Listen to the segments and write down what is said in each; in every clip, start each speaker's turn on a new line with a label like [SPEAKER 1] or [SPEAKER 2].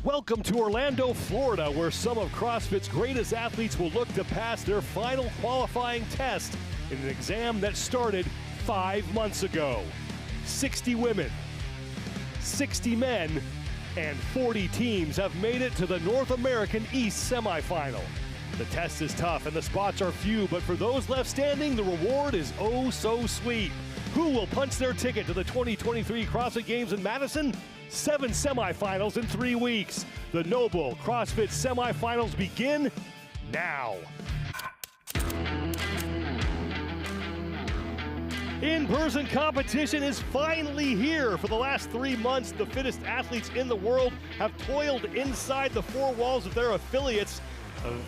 [SPEAKER 1] Welcome to Orlando, Florida, where some of CrossFit's greatest athletes will look to pass their final qualifying test in an exam that started 5 months ago. 60 women, 60 men, and 40 teams have made it to the North American East Semifinal. The test is tough and the spots are few, but for those left standing, the reward is oh so sweet. Who will punch their ticket to the 2023 CrossFit Games in Madison? 7 semifinals in 3 weeks. The NOBULL CrossFit Semifinals begin now. In-person competition is finally here. For the last 3 months, the fittest athletes in the world have toiled inside the 4 walls of their affiliates.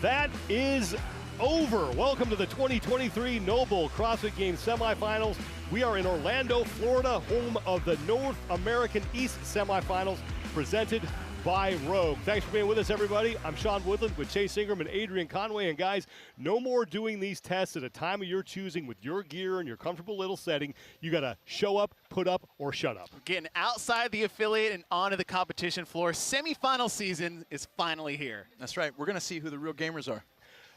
[SPEAKER 1] That is over. Welcome to the 2023 NOBULL CrossFit Games Semifinals. We are in Orlando, Florida, home of the North American East Semifinals, presented by Rogue. Thanks for being with us, everybody. I'm Sean Woodland with Chase Ingram and Adrian Conway. And guys, no more doing these tests at a time of your choosing with your gear and your comfortable little setting. You got to show up, put up, or shut up.
[SPEAKER 2] Getting outside the affiliate and onto the competition floor. Semifinal season is finally here.
[SPEAKER 3] That's right. We're going to see who the real gamers are.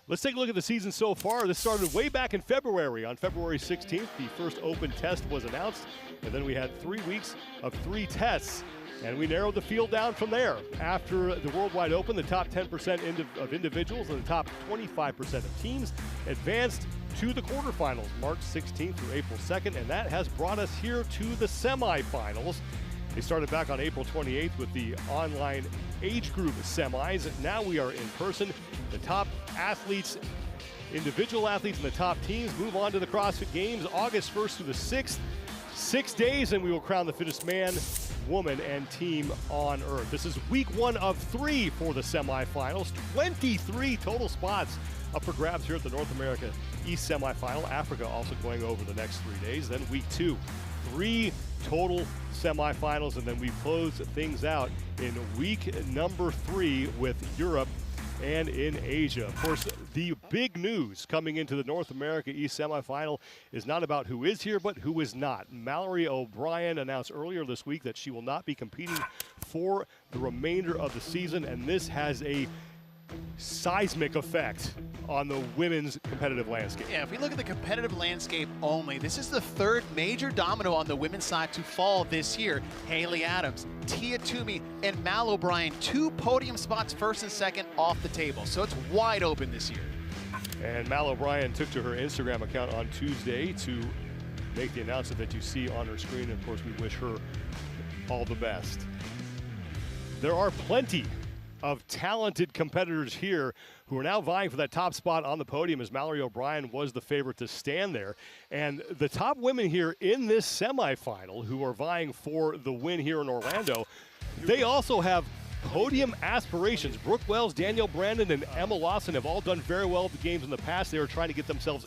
[SPEAKER 1] Let's take a look at the season so far. This started way back in February. On February 16th, the first open test was announced, and then we had 3 weeks of 3 tests, and we narrowed the field down from there. After the Worldwide Open, the top 10% of individuals and the top 25% of teams advanced to the quarterfinals, March 16th through April 2nd, and that has brought us here to the semifinals. They started back on April 28th with the online age group semis. Now we are in person. The top athletes, individual athletes and the top teams move on to the CrossFit Games August 1st through the 6th. 6 days and we will crown the fittest man, woman, and team on earth. This is week 1 of 3 for the semifinals. 23 total spots up for grabs here at the North America East Semifinal. Africa also going over the next 3 days. Then week 2, 3 total semifinals, and then we close things out in week number 3 with Europe and in Asia. Of course, the big news coming into the North America East Semifinal is not about who is here, but who is not. Mallory O'Brien announced earlier this week that she will not be competing for the remainder of the season, and this has a seismic effect on the women's competitive landscape.
[SPEAKER 2] Yeah, if we look at the competitive landscape only, this is the 3rd major domino on the women's side to fall this year. Haley Adams, Tia Toomey, and Mal O'Brien, 2 podium spots, 1st and 2nd, off the table. So it's wide open this year.
[SPEAKER 1] And Mal O'Brien took to her Instagram account on Tuesday to make the announcement that you see on her screen. And of course, we wish her all the best. There are plenty of talented competitors here who are now vying for that top spot on the podium, as Mallory O'Brien was the favorite to stand there. And the top women here in this semifinal who are vying for the win here in Orlando, they also have podium aspirations. Brooke Wells, Danielle Brandon, and Emma Lawson have all done very well at the games in the past. They are trying to get themselves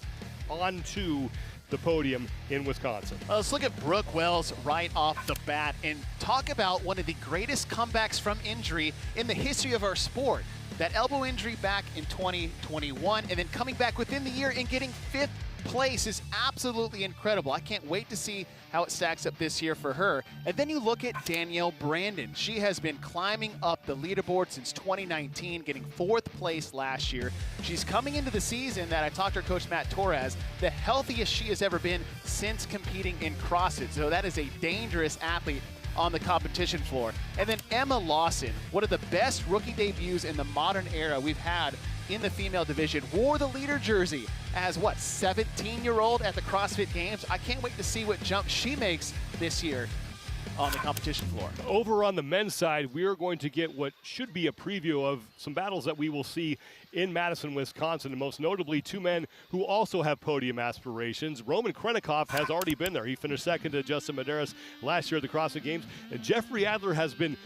[SPEAKER 1] onto the podium in Wisconsin.
[SPEAKER 2] Let's look at Brooke Wells right off the bat and talk about one of the greatest comebacks from injury in the history of our sport. That elbow injury back in 2021, and then coming back within the year and getting 5th place is absolutely incredible. I can't wait to see how it stacks up this year for her. And then you look at Danielle Brandon. She has been climbing up the leaderboard since 2019, getting 4th place last year. She's coming into the season that I talked to her coach Matt Torres, the healthiest she has ever been since competing in CrossFit. So that is a dangerous athlete on the competition floor. And then Emma Lawson, one of the best rookie debuts in the modern era we've had in the female division, wore the leader jersey as what, 17-year-old at the CrossFit Games. I can't wait to see what jump she makes this year on the competition floor.
[SPEAKER 1] Over on the men's side, we are going to get what should be a preview of some battles that we will see in Madison, Wisconsin, and most notably 2 men who also have podium aspirations. Roman Krennikov has already been there. He finished 2nd to Justin Medeiros last year at the CrossFit Games, and Jeffrey Adler has been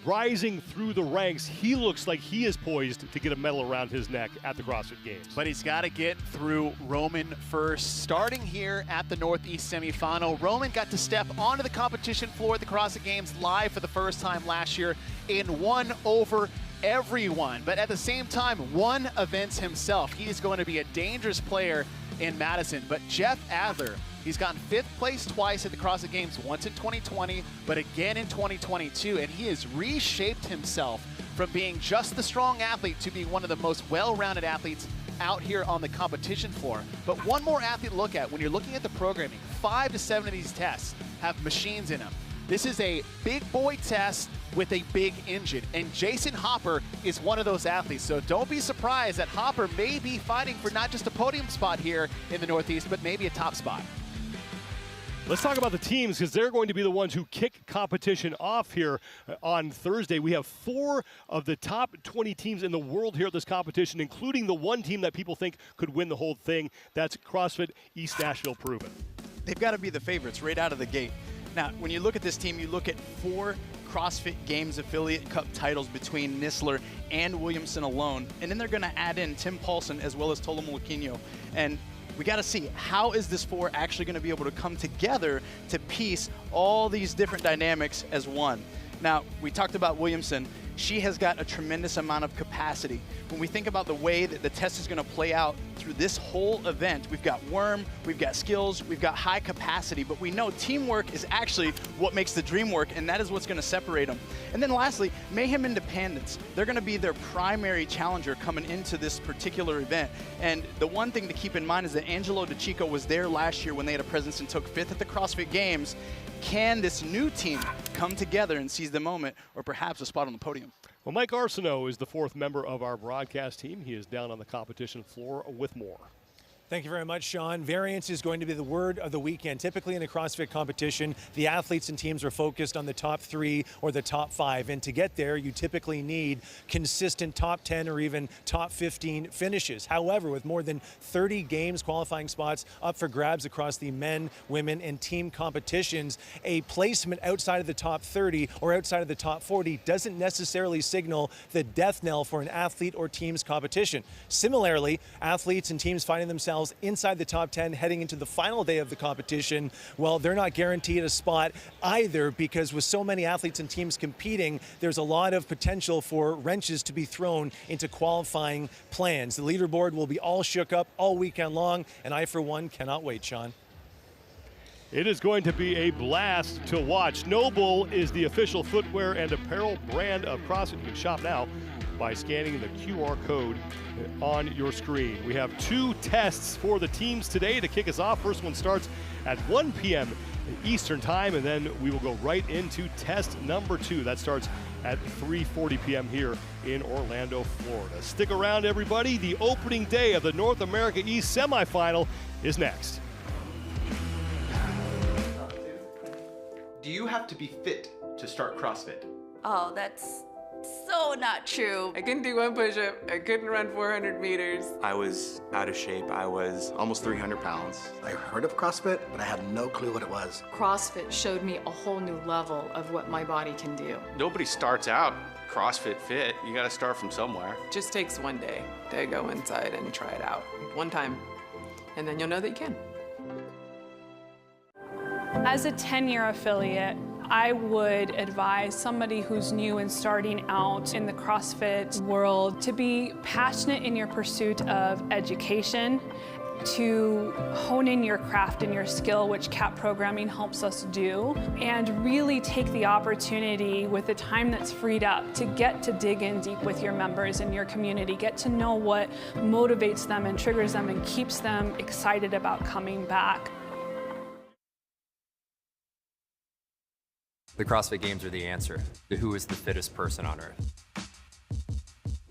[SPEAKER 1] rising through the ranks. He looks like he is poised to get a medal around his neck at the CrossFit Games.
[SPEAKER 2] But he's got to get through Roman first. Starting here at the Northeast Semifinal, Roman got to step onto the competition floor at the CrossFit Games live for the first time last year and won over everyone. But at the same time, won events himself. He is going to be a dangerous player in Madison. But Jeff Adler, he's gotten 5th place twice at the CrossFit Games, once in 2020, but again in 2022, and he has reshaped himself from being just the strong athlete to being one of the most well-rounded athletes out here on the competition floor. But one more athlete to look at when you're looking at the programming. 5 to 7 of these tests have machines in them. This is a big boy test with a big engine, and Jason Hopper is one of those athletes. So don't be surprised that Hopper may be fighting for not just a podium spot here in the Northeast, but maybe a top spot.
[SPEAKER 1] Let's talk about the teams, because they're going to be the ones who kick competition off here on Thursday. We have 4 of the top 20 teams in the world here at this competition, including the one team that people think could win the whole thing. That's CrossFit East Nashville Proven.
[SPEAKER 3] They've got to be the favorites right out of the gate. Now, when you look at this team, you look at 4 CrossFit Games Affiliate Cup titles between Nisler and Williamson alone, and then they're going to add in Tim Paulson as well as Tolo Molequino. And we got to see, how is this 4 actually going to be able to come together to piece all these different dynamics as one? Now, we talked about Williamson. She has got a tremendous amount of capacity. When we think about the way that the test is going to play out through this whole event, we've got worm, we've got skills, we've got high capacity, but we know teamwork is actually what makes the dream work, and that is what's going to separate them. And then lastly, Mayhem Independence. They're going to be their primary challenger coming into this particular event. And the one thing to keep in mind is that Angelo DeChico was there last year when they had a presence and took 5th at the CrossFit Games. Can this new team come together and seize the moment, or perhaps a spot on the podium?
[SPEAKER 1] Well, Mike Arsenault is the 4th member of our broadcast team. He is down on the competition floor with more.
[SPEAKER 4] Thank you very much, Sean. Variance is going to be the word of the weekend. Typically in a CrossFit competition, the athletes and teams are focused on the top 3 or the top 5. And to get there, you typically need consistent top 10 or even top 15 finishes. However, with more than 30 games qualifying spots up for grabs across the men, women, and team competitions, a placement outside of the top 30 or outside of the top 40 doesn't necessarily signal the death knell for an athlete or team's competition. Similarly, athletes and teams finding themselves inside the top 10 heading into the final day of the competition, well, they're not guaranteed a spot either, because with so many athletes and teams competing, there's a lot of potential for wrenches to be thrown into qualifying plans. The leaderboard will be all shook up all weekend long, and I, for one, cannot wait, Sean.
[SPEAKER 1] It is going to be a blast to watch. NOBULL is the official footwear and apparel brand of CrossFit. You can shop now by scanning the QR code on your screen. We have 2 tests for the teams today to kick us off. First one starts at 1 p.m. Eastern time, and then we will go right into test number 2. That starts at 3:40 p.m. here in Orlando, Florida. Stick around, everybody. The opening day of the North America East Semifinal is next.
[SPEAKER 5] Do you have to be fit to start CrossFit?
[SPEAKER 6] Oh, that's so not true.
[SPEAKER 7] I couldn't do 1 push-up. I couldn't run 400 meters.
[SPEAKER 5] I was out of shape. I was almost 300 pounds.
[SPEAKER 8] I heard of CrossFit, but I had no clue what it was.
[SPEAKER 7] CrossFit showed me a whole new level of what my body can do.
[SPEAKER 9] Nobody starts out CrossFit fit. You got to start from somewhere.
[SPEAKER 7] It just takes one day to go inside and try it out. One time, and then you'll know that you can.
[SPEAKER 10] As a 10-year affiliate, I would advise somebody who's new and starting out in the CrossFit world to be passionate in your pursuit of education, to hone in your craft and your skill, which CAP programming helps us do, and really take the opportunity with the time that's freed up to get to dig in deep with your members and your community, get to know what motivates them and triggers them and keeps them excited about coming back.
[SPEAKER 11] The CrossFit Games are the answer to who is the fittest person on earth.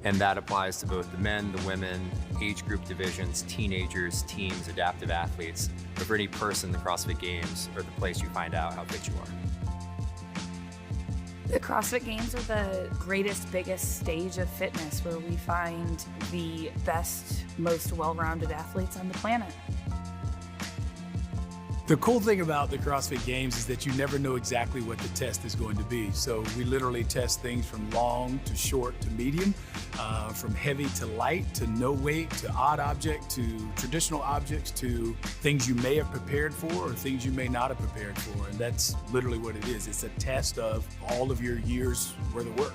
[SPEAKER 11] And that applies to both the men, the women, age group divisions, teenagers, teams, adaptive athletes. But for any person, the CrossFit Games are the place you find out how fit you are.
[SPEAKER 6] The CrossFit Games are the greatest, biggest stage of fitness where we find the best, most well-rounded athletes on the planet.
[SPEAKER 12] The cool thing about the CrossFit Games is that you never know exactly what the test is going to be. So we literally test things from long to short to medium, from heavy to light, to no weight, to odd object, to traditional objects, to things you may have prepared for or things you may not have prepared for. And that's literally what it is. It's a test of all of your years worth of work.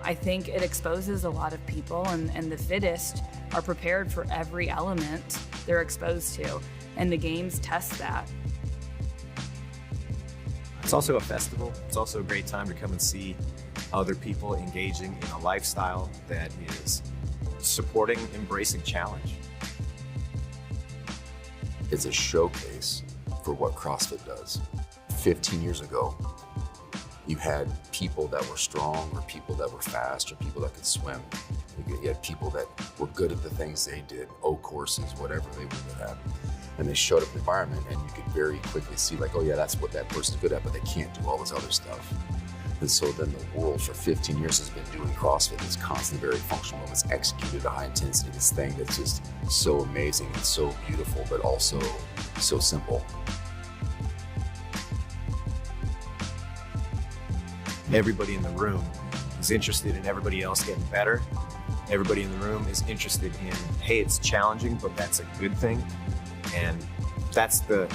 [SPEAKER 6] I think it exposes a lot of people, and the fittest are prepared for every element they're exposed to. And the games test that.
[SPEAKER 13] It's also a festival. It's also a great time to come and see other people engaging in a lifestyle that is supporting embracing challenge.
[SPEAKER 14] It's a showcase for what CrossFit does. 15 years ago, you had people that were strong, or people that were fast, or people that could swim. You had people that were good at the things they did, O courses, whatever they were good at. And they showed up in the environment, and you could very quickly see, like, oh yeah, that's what that person's good at, but they can't do all this other stuff. And so then the world for 15 years has been doing CrossFit, this constant, very functional movements, executed at high intensity, this thing that's just so amazing and so beautiful, but also so simple.
[SPEAKER 13] Everybody in the room is interested in everybody else getting better. Everybody in the room is interested in, hey, it's challenging, but that's a good thing. And that's the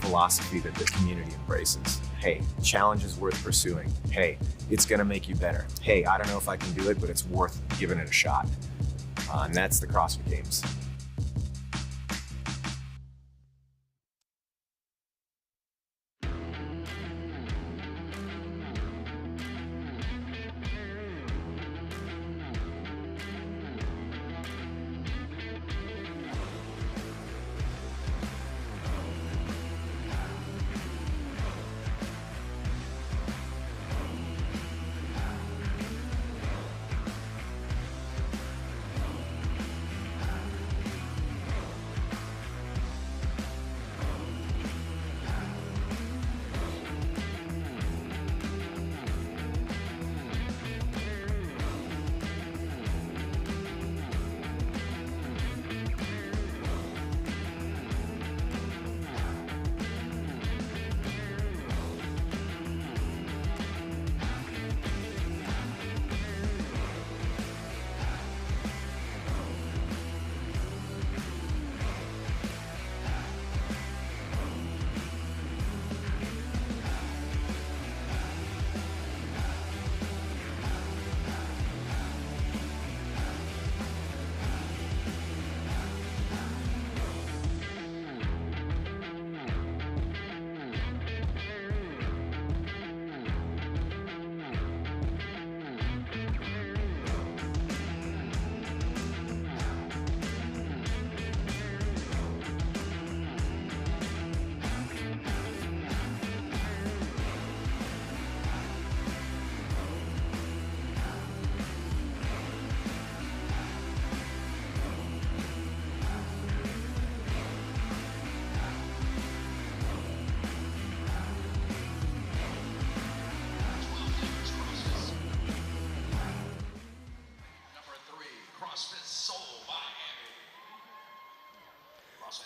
[SPEAKER 13] philosophy that the community embraces. Hey, challenge is worth pursuing. Hey, it's gonna make you better. Hey, I don't know if I can do it, but it's worth giving it a shot. And that's the CrossFit Games.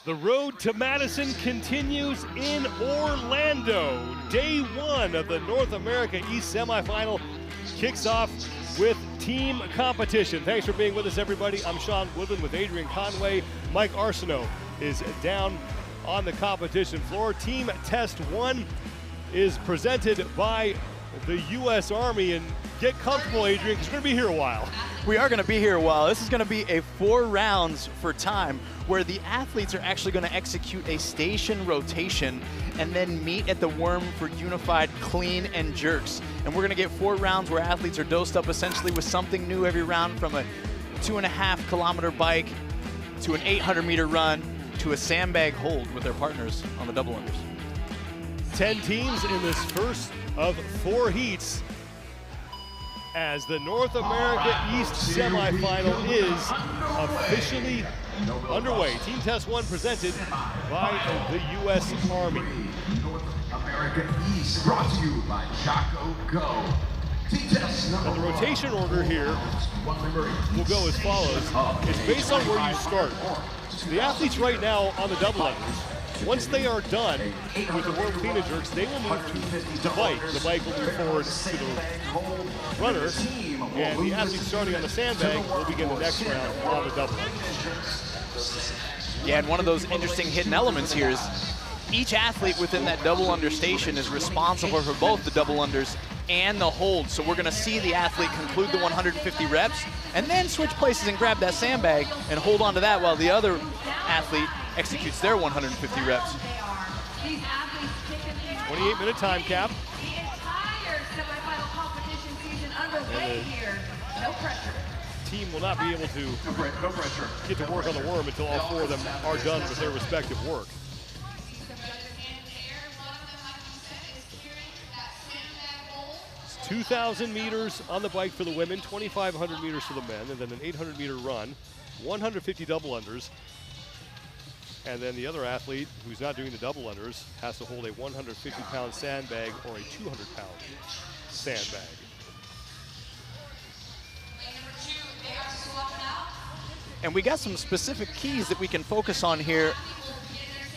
[SPEAKER 1] The road to Madison continues in Orlando. Day one of the North America East Semifinal kicks off with team competition. Thanks for being with us, everybody. I'm Sean Woodland with Adrian Conway. Mike Arsenault is down on the competition floor. Team Test 1 is presented by the U.S. Army. And get comfortable, Adrian, because we're going to be here a while.
[SPEAKER 3] We are going to be here a while. This is going to be a 4 rounds for time, where the athletes are actually going to execute a station rotation and then meet at the worm for unified clean and jerks. And we're going to get 4 rounds where athletes are dosed up essentially with something new every round, from a 2.5 kilometer bike to an 800-meter run to a sandbag hold with their partners on the double unders.
[SPEAKER 1] 10 teams in this first of 4 heats, as the North America East Semifinal is officially underway. Team Test 1 presented by the U.S. Army.
[SPEAKER 15] North America East brought to you by Chaco Go. Team Test
[SPEAKER 1] Now the rotation order here will go as follows. It's based on where you start. So the athletes right now on the double unders, once they are done with the world clean and jerks, they will move to the bike. The bike will move forward to the runner, and the athletes starting on the sandbag will begin the next round on the double unders.
[SPEAKER 3] Yeah, and one of those interesting hidden elements here is each athlete within that double under station is responsible for both the double unders and the hold. So we're going to see the athlete conclude the 150 reps and then switch places and grab that sandbag and hold on to that while the other athlete executes their 150 reps.
[SPEAKER 1] 28-minute time cap. And
[SPEAKER 16] No pressure.
[SPEAKER 1] the team will not be able to get to work on the worm until all 4 of them are done with their respective work. 2,000 meters on the bike for the women, 2,500 meters for the men, and then an 800-meter run, 150 double unders. And then the other athlete who's not doing the double unders has to hold a 150-pound sandbag or a 200-pound sandbag.
[SPEAKER 3] And we got some specific keys that we can focus on here.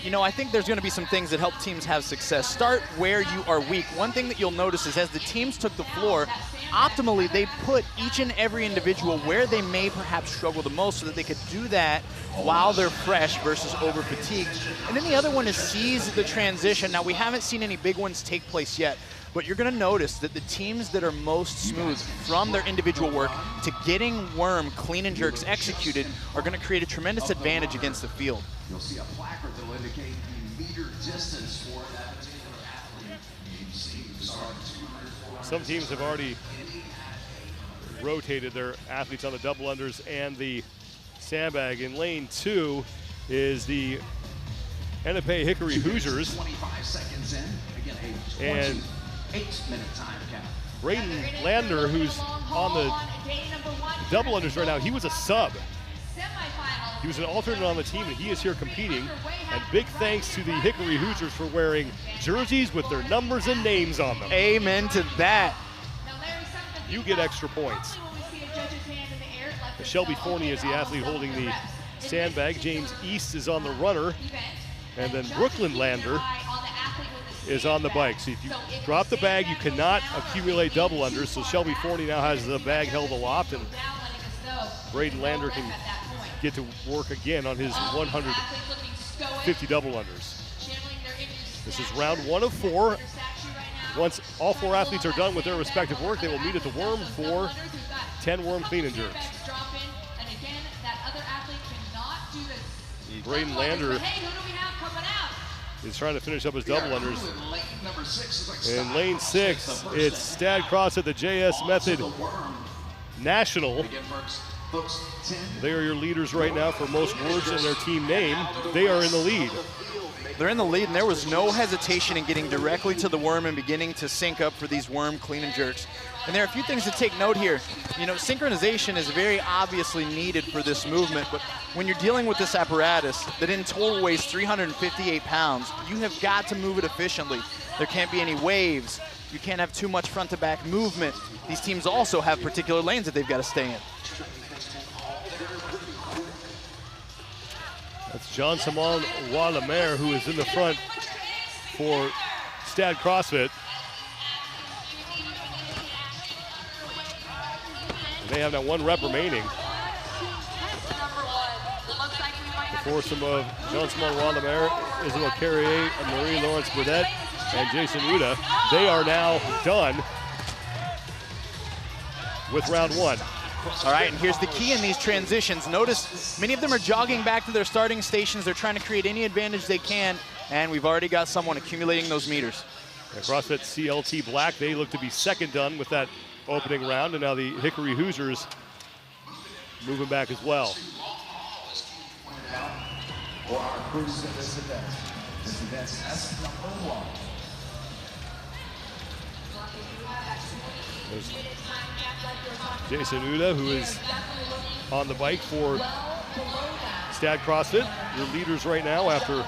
[SPEAKER 3] You know, I think there's going to be some things that help teams have success. Start where you are weak. One thing that you'll notice is as the teams took the floor, optimally they put each and every individual where they may perhaps struggle the most so that they could do that while they're fresh versus over fatigued. And then the other one is seize the transition. Now, we haven't seen any big ones take place yet, but you're going to notice that the teams that are most smooth from their individual work to getting worm clean and jerks executed are going to create a tremendous advantage against the field.
[SPEAKER 15] You'll see a placard that will indicate the meter distance for that particular athlete.
[SPEAKER 1] Some teams have already rotated their athletes on the double unders and the sandbag. In lane 2 is the Ennepe Hickory Hoosiers.
[SPEAKER 15] 25 seconds in. Again,
[SPEAKER 1] and
[SPEAKER 15] 8-minute time count.
[SPEAKER 1] Braden Lander, who's on the double unders right now, he was a sub. He was an alternate on the team, and he is here competing. And big thanks to the Hickory Hoosiers for wearing jerseys with their numbers and names on them.
[SPEAKER 3] Amen to that.
[SPEAKER 1] You get extra points. Shelby Forney is the athlete holding the sandbag. James East is on the runner. And then Brooklyn Lander is on the bike. So if you drop the bag, you cannot accumulate double unders. So Shelby Forney now has the bag held aloft, and Braden Lander can get to work again on his 150 double unders. This is round 1 of 4. Once all 4 athletes are done with their respective work, they will meet at the worm for 10 worm clean and jerks. Braden Lander is trying to finish up his double unders. In lane 6, it's Stad Cross at the JS Method National. They are your leaders right now for most words in their team name. They are in the lead.
[SPEAKER 3] They're in the lead, and there was no hesitation in getting directly to the worm and beginning to sync up for these worm clean and jerks. And there are a few things to take note here. You know, synchronization is very obviously needed for this movement, but when you're dealing with this apparatus that in total weighs 358 pounds, you have got to move it efficiently. There can't be any waves. You can't have too much front to back movement. These teams also have particular lanes that they've got to stay in.
[SPEAKER 1] That's Jean-Simon Wallamer, who is in the front for Stad CrossFit. They have now 1 rep remaining. The foursome of Jean-Simon Wallamer, Isabel Carrier, and Marie-Laurence Burdette, and Jason Uda. They are now done with round 1.
[SPEAKER 3] All right, and here's the key in these transitions. Notice many of them are jogging back to their starting stations. They're trying to create any advantage they can, and we've already got someone accumulating those meters.
[SPEAKER 1] And CrossFit CLT Black, they look to be second done with that opening round, and now the Hickory Hoosiers moving back as well.
[SPEAKER 15] For our crews in this event's S1.
[SPEAKER 1] There's Jason Uda, who is on the bike for Stad CrossFit. Your leaders right now after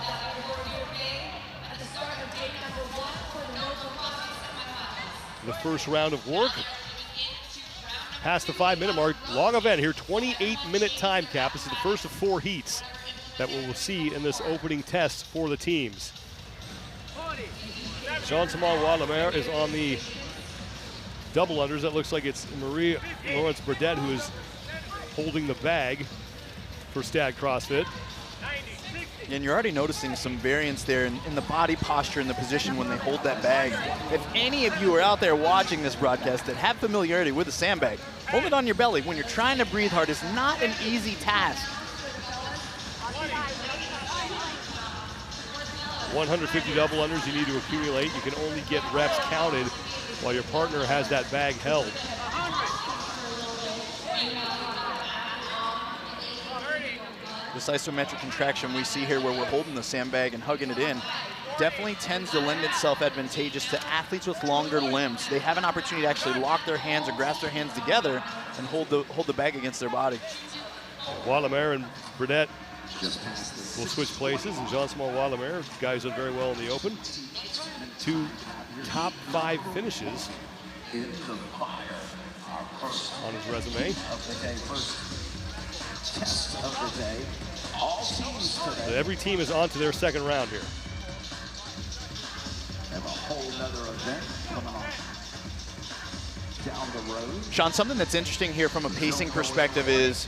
[SPEAKER 1] the first round of work. Past the 5-minute mark, long event here, 28-minute time cap. This is the first of 4 heats that we'll see in this opening test for the teams. Jean-Simon Wallamer is on the double unders. That looks like it's Marie-Laurence Burdette who is holding the bag for Stad CrossFit.
[SPEAKER 3] And you're already noticing some variance there in the body posture and the position when they hold that bag. If any of you are out there watching this broadcast that have familiarity with a sandbag, hold it on your belly. When you're trying to breathe hard, it's not an easy task.
[SPEAKER 1] 150 double unders you need to accumulate. You can only get reps counted while your partner has that bag held.
[SPEAKER 3] This isometric contraction we see here where we're holding the sandbag and hugging it in definitely tends to lend itself advantageous to athletes with longer limbs. They have an opportunity to actually lock their hands or grasp their hands together and hold the bag against their body.
[SPEAKER 1] Wallimer and Burdett will switch places, and Jean-Simon Wallimer, guys done very well in the open. 2 top 5 finishes on his resume. So every team is on to their second round here.
[SPEAKER 15] Have a whole nother event coming on down the road.
[SPEAKER 3] Sean, something that's interesting here from a pacing perspective is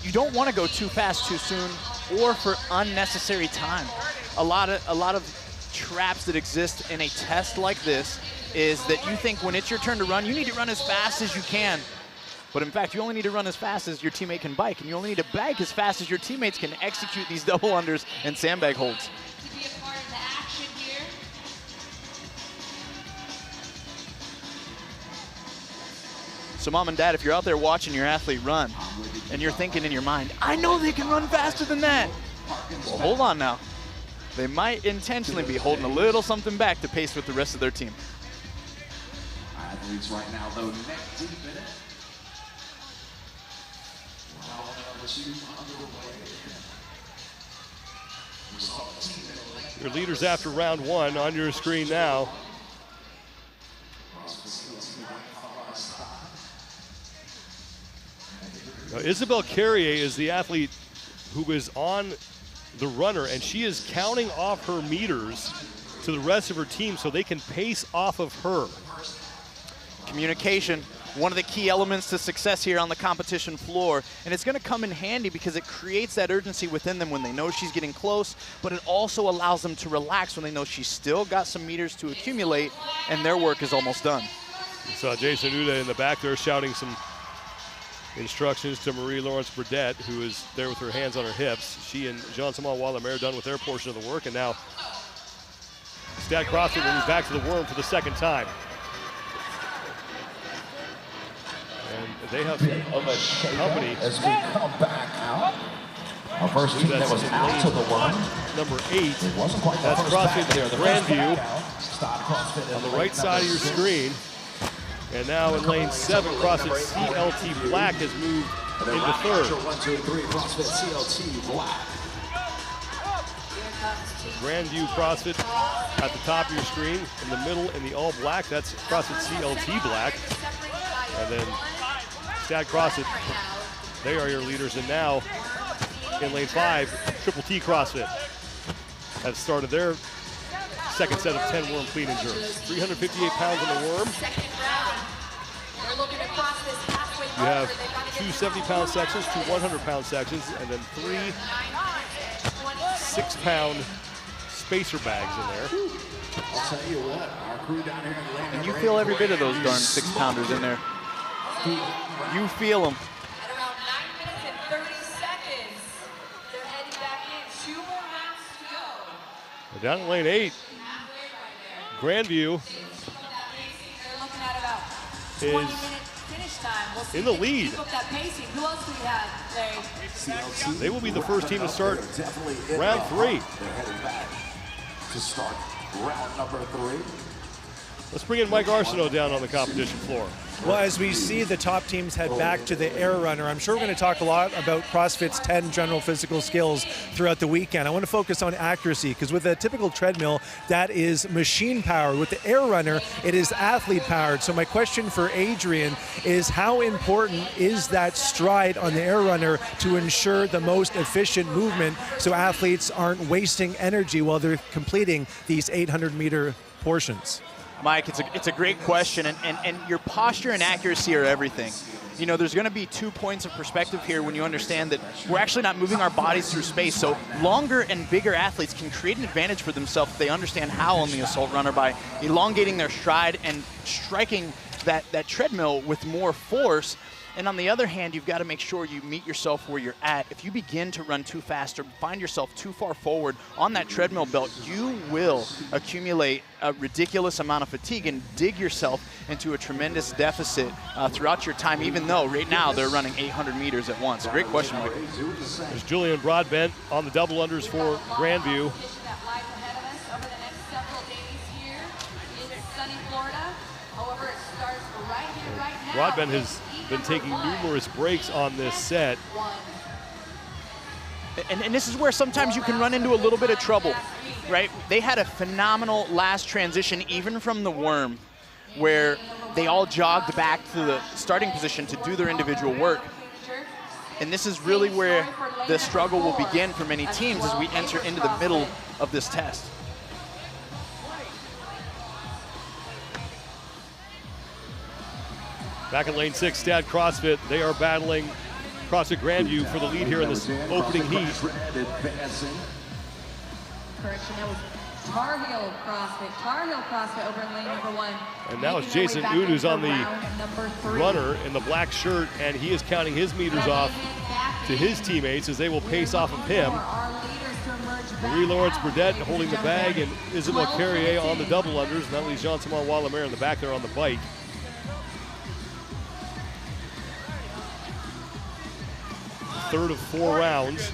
[SPEAKER 3] you don't want to go too fast too soon or for unnecessary time. A lot of traps that exist in a test like this is that you think when it's your turn to run, you need to run as fast as you can. But in fact, you only need to run as fast as your teammate can bike, and you only need to bike as fast as your teammates can execute these double unders and sandbag holds. So mom and dad, if you're out there watching your athlete run and you're thinking in your mind, I know they can run faster than that. Well, hold on now. They might intentionally be holding a little something back to pace with the rest of their team.
[SPEAKER 15] Athletes right now, though, neck deep in it.
[SPEAKER 1] Your leaders after round 1 on your screen now. Now, Isabelle Carrier is the athlete who is on the runner, and she is counting off her meters to the rest of her team so they can pace off of her.
[SPEAKER 3] Communication, one of the key elements to success here on the competition floor, and it's going to come in handy because it creates that urgency within them when they know she's getting close, but it also allows them to relax when they know she's still got some meters to accumulate and their work is almost done.
[SPEAKER 1] You saw Jason Uda in the back there shouting some instructions to Marie-Laurence Burdett, who is there with her hands on her hips. She and Jean-Simon Wallimer done with their portion of the work, and now Stat CrossFit will be back to the worm for the second time. And they have company
[SPEAKER 15] as we come back out. Our first team that was out to the worm.
[SPEAKER 1] Number 8.
[SPEAKER 15] It wasn't quite
[SPEAKER 1] that's CrossFit
[SPEAKER 15] Grandview
[SPEAKER 1] on the right side of your screen. And now in lane 7, CrossFit CLT Black has moved into 3rd.
[SPEAKER 15] 1, 2, 3, CrossFit CLT Black.
[SPEAKER 1] Grandview CrossFit at the top of your screen. In the middle in the all black, that's CrossFit CLT Black. And then Stat CrossFit, they are your leaders. And now in lane 5, Triple T CrossFit have started their second set of 10 worm clean and jerks. 358 pounds on the worm. You have 2 70-pound sections, 2 100-pound sections, and then 3 6-pound spacer bags in there.
[SPEAKER 15] I'll tell you what, our crew down here in Lane
[SPEAKER 3] And you feel every bit of those darn 6-pounders in there. You feel them.
[SPEAKER 16] At around 9 minutes and 30 seconds, they're heading back in. 2 more rounds to go.
[SPEAKER 1] We're down in lane 8. Grandview is in the lead.
[SPEAKER 16] Who else do we have, Larry?
[SPEAKER 1] They will be the first team to start round 3.
[SPEAKER 15] They're heading back to start round number 3.
[SPEAKER 1] Let's bring in Mike Arsenault down on the competition floor.
[SPEAKER 4] Well, as we see the top teams head back to the air runner, I'm sure we're going to talk a lot about CrossFit's 10 general physical skills throughout the weekend. I want to focus on accuracy because with a typical treadmill, that is machine powered. With the air runner, it is athlete powered. So my question for Adrian is how important is that stride on the air runner to ensure the most efficient movement so athletes aren't wasting energy while they're completing these 800-meter portions?
[SPEAKER 3] Mike, it's a great question, and your posture and accuracy are everything. You know, there's going to be 2 points of perspective here when you understand that we're actually not moving our bodies through space. So longer and bigger athletes can create an advantage for themselves if they understand how on the assault runner by elongating their stride and striking that treadmill with more force. And on the other hand, you've got to make sure you meet yourself where you're at. If you begin to run too fast or find yourself too far forward on that treadmill belt, you will accumulate a ridiculous amount of fatigue and dig yourself into a tremendous deficit throughout your time, even though right now they're running 800 meters at once. Great question.
[SPEAKER 1] There's Julian Broadbent on the double unders for Grandview. Broadbent has been taking numerous breaks on this set.
[SPEAKER 3] And this is where sometimes you can run into a little bit of trouble, right? They had a phenomenal last transition, even from the worm, where they all jogged back to the starting position to do their individual work. And this is really where the struggle will begin for many teams as we enter into the middle of this test.
[SPEAKER 1] Back in lane 6, Stad CrossFit, they are battling CrossFit Grandview for the lead here in this opening heat.
[SPEAKER 16] Correction, that was Tar Heel CrossFit over in lane number 1.
[SPEAKER 1] And now it's Jason Oud who's on the runner in the black shirt, and he is counting his meters off to his teammates as they will pace off of him. Marie-Laurence Burdette holding the bag, and Isabelle Carrier on the double unders. And that leaves Jean-Simon Wallamer in the back there on the bike. Third of 4 rounds.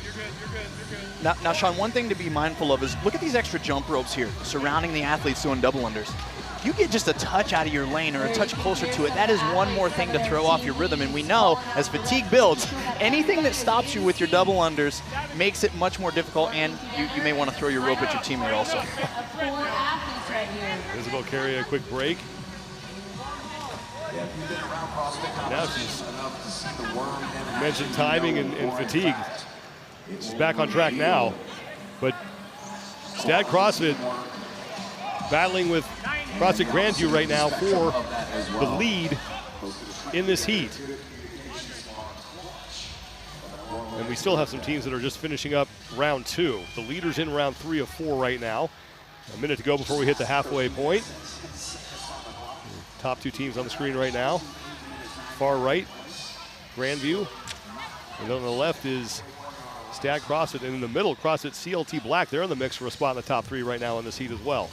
[SPEAKER 3] Now, Sean, one thing to be mindful of is look at these extra jump ropes here surrounding the athletes doing double unders. If you get just a touch out of your lane or a touch closer to it, that is one more thing to throw off your rhythm. And we know as fatigue builds, anything that stops you with your double unders makes it much more difficult, and you may want to throw your rope at your teammate also.
[SPEAKER 1] Isabelle Carrier, a quick break. Now she's mentioned timing and fatigue. She's back on track now, but Stad CrossFit battling with CrossFit Grandview right now for the lead in this heat. And we still have some teams that are just finishing up round 2. The leader's in round 3 of 4 right now. A minute to go before we hit the halfway point. Top 2 teams on the screen right now. Far right, Grandview. And on the left is Stad CrossFit. And in the middle, CrossFit CLT Black. They're in the mix for a spot in the top 3 right now in this heat as well.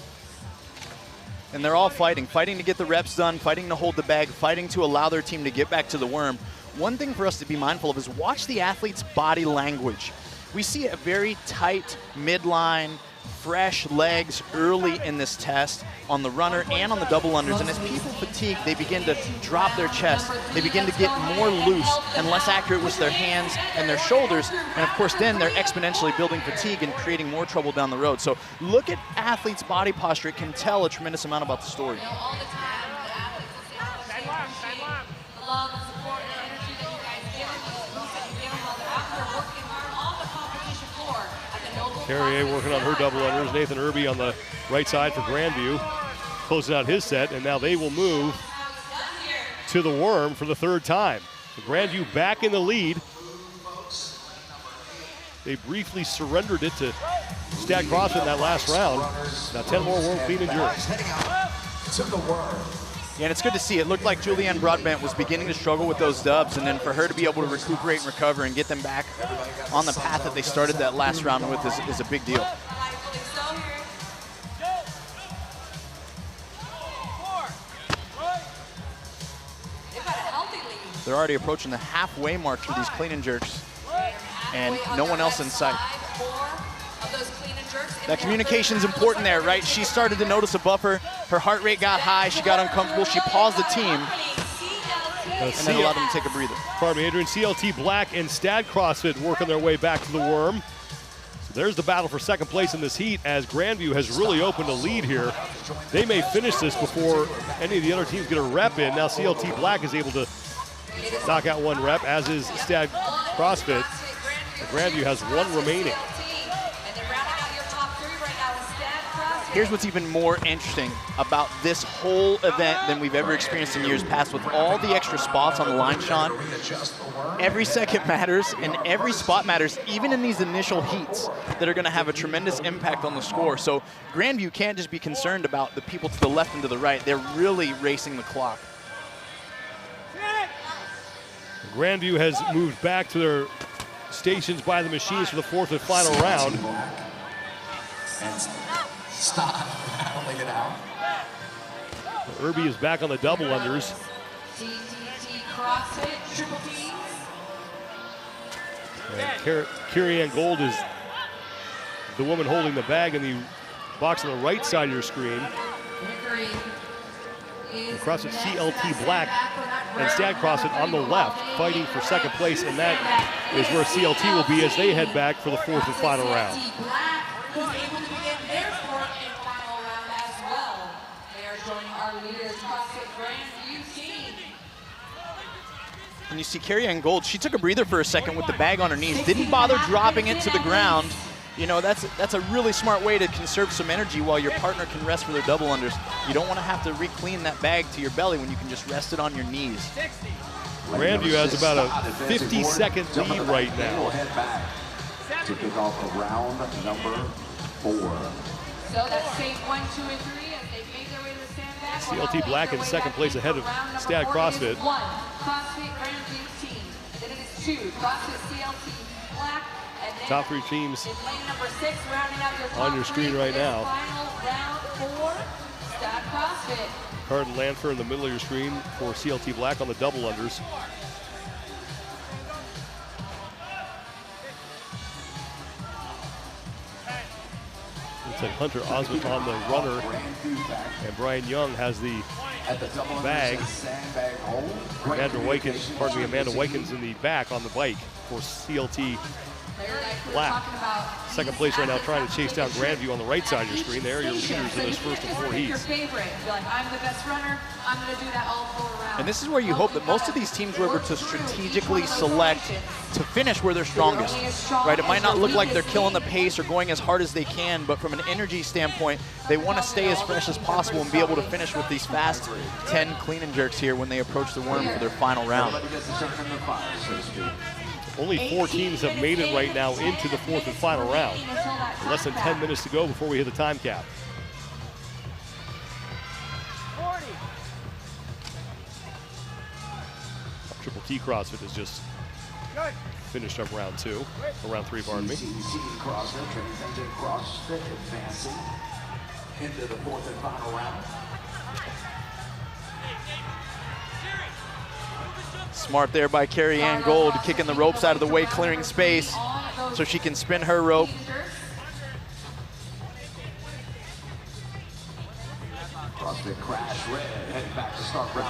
[SPEAKER 3] And they're all fighting to get the reps done, fighting to hold the bag, fighting to allow their team to get back to the worm. One thing for us to be mindful of is watch the athlete's body language. We see a very tight midline, fresh legs early in this test on the runner and on the double unders. And as people fatigue, they begin to drop their chest. They begin to get more loose and less accurate with their hands and their shoulders. And of course, then they're exponentially building fatigue and creating more trouble down the road. So look at athletes' body posture. It can tell a tremendous amount about the story.
[SPEAKER 1] Carrier working on her double unders. Nathan Irby on the right side for Grandview, closing out his set, and now they will move to the worm for the 3rd time. So Grandview back in the lead. They briefly surrendered it to Stad CrossFit in that last round. Now 10 more worm clean and jerks.
[SPEAKER 15] To the worm.
[SPEAKER 3] Yeah, and it's good to see. It looked like Julianne Broadbent was beginning to struggle with those dubs, and then for her to be able to recuperate and recover and get them back on the path that they started that last round with is a big deal. They're already approaching the halfway mark for these clean and jerks, and no one else in sight. That communication's important there, right? She started to notice a buffer. Her heart rate got high. She got uncomfortable. She paused the team and then allowed them to take a breather.
[SPEAKER 1] Pardon me, Adrian. CLT Black and Stad CrossFit working their way back to the worm. So there's the battle for 2nd place in this heat as Grandview has really opened a lead here. They may finish this before any of the other teams get a rep in. Now CLT Black is able to knock out 1 rep, as is Stad CrossFit. Grandview has 1 remaining.
[SPEAKER 3] Here's what's even more interesting about this whole event than we've ever experienced in years past. With all the extra spots on the line, Sean, every second matters and every spot matters, even in these initial heats that are going to have a tremendous impact on the score. So Grandview can't just be concerned about the people to the left and to the right. They're really racing the clock.
[SPEAKER 1] Grandview has moved back to their stations by the machines for the fourth and final round.
[SPEAKER 15] And stop battling it out.
[SPEAKER 1] Irby is back on the double unders.
[SPEAKER 16] DDT CrossFit Triple T's.
[SPEAKER 1] And Carrie Ann Gold is the woman holding the bag in the box on the right side of your screen. CrossFit CLT Black and Stad CrossFit on the left, fighting for second place, and that is where CLT will be as they head back for the fourth and final round.
[SPEAKER 16] Who's able to begin their fourth and final round as well. They are joining our leaders, CrossFit Grandview team.
[SPEAKER 3] And you see Carrie Ann Gold, she took a breather for a second with the bag on her knees, didn't bother dropping it to the ground. You know, that's a really smart way to conserve some energy while your partner can rest for their double unders. You don't want to have to re-clean that bag to your belly when you can just rest it on your knees.
[SPEAKER 1] Grandview has about a 50-second lead right now.
[SPEAKER 15] To kick off round number 4.
[SPEAKER 16] So that's stage 1, 2, and 3 as they make their way to the sandbag.
[SPEAKER 1] CLT Black in second place ahead of Stad CrossFit.
[SPEAKER 16] 1, CrossFit Grandview team. And then it is 2, CrossFit CLT Black. And then
[SPEAKER 1] Top 3 teams
[SPEAKER 16] in lane number 6, rounding out your top
[SPEAKER 1] on your screen right now.
[SPEAKER 16] Final round 4, Stad CrossFit.
[SPEAKER 1] Card Lanfer in the middle of your screen for CLT Black on the double unders. It's like Hunter Osmond on the runner, and Brian Young has the bag. Amanda Wykins in the back on the bike for CLT Black. Second place right now, trying to chase down Grandview on the right side of your screen. There are your leaders in this first of 4 heats.
[SPEAKER 16] Your favorite. Be like, I'm the best runner. I'm going to do that all 4 rounds.
[SPEAKER 3] And this is where you hope that most of these teams were able to strategically select to finish where they're strongest, right? It might not look like they're killing the pace or going as hard as they can, but from an energy standpoint, they want to stay as fresh as possible and be able to finish with these fast 10 clean and jerks here when they approach the worm for their final round.
[SPEAKER 1] Only 4 teams have made it right now into the fourth and final round. Less than 10 minutes to go before we hit the time cap. Triple T CrossFit has just finished up round 2, or round 3, pardon me.
[SPEAKER 15] CrossFit advancing into the fourth and final round.
[SPEAKER 3] Smart there by Carrie Ann Gold, kicking the ropes out of the way, clearing space so she can spin her rope.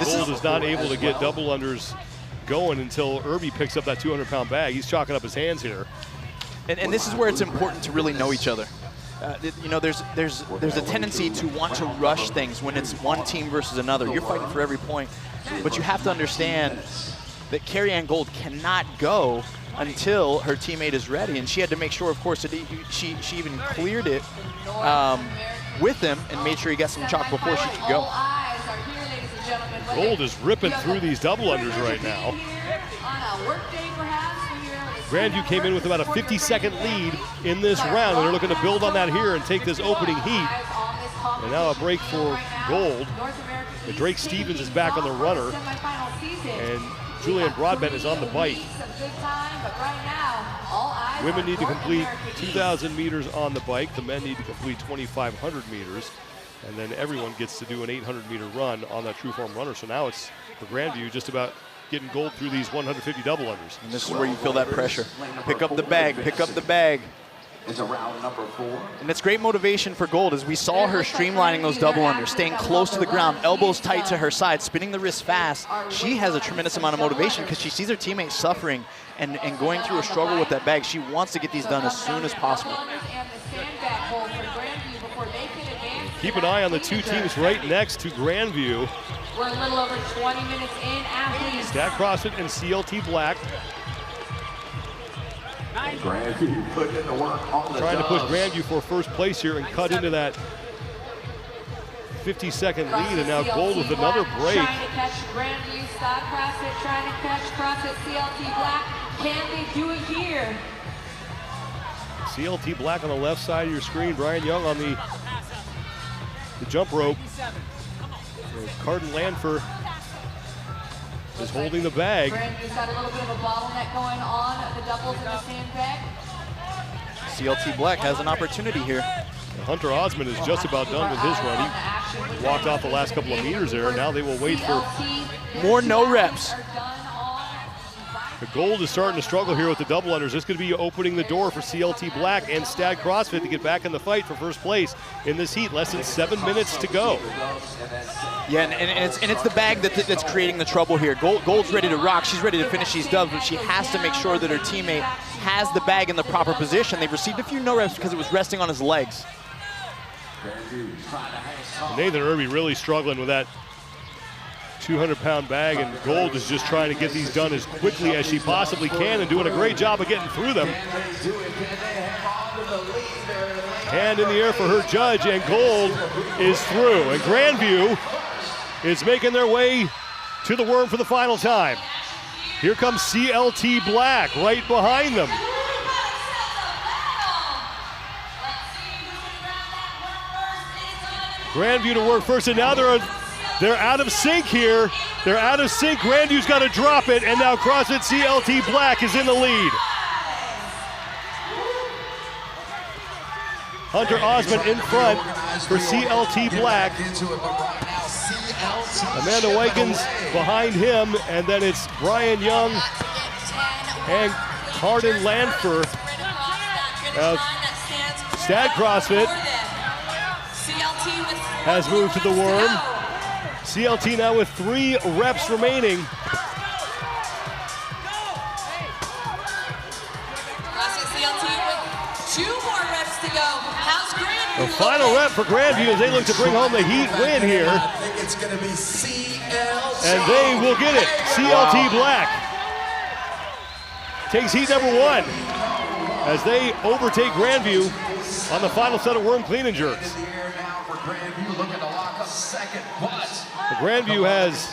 [SPEAKER 1] Gold is not able to get double unders going until Irby picks up that 200-pound bag. He's chalking up his hands here.
[SPEAKER 3] And this is where it's important to really know each other. You know, there's a tendency to want to rush things when it's one team versus another. You're fighting for every point, but you have to understand that Carrie Ann Gold cannot go until her teammate is ready, and she had to make sure, of course, that she even cleared it with him and made sure he got some chalk before she could go.
[SPEAKER 1] Gold is ripping through these double unders right now. Grandview came in with about a 50-second lead in this round, and they're looking to build on that here and take this opening heat. And now a break for Gold. And Drake Stevens is back on the runner, and Julianne Broadbent is on the bike. Women need to complete 2,000 meters on the bike. The men need to complete 2,500 meters. And then everyone gets to do an 800-meter run on that true form runner. So now it's for Grandview just about getting Gold through these 150 double unders.
[SPEAKER 3] And this is where you feel that pressure. Pick up the bag, pick up the bag.
[SPEAKER 15] It's round number 4.
[SPEAKER 3] And it's great motivation for Gold as we saw her streamlining those double unders, staying close to the ground, elbows tight to her side, spinning the wrist fast. She has a tremendous amount of motivation because she sees her teammates suffering and going through a struggle with that bag. She wants to get these done as soon as possible.
[SPEAKER 1] Keep an eye on the 2 teams right next to Grandview.
[SPEAKER 16] We're a little over 20 minutes in. Athletes.
[SPEAKER 1] Stad CrossFit and CLT Black.
[SPEAKER 15] Grandview putting in the work on the
[SPEAKER 1] Trying to push Grandview for first place here and cut into that 50-second lead, and now Gold with another break.
[SPEAKER 16] Trying to catch Grandview, Stad CrossFit, trying to catch CrossFit CLT Black. Can they do it here?
[SPEAKER 1] CLT Black on the left side of your screen. Brian Young on the jump rope. Cardin Lanfer is holding the bag.
[SPEAKER 16] Grandview's got a little bit of a bottleneck going on. The doubles in the sandbag.
[SPEAKER 3] CLT Black has an opportunity here.
[SPEAKER 1] Hunter Osmond is just about done with his run. He walked off the last couple of meters there, and now they will wait for
[SPEAKER 3] more no reps.
[SPEAKER 1] The Gold is starting to struggle here with the double unders. This could be opening the door for CLT Black and Stad CrossFit to get back in the fight for first place in this heat. Less than 7 minutes to go.
[SPEAKER 3] Yeah, and it's the bag that's creating the trouble here. Gold's ready to rock. She's ready to finish these dubs, but she has to make sure that her teammate has the bag in the proper position. They've received a few no reps because it was resting on his legs.
[SPEAKER 1] Nathan Irby really struggling with that 200-pound bag, and Gold is just trying to get these done as quickly as she possibly can and doing a great job of getting through them. Hand in the air for her judge, and Gold is through. And Grandview is making their way to the worm for the final time. Here comes CLT Black right behind them. Grandview to work first, and now they're out of sync here. They're out of sync. Grandview's got to drop it, and now CrossFit CLT Black is in the lead. Hunter Osmond in front for CLT Black. Amanda Wiggins behind him, and then it's Brian Young and Hardin Landfer of Stad CrossFit has moved to the worm. CLT now with 3 reps remaining.
[SPEAKER 16] CLT with 2 more reps to go. How's Grandview?
[SPEAKER 1] The final rep for Grandview as they look to bring home the heat win here.
[SPEAKER 15] I think it's going to be CLT.
[SPEAKER 1] And they will get it. CLT Black takes heat number 1 as they overtake Grandview on the final set of worm clean and jerks.
[SPEAKER 15] Grandview looking to lock up second, but
[SPEAKER 1] Grandview has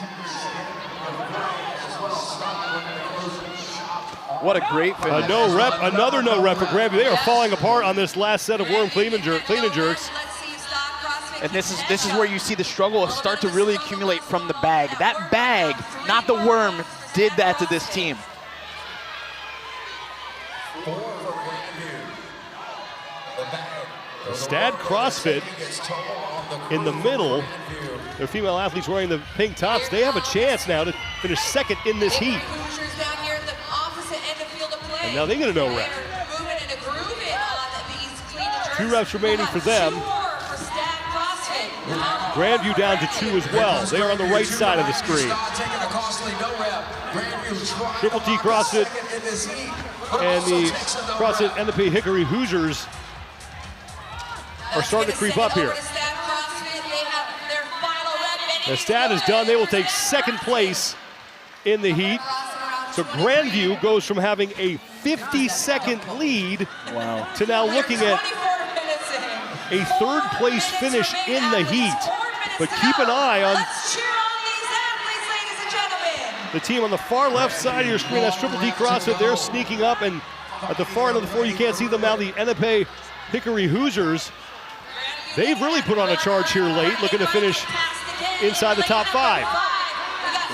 [SPEAKER 3] what a great finish.
[SPEAKER 1] A no rep, another no rep for Grandview. They are falling apart on this last set of worm clean and jerks.
[SPEAKER 3] And this is where you see the struggle start to really accumulate from the bag. That bag, not the worm, did that to this team.
[SPEAKER 1] Stad CrossFit in the middle. Their female athletes wearing the pink tops. They have a chance now to finish second in this heat. And now they get a no rep. 2 reps remaining for them. Grandview down to 2 as well. They are on the right side of the screen. Triple T CrossFit and the CrossFit NP Hickory Hoosiers are starting to creep up here. The Stad is done. They will take second place in the heat. So Grandview goes from having a 50-second lead to now looking at a third place finish in the heat. But keep an eye on the team on the far left side of your screen. That's Triple T CrossFit. They're sneaking up, and at the far end of the floor, you can't see them now. The NP Hickory Hoosiers, they've really put on a charge here late, looking to finish inside the top 5.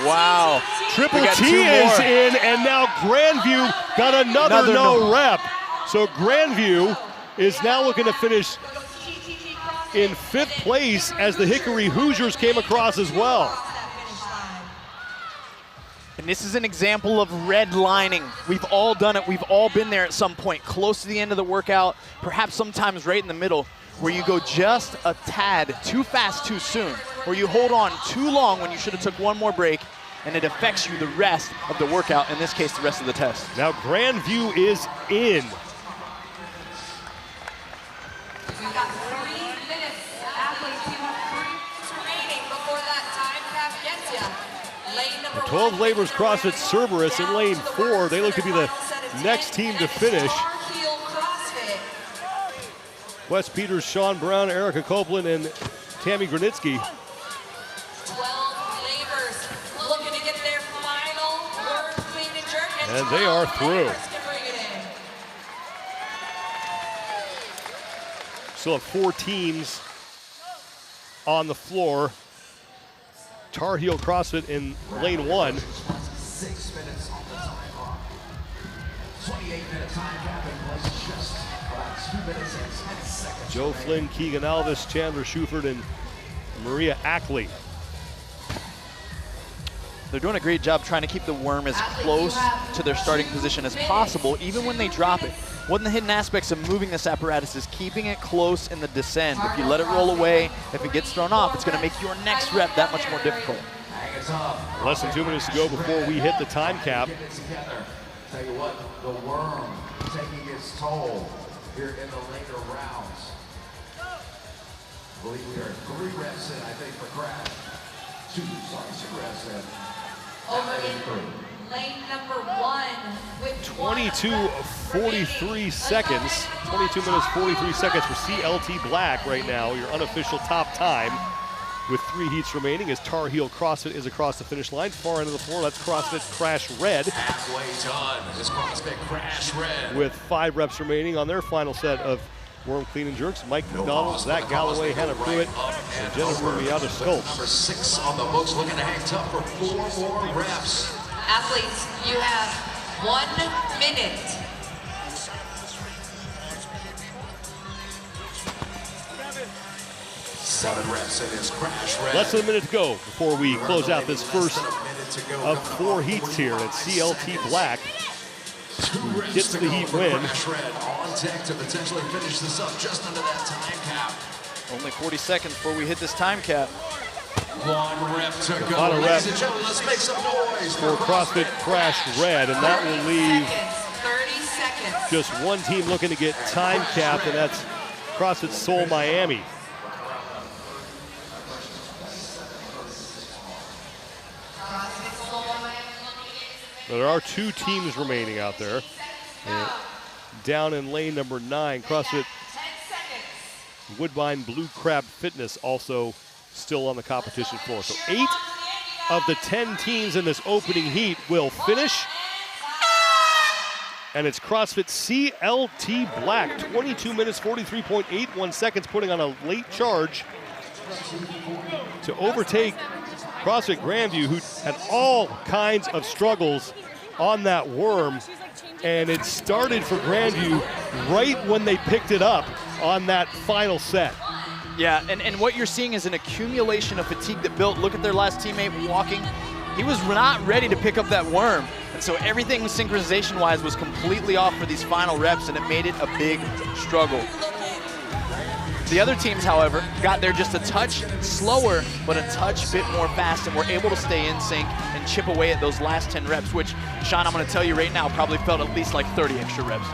[SPEAKER 3] Wow.
[SPEAKER 1] Triple T is in, and now Grandview got another no rep. So Grandview is now looking to finish in 5th place as the Hickory Hoosiers came across as well.
[SPEAKER 3] And this is an example of redlining. We've all done it. We've all been there at some point, close to the end of the workout, perhaps sometimes right in the middle, where you go just a tad too fast too soon, where you hold on too long when you should have took one more break, and it affects you the rest of the workout, in this case, the rest of the test.
[SPEAKER 1] Now Grandview is in.
[SPEAKER 16] We've got 3 minutes. Athletes, you have 3 minutes remaining before that time cap gets you. Lane number
[SPEAKER 1] 12 Labor's CrossFit Cerberus in lane 4. They look to be the next team to finish. Wes Peters, Sean Brown, Erica Copeland, and Tammy Granitsky.
[SPEAKER 16] 12 Labors looking to get their final worm clean and jerk.
[SPEAKER 1] And they are through. Still have 4 teams on the floor. Tar Heel CrossFit in lane 1.
[SPEAKER 15] 6 minutes on the time clock. 28-minute time cap in place, just about 2 minutes and 10 seconds.
[SPEAKER 1] Joe Flynn, Keegan Alvis, Chandler Shuford, and Maria Ackley.
[SPEAKER 3] They're doing a great job trying to keep the worm as close to their starting position as possible, even when they drop it. One of the hidden aspects of moving this apparatus is keeping it close in the descent. If you let it roll away, if it gets thrown off, it's going to make your next rep that much more difficult.
[SPEAKER 1] Less than 2 minutes to go before we hit the time cap.
[SPEAKER 15] Tell you what, the worm taking its toll here in the later rounds. I believe we are 3 reps in, I think, for Crash. 2 reps in.
[SPEAKER 16] Over in lane number 1 with
[SPEAKER 1] 22:43 seconds. 22 minutes 43 seconds for CLT Black right now, your unofficial top time. With 3 heats remaining as Tar Heel CrossFit is across the finish line. Far end of the floor, that's CrossFit Crash Red.
[SPEAKER 15] Halfway done is CrossFit Crash Red.
[SPEAKER 1] With 5 reps remaining on their final set of worm clean and jerks. Mike McDonald, Zach Galloway, Hannah Pruitt, and Jennifer Miata Sculpt.
[SPEAKER 15] Number 6 on the books, looking to hang tough for 4 more reps.
[SPEAKER 16] Athletes, you have 1 minute.
[SPEAKER 15] Seven reps in his Crash Red.
[SPEAKER 1] Less than a minute to go before we close out this first of 4 heats here at CLT Black. Gets the heat win.
[SPEAKER 15] On deck to potentially finish this up just under that time cap.
[SPEAKER 3] Only 40 seconds before we hit this time cap.
[SPEAKER 15] 1 rep to go.
[SPEAKER 1] Final rep
[SPEAKER 15] Ladies and gentlemen, let's make some noise
[SPEAKER 1] for CrossFit Crash Red, and that will leave
[SPEAKER 16] 30 seconds.
[SPEAKER 1] just one team looking to get time capped, and that's CrossFit Seoul Miami. There are 2 teams remaining out there. Down in lane number 9, CrossFit Woodbine Blue Crab Fitness also still on the competition floor. So 8 of the 10 teams in this opening heat will finish. And it's CrossFit CLT Black, 22 minutes, 43.81 seconds, putting on a late charge to overtake CrossFit Grandview, who had all kinds of struggles on that worm, and it started for Grandview right when they picked it up on that final set.
[SPEAKER 3] Yeah, and what you're seeing is an accumulation of fatigue that built. Look at their last teammate walking. He was not ready to pick up that worm, and so everything synchronization-wise was completely off for these final reps, and it made it a big struggle. The other teams, however, got there just a touch slower, but a touch bit more fast, and were able to stay in sync and chip away at those last 10 reps, which, Sean, I'm going to tell you right now, probably felt at least like 30 extra reps.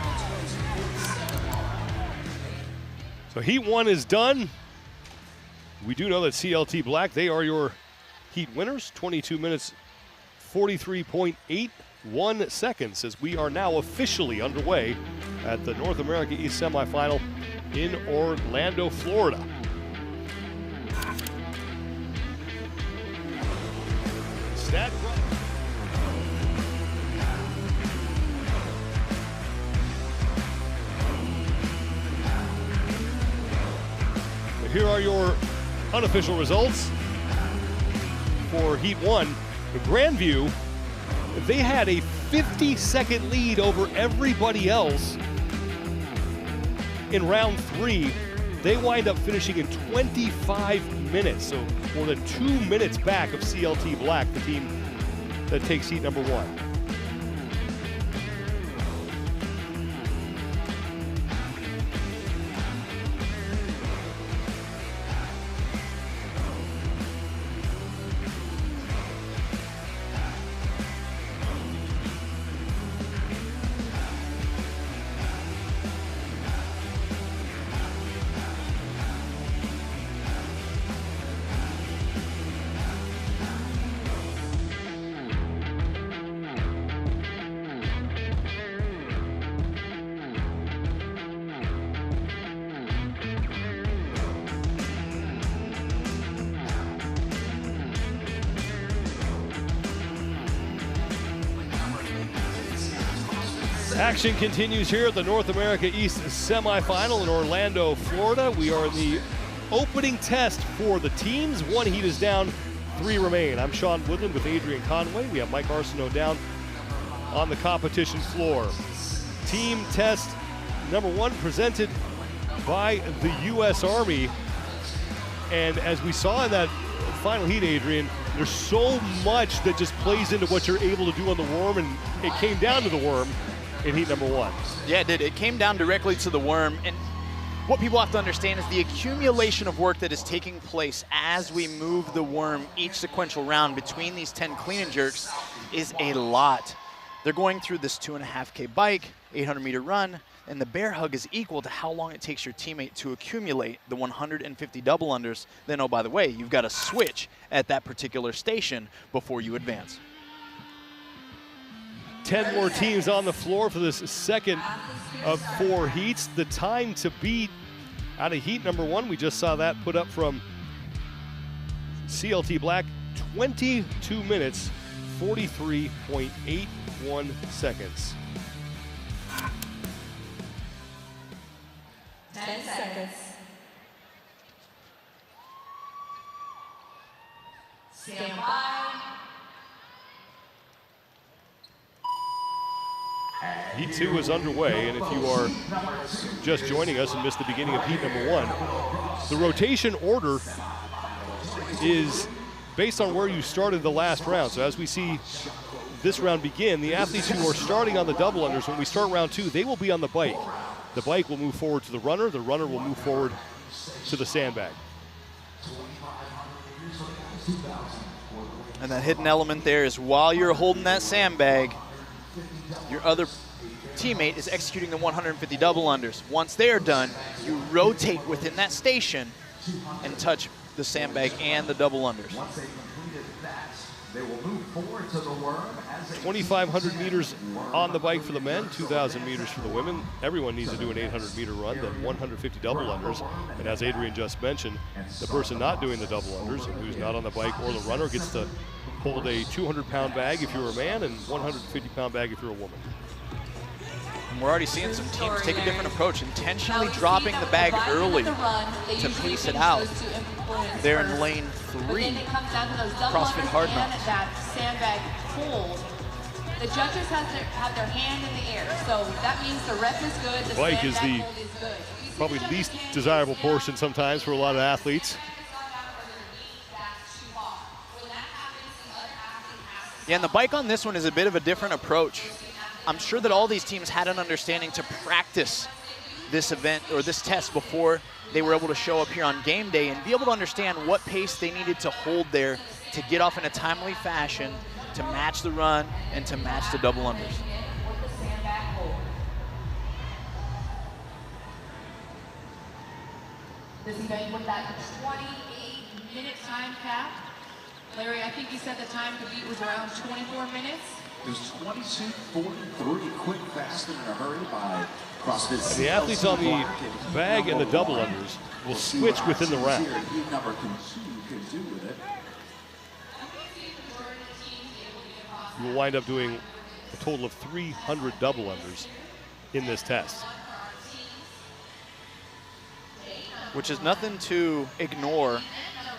[SPEAKER 1] So heat 1 is done. We do know that CLT Black, they are your heat winners, 22 minutes, 43.81 seconds, as we are now officially underway at the North America East Semifinal in Orlando, Florida. Stat Here are your unofficial results for Heat 1. The Grandview, they had a 50-second lead over everybody else in round 3. They wind up finishing in 25 minutes, so more than 2 minutes back of CLT Black, the team that takes heat number 1. Action continues here at the North America East Semifinal in Orlando, Florida. We are in the opening test for the teams. One heat is down 3 remain. I'm Sean Woodland with Adrian Conway. We have Mike Arsenault down on the competition floor. Team test number 1 presented by the U.S. Army. And as we saw in that final heat, Adrian, there's so much that just plays into what you're able to do on the worm, and it came down to the worm in heat number 1.
[SPEAKER 3] Yeah, it did. It came down directly to the worm, and what people have to understand is the accumulation of work that is taking place as we move the worm each sequential round between these 10 clean and jerks is a lot. They're going through this 2.5K bike, 800-meter run, and the bear hug is equal to how long it takes your teammate to accumulate the 150 double unders. Then, oh, by the way, you've got to switch at that particular station before you advance.
[SPEAKER 1] 10 more teams on the floor for this second of 4 heats. The time to beat out of heat number 1, we just saw that put up from CLT Black, 22 minutes, 43.81 seconds.
[SPEAKER 16] 10 seconds. Stand by.
[SPEAKER 1] Heat 2 is underway, and if you are just joining us and missed the beginning of heat number 1, the rotation order is based on where you started the last round. So as we see this round begin, the athletes who are starting on the double unders, when we start round 2, they will be on the bike. The bike will move forward to the runner will move forward to the sandbag.
[SPEAKER 3] And that hidden element there is while you're holding that sandbag, your other teammate is executing the 150 double unders. Once they are done, you rotate within that station and touch the sandbag and the double unders.
[SPEAKER 15] Once they completed that, they will move forward to the worm.
[SPEAKER 1] 2,500 meters on the bike for the men, 2,000 meters for the women. Everyone needs to do an 800-meter run, then 150 double unders. And as Adrian just mentioned, the person not doing the double unders and who's not on the bike or the runner gets to hold a 200-pound bag if you're a man and 150-pound bag if you're a woman.
[SPEAKER 3] And we're already seeing some teams take a different approach, intentionally dropping the bag early to pace it out. They're in lane 3, CrossFit Hard Knocks.
[SPEAKER 16] That sandbag hold. The judges have their hand in the air, so that means the rep is good, the
[SPEAKER 1] bike is the probably least desirable portion sometimes for a lot of athletes.
[SPEAKER 3] Yeah, and the bike on this one is a bit of a different approach. I'm sure that all these teams had an understanding to practice this event or this test before they were able to show up here on game day and be able to understand what pace they needed to hold there to get off in a timely fashion to match the run and to match the double unders.
[SPEAKER 16] This event with that 28-minute time cap. Larry, I think you said the time to beat was around 24 minutes.
[SPEAKER 15] It was 22:43, quick, fast, and in a hurry by CrossFit.
[SPEAKER 1] And the athletes on the bag and the double unders will switch within the round. You will wind up doing a total of 300 double unders in this test.
[SPEAKER 3] Which is nothing to ignore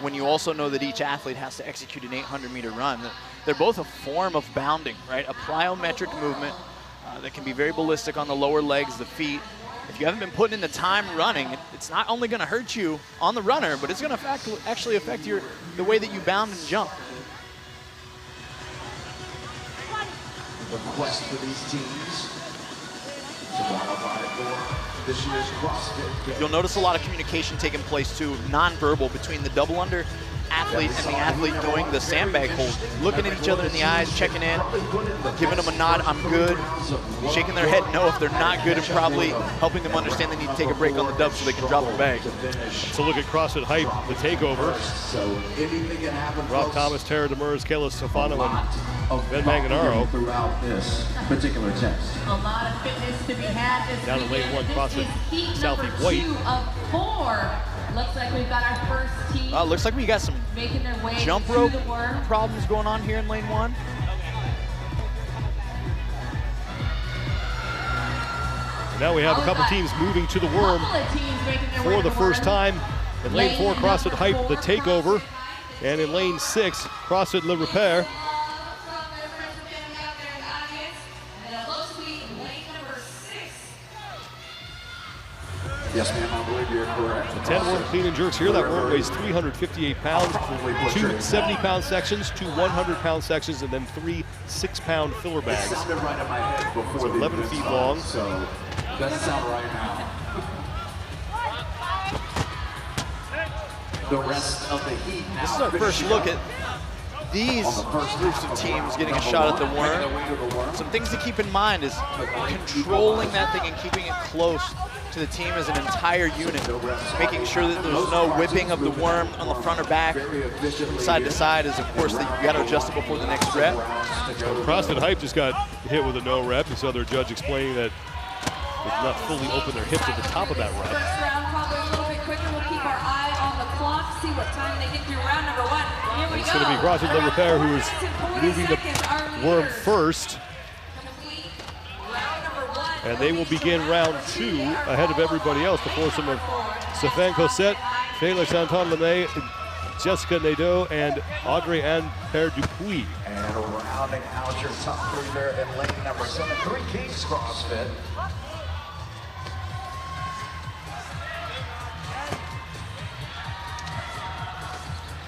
[SPEAKER 3] when you also know that each athlete has to execute an 800-meter run. They're both a form of bounding, right? A plyometric movement that can be very ballistic on the lower legs, the feet. If you haven't been putting in the time running, it's not only going to hurt you on the runner, but it's going to actually affect the way that you bound and jump.
[SPEAKER 15] The quest for these teams to qualify for this year's CrossFit Games.
[SPEAKER 3] You'll notice a lot of communication taking place too, non-verbal, between the double under athlete and the athlete doing the sandbag hold, looking at each other in the eyes, checking in, giving them a nod, I'm good, shaking their head no if they're not good, and probably helping them understand they need to take a break on the dub so they can drop the bag.
[SPEAKER 1] So look at CrossFit Hype, the takeover. Rob Thomas, Tara Demers, Kayla Stefano, and Ben Manganaro.
[SPEAKER 15] Throughout this particular test.
[SPEAKER 16] A lot of fitness to be had this
[SPEAKER 1] down in lane 1, CrossFit Southie
[SPEAKER 16] White.
[SPEAKER 1] White.
[SPEAKER 16] 2 of 4. Looks like we've got our first team.
[SPEAKER 3] Looks like we got some
[SPEAKER 16] making their way
[SPEAKER 3] jump rope problems going on here in lane 1.
[SPEAKER 1] And now we have a couple teams moving to the worm for the first time. In lane 4, CrossFit Hype, the takeover. And in lane 6, CrossFit Le Repere.
[SPEAKER 15] Yes, ma'am, I believe you're correct.
[SPEAKER 1] The 10 worm clean and jerks here. That worm weighs 358 pounds. 2 70-pound sections, 2 100-pound sections, and then 3 6-pound filler bags.
[SPEAKER 15] It sounded right in my head before
[SPEAKER 1] it's 11 feet long.
[SPEAKER 15] So doesn't sound right now. The rest of the heat now.
[SPEAKER 3] This is our first look at these groups of teams getting a shot at the worm. Some things to keep in mind is controlling that thing and keeping it close to the team as an entire unit, making sure that there's no whipping of the worm on the front or back. From side to side is, of course, that you got to adjust it before the next rep.
[SPEAKER 1] CrossFit Hype just got hit with a no rep. You saw their judge explaining that they did not fully open their hips at the top of that rep.
[SPEAKER 16] First round, probably a little bit quicker. We'll keep our eye on the clock, see what time they get through round number 1. Here we
[SPEAKER 1] It's
[SPEAKER 16] go.
[SPEAKER 1] going to be CrossFit Le Repere who is moving the worm first. And they will begin round 2 ahead of everybody else. The foursome of Stéphane Cossette, Félix Anton Lemay, Jessica Nadeau, and Audrey Anne Père Dupuis.
[SPEAKER 15] And rounding out your top 3 there in lane number 7, 3 Kings CrossFit.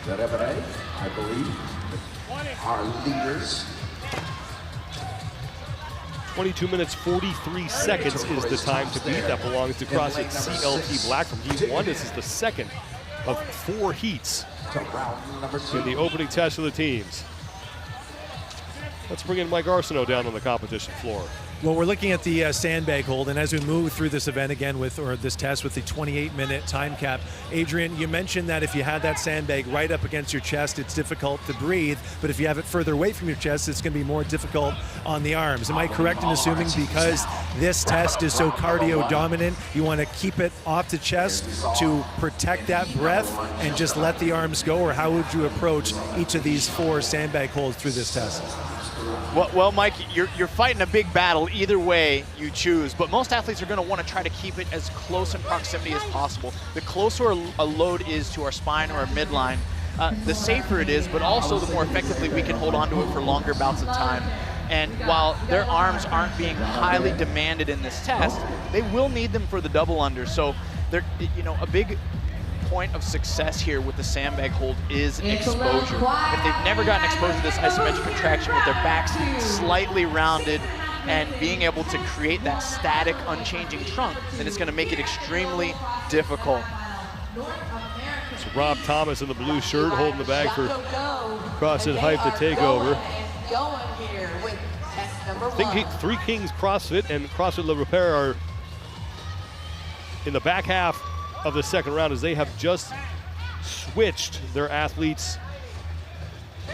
[SPEAKER 15] That Ebony, I believe, our leaders.
[SPEAKER 1] 22 minutes, 43 seconds is the time to beat. That belongs to CrossFit CLT Black from Heat 1. This is the second of 4 heats in the opening test of the teams. Let's bring in Mike Arsenault down on the competition floor.
[SPEAKER 4] Well, we're looking at the sandbag hold, and as we move through this event again this test with the 28-minute time cap, Adrian, you mentioned that if you had that sandbag right up against your chest, it's difficult to breathe, but if you have it further away from your chest, it's going to be more difficult on the arms. Am I correct in assuming because this test is so cardio dominant, you want to keep it off the chest to protect that breath and just let the arms go, or how would you approach each of these 4 sandbag holds through this test?
[SPEAKER 3] Well, Mike, you're fighting a big battle either way you choose, but most athletes are going to want to try to keep it as close in proximity as possible. The closer a load is to our spine or our midline, the safer it is, but also the more effectively we can hold on to it for longer bouts of time. And while their arms aren't being highly demanded in this test, they will need them for the double under. So, a big point of success here with the sandbag hold is exposure. If they've never gotten exposed to this isometric contraction with their backs slightly rounded and being able to create that static, unchanging trunk, then it's going to make it extremely difficult.
[SPEAKER 1] So Rob Thomas in the blue shirt holding the bag for CrossFit Hype to take over. I think 3 Kings CrossFit and CrossFit Le Repere are in the back half of the second round, as they have just switched their athletes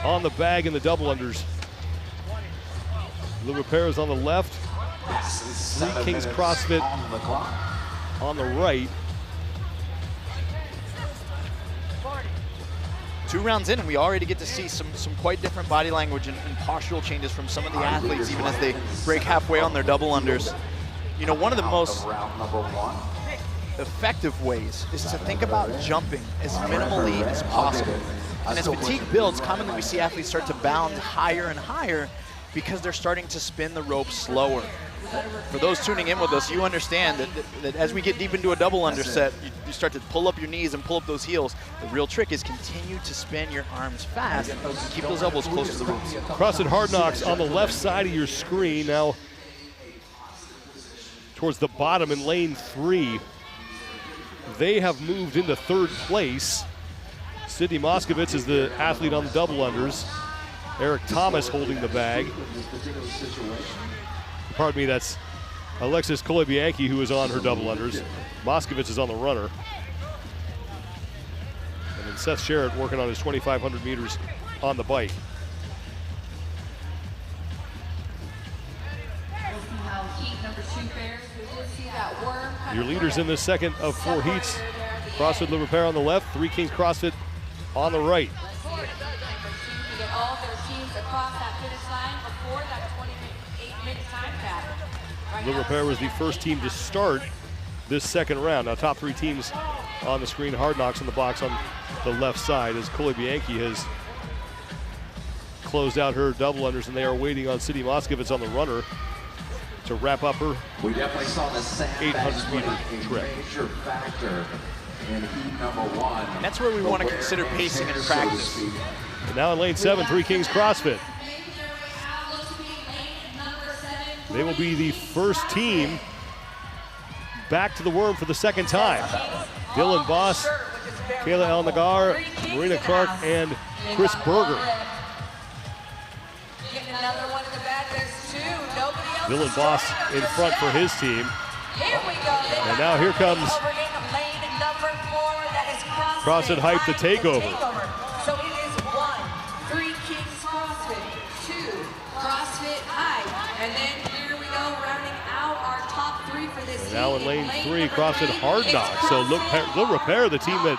[SPEAKER 1] on the bag in the double unders. Le Repere is on the left, 3 Kings CrossFit on the right.
[SPEAKER 3] 2 rounds in, and we already get to see some quite different body language and postural changes from some of the athletes, even as they break halfway on their double unders. You know, one of the most effective ways is to think about jumping as minimally as possible. And as fatigue builds, commonly we see athletes start to bound higher and higher because they're starting to spin the rope slower. For those tuning in with us, you understand that as we get deep into a double underset, you start to pull up your knees and pull up those heels. The real trick is continue to spin your arms fast and keep those elbows close to the roots.
[SPEAKER 1] CrossFit Hard Knocks on the left side of your screen now towards the bottom in lane 3. They have moved into 3rd place. Sydney Moskovitz is the athlete on the double unders. Eric Thomas holding the bag. Pardon me, that's Alexis Kolibianki who is on her double unders. Moskovitz is on the runner. And then Seth Sherritt working on his 2,500 meters on the bike. Your leaders in this second of 4 heats. CrossFit Le Repere on the left, 3 Kings CrossFit on the right. Le Repere was the first team to start this second round. Now, top 3 teams on the screen. Hard Knocks on the box on the left side as Cole Bianchi has closed out her double unders, and they are waiting on City Moskowitz on the runner to wrap up her 800-meter trip.
[SPEAKER 15] In heat number 1.
[SPEAKER 3] And that's where we want to consider pacing in practice.
[SPEAKER 1] And now in lane 7, Three Kings CrossFit. They will be the first team back to the worm for the second time. Dylan Boss, Kayla Alnagar, Marina Clark, and Chris Berger. Dylan Boss in front for his team. And now here comes CrossFit Hype, the takeover.
[SPEAKER 16] So it is 1, Three Kings CrossFit, 2, CrossFit Hype, and then here we go, rounding out our top 3 for this
[SPEAKER 1] And now in lane 3, CrossFit Hard Knocks. So Le Repair, the team that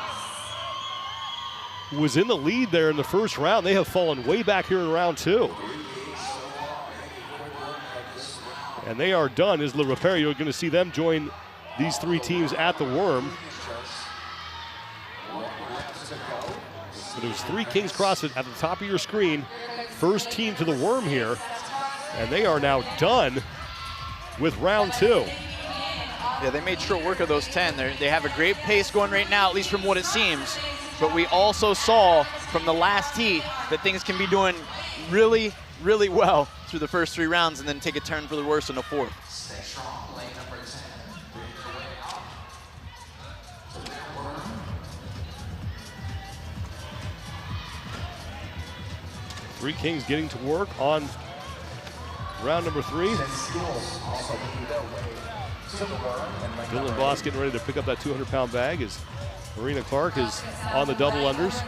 [SPEAKER 1] was in the lead there in the first round, they have fallen way back here in round 2. And they are done as Le Repair. You're going to see them join these 3 teams at the worm. So there's Three Kings CrossFit at the top of your screen. First team to the worm here. And they are now done with round 2.
[SPEAKER 3] Yeah, they made short work of those 10. They have a great pace going right now, at least from what it seems. But we also saw from the last heat that things can be doing really, really well through the first 3 rounds and then take a turn for the worse in the 4th.
[SPEAKER 1] Three Kings getting to work on round number 3. Dylan Boss getting ready to pick up that 200-pound bag as Marina Clark is on the double unders.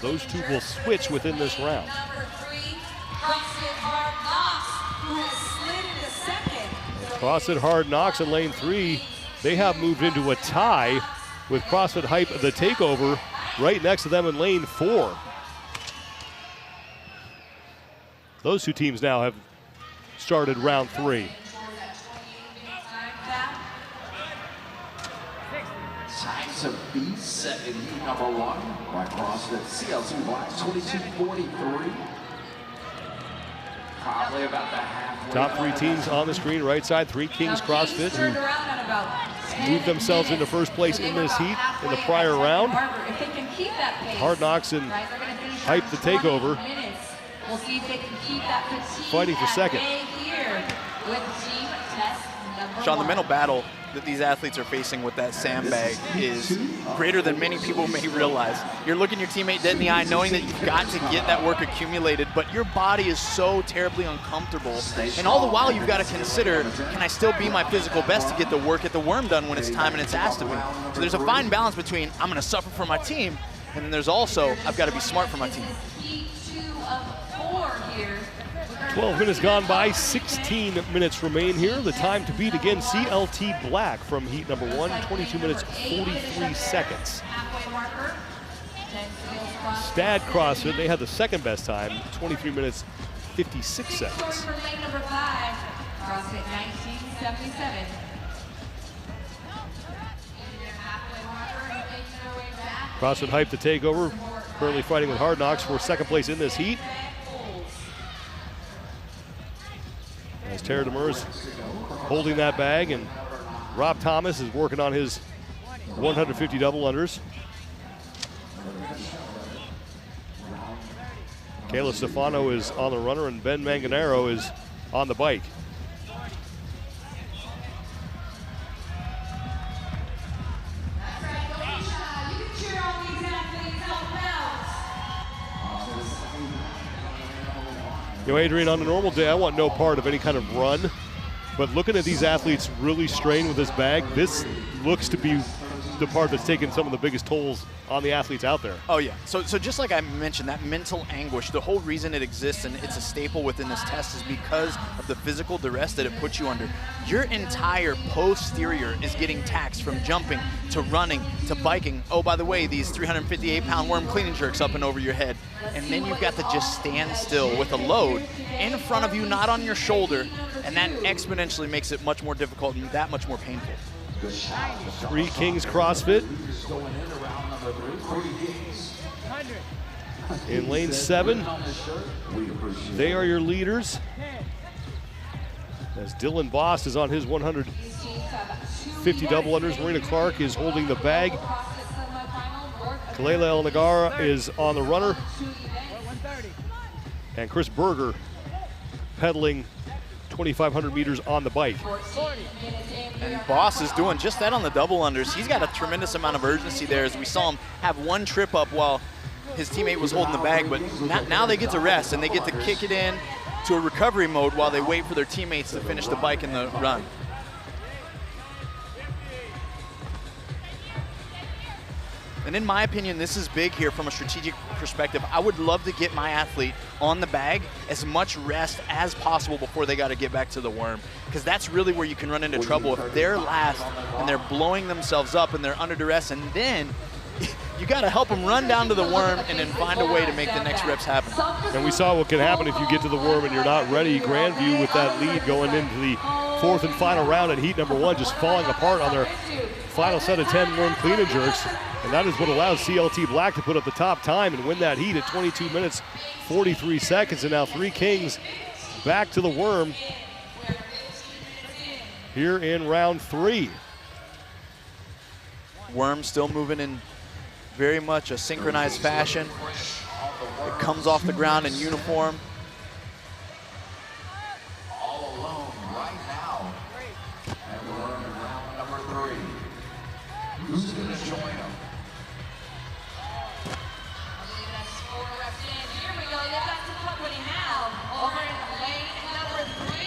[SPEAKER 1] Those 2 will switch within this round. CrossFit Hard Knocks in lane 3, they have moved into a tie with CrossFit Hype, the takeover, right next to them in lane 4. Those 2 teams now have started round 3.
[SPEAKER 15] Time to be set in heat number 1 by CrossFit CL2 Black 22:43. Probably about the halfway.
[SPEAKER 1] Top 3 teams on the screen, right side, Three Kings CrossFit, who moved themselves into first place in this heat in the prior round. Hard Knocks and Hype, the takeover, fighting for second.
[SPEAKER 3] Sean, the mental battle that these athletes are facing with that sandbag is greater than many people may realize. You're looking your teammate dead in the eye knowing that you've got to get that work accumulated, but your body is so terribly uncomfortable. And all the while you've got to consider, can I still be my physical best to get the work at the worm done when it's time and it's asked of me? So there's a fine balance between I'm going to suffer for my team, and then there's also I've got to be smart for my team.
[SPEAKER 1] 12 minutes gone by, 16 minutes remain here. The time to beat again, CLT Black from heat number 1, 22 minutes, 43 seconds. Stad CrossFit, they had the second best time, 23 minutes, 56 seconds. CrossFit Hype to take over, currently fighting with Hard Knocks for second place in this heat. As Tara Demers holding that bag, and Rob Thomas is working on his 150 double unders. Kayla Stefano is on the runner, and Ben Manganaro is on the bike. You know, Adrian, on a normal day, I want no part of any kind of run, but looking at these athletes really strain with this bag, this looks to be the part that's taken some of the biggest tolls on the athletes out there.
[SPEAKER 3] Oh yeah, so just like I mentioned, that mental anguish, the whole reason it exists and it's a staple within this test is because of the physical duress that it puts you under. Your entire posterior is getting taxed from jumping to running to biking. Oh, by the way, these 358-pound worm clean and jerks up and over your head. And then you've got to just stand still with a load in front of you, not on your shoulder, and that exponentially makes it much more difficult and that much more painful.
[SPEAKER 1] Three Kings CrossFit in lane 7. They are your leaders. As Dylan Boss is on his 150 double unders. Marina Clark is holding the bag. Kalela El Nagara is on the runner. And Chris Berger pedaling 2,500 meters on the bike.
[SPEAKER 3] And Boss is doing just that on the double unders. He's got a tremendous amount of urgency there, as we saw him have one trip up while his teammate was holding the bag, but now they get to rest and they get to kick it in to a recovery mode while they wait for their teammates to finish the bike and the run. And in my opinion, this is big here from a strategic perspective. I would love to get my athlete on the bag as much rest as possible before they got to get back to the worm, because that's really where you can run into trouble if they're last and they're blowing themselves up and they're under duress, and then you got to help them run down to the worm and then find a way to make the next reps happen.
[SPEAKER 1] And we saw what can happen if you get to the worm and you're not ready. Grandview with that lead going into the 4th and final round at heat number 1, just falling apart on their final set of 10 worm clean and jerks. And that is what allows CLT Black to put up the top time and win that heat at 22 minutes, 43 seconds. And now Three Kings back to the worm here in round 3.
[SPEAKER 3] Worm still moving in very much a synchronized fashion. It comes off the ground in uniform.
[SPEAKER 15] All alone right now. And the worm in round number 3. Who's going to join him?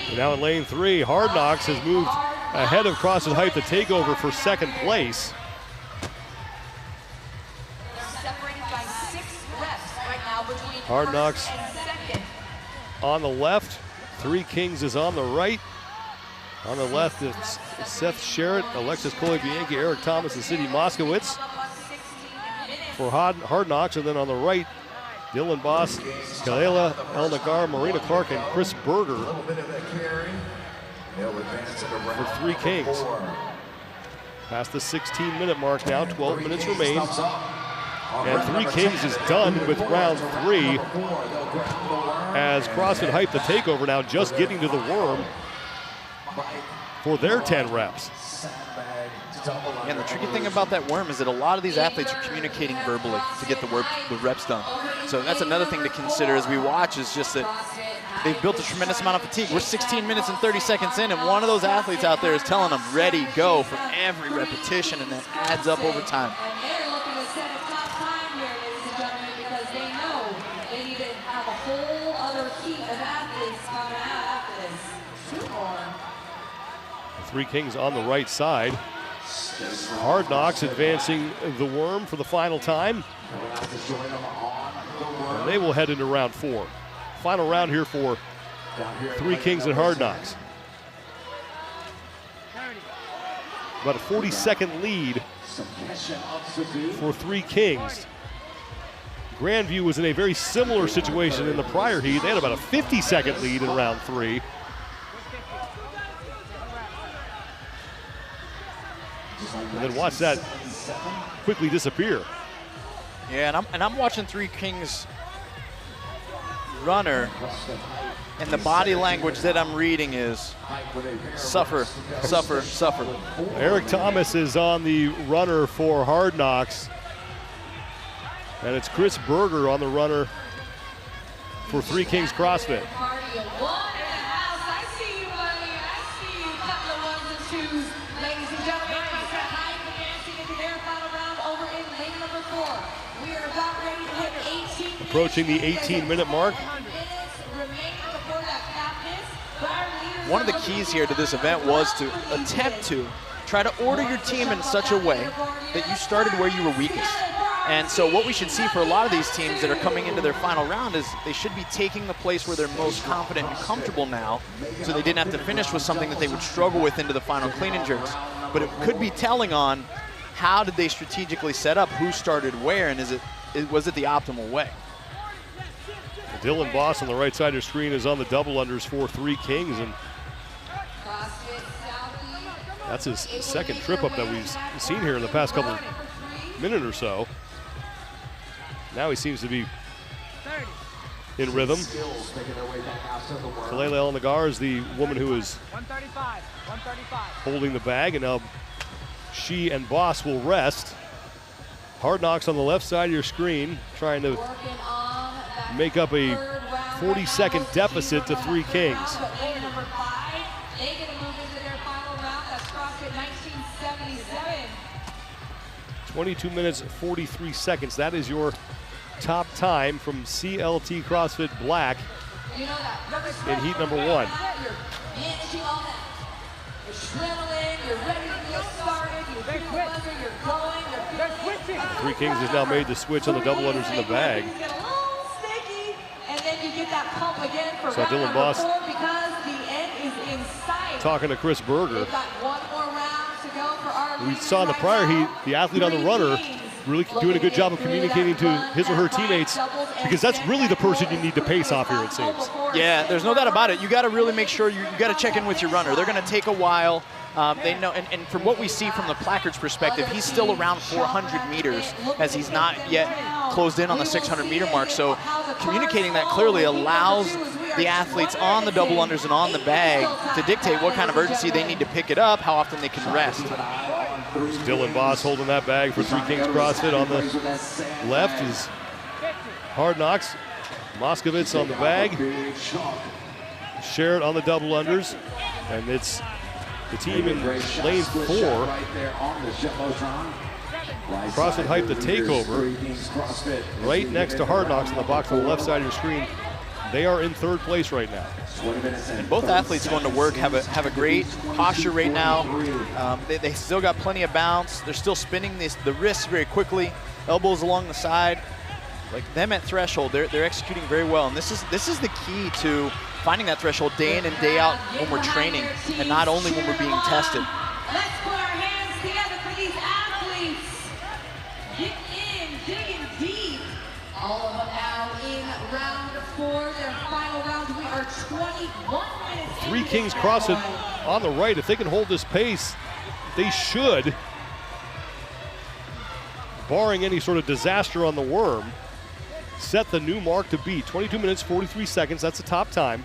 [SPEAKER 1] And now in lane 3, Hard Knocks has moved ahead of CrossFit Hype, the takeover, for 2nd place. Hard Knocks on the left. Three Kings is on the right. On the left, it's Seth Sherritt, Alexis Kolibianki, Eric Thomas, and Sidney Moskowitz for Hard Knocks. And then on the right, Dylan Boss, Kalela El Nagar, Marina Clark, and Chris Berger for Three Kings. Past the 16-minute mark now, 12 minutes remain. And Three Kings is done with round 3 as CrossFit Hype, the takeover, now just getting to the worm for their 10 reps.
[SPEAKER 3] And the tricky thing about that worm is that a lot of these athletes are communicating verbally to get the reps done. So that's another thing to consider as we watch, is just that they've built a tremendous amount of fatigue. We're 16 minutes and 30 seconds in, and one of those athletes out there is telling them, ready, go, for every repetition, and that adds up over time.
[SPEAKER 1] Three Kings on the right side. Hard Knocks advancing the worm for the final time. And they will head into round 4. Final round here for Three Kings and Hard Knocks. About a 40-second lead for Three Kings. Grandview was in a very similar situation in the prior heat. They had about a 50-second lead in round 3. And then watch that quickly disappear.
[SPEAKER 3] Yeah, and I'm watching Three Kings runner, and the body language that I'm reading is suffer, suffer, suffer.
[SPEAKER 1] Eric Thomas is on the runner for Hard Knocks. And it's Chris Berger on the runner for Three Kings CrossFit. Approaching the 18-minute mark.
[SPEAKER 3] One of the keys here to this event was to attempt to try to order your team in such a way that you started where you were weakest. And so what we should see for a lot of these teams that are coming into their final round is they should be taking the place where they're most confident and comfortable now, so they didn't have to finish with something that they would struggle with into the final clean and jerks. But it could be telling on how did they strategically set up, who started where, and was it the optimal way?
[SPEAKER 1] Dylan Boss on the right side of your screen is on the double unders for Three Kings, and that's his second trip up that we've seen here in the past couple minute or so. Now he seems to be in rhythm. Kalele Alnagar is the woman who is holding the bag, and now she and Boss will rest. Hard Knocks on the left side of your screen, trying to make up a 40-second deficit to Three Kings. 22 minutes, 43 seconds. That is your top time from CLT CrossFit Black in heat number 1. Three Kings has now made the switch on the double unders in the bag. So Dylan Boss talking to Chris Berger. We saw in the prior heat, the athlete on the runner really doing a good job of communicating to his or her teammates, because that's really the person you need to pace off here, it seems.
[SPEAKER 3] Yeah, there's no doubt about it. You got to really make sure you got to check in with your runner. They're going to take a while. They know, and from what we see from the placard's perspective, he's still around 400 meters, as he's not yet closed in on the 600-meter mark. So communicating that clearly allows the athletes on the double unders and on the bag to dictate what kind of urgency they need to pick it up, how often they can rest.
[SPEAKER 1] Dylan Boss holding that bag for Three Kings CrossFit. On the left is Hard Knocks. Moskovitz on the bag. Sherritt on the double unders. And it's the team in lane 4. CrossFit Hype the takeover. Right next to Hard Knocks in the box on the left side of your screen. They are in 3rd place right now.
[SPEAKER 3] And both athletes going to work have a great posture right now. They still got plenty of bounce. They're still spinning the wrists very quickly, elbows along the side. Like them at threshold, they're executing very well. And this is the key to finding that threshold day in and day out when we're training, and not only when we're being tested.
[SPEAKER 16] Let's put our hands together for these athletes. Get in, digging deep. All of them now in round 4, their final round. We are 21 minutes.
[SPEAKER 1] Three Kings CrossFit on the right. If they can hold this pace, they should, barring any sort of disaster on the worm, set the new mark to beat. 22 minutes, 43 seconds. That's the top time.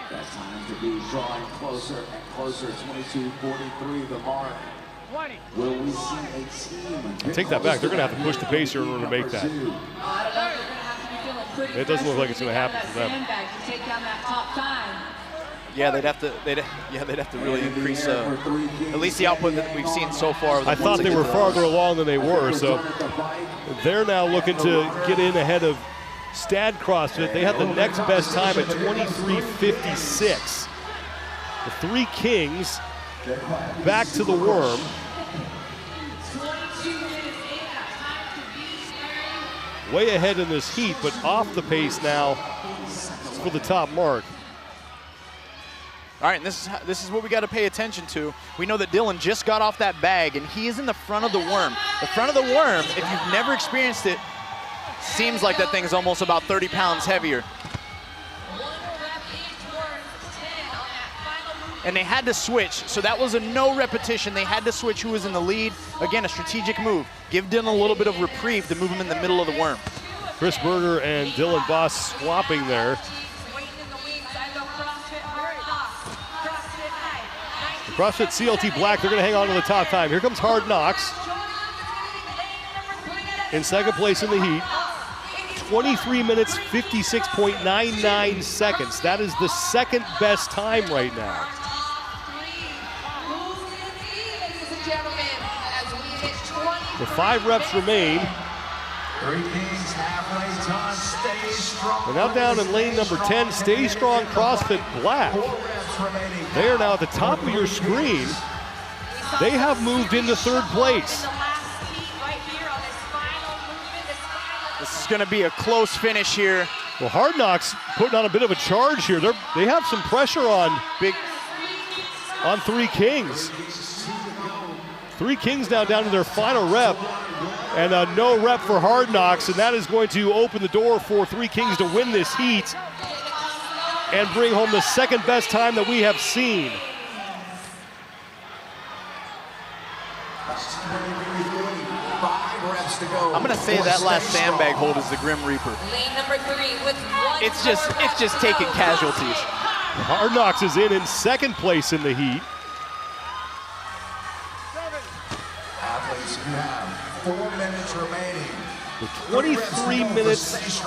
[SPEAKER 15] That time to be drawing closer and closer. 22:43, the mark. Will we see a team?
[SPEAKER 1] Take that back. They're going to have to push the pace here in order to make that. It doesn't look like it's going to happen for them.
[SPEAKER 3] Yeah, they'd have to really increase at least the output that we've seen so far.
[SPEAKER 1] I thought they were farther along than they were, so they're now looking to get in ahead of Stad CrossFit. They have the next best time at 23:56. The Three Kings back to the worm. Way ahead in this heat, but off the pace now for the top mark.
[SPEAKER 3] All right, and this is what we got to pay attention to. We know that Dylan just got off that bag, and he is in the front of the worm. The front of the worm, if you've never experienced it, seems like that thing is almost about 30 pounds heavier. And they had to switch, so that was a no repetition. They had to switch who was in the lead. Again, a strategic move. Give Dylan a little bit of reprieve to move him in the middle of the worm.
[SPEAKER 1] Chris Berger and Dylan Boss swapping there. The CrossFit CLT Black, they're going to hang on to the top time. Here comes Hard Knocks in 2nd place in the heat. 23 minutes, 56.99 seconds. That is the 2nd best time right now. The 5 reps remain.
[SPEAKER 15] Three Kings halfway done. Stay strong.
[SPEAKER 1] We're now down in lane number 10, Stay Strong CrossFit Black. They are now at the top of your screen. They have moved into third place.
[SPEAKER 3] This is going to be a close finish here.
[SPEAKER 1] Well, Hard Knocks putting on a bit of a charge here. They have some pressure on Three Kings. Three Kings now down to their final rep, and a no rep for Hard Knocks, and that is going to open the door for Three Kings to win this heat and bring home the second best time that we have seen.
[SPEAKER 3] I'm going to say that last sandbag hold is the Grim Reaper.
[SPEAKER 16] Lane number 3 with one.
[SPEAKER 3] It's just taking casualties.
[SPEAKER 1] Hard Knocks is in second place in the heat.
[SPEAKER 15] Athletes, you have 4 minutes remaining.
[SPEAKER 1] With 23 minutes,
[SPEAKER 16] We've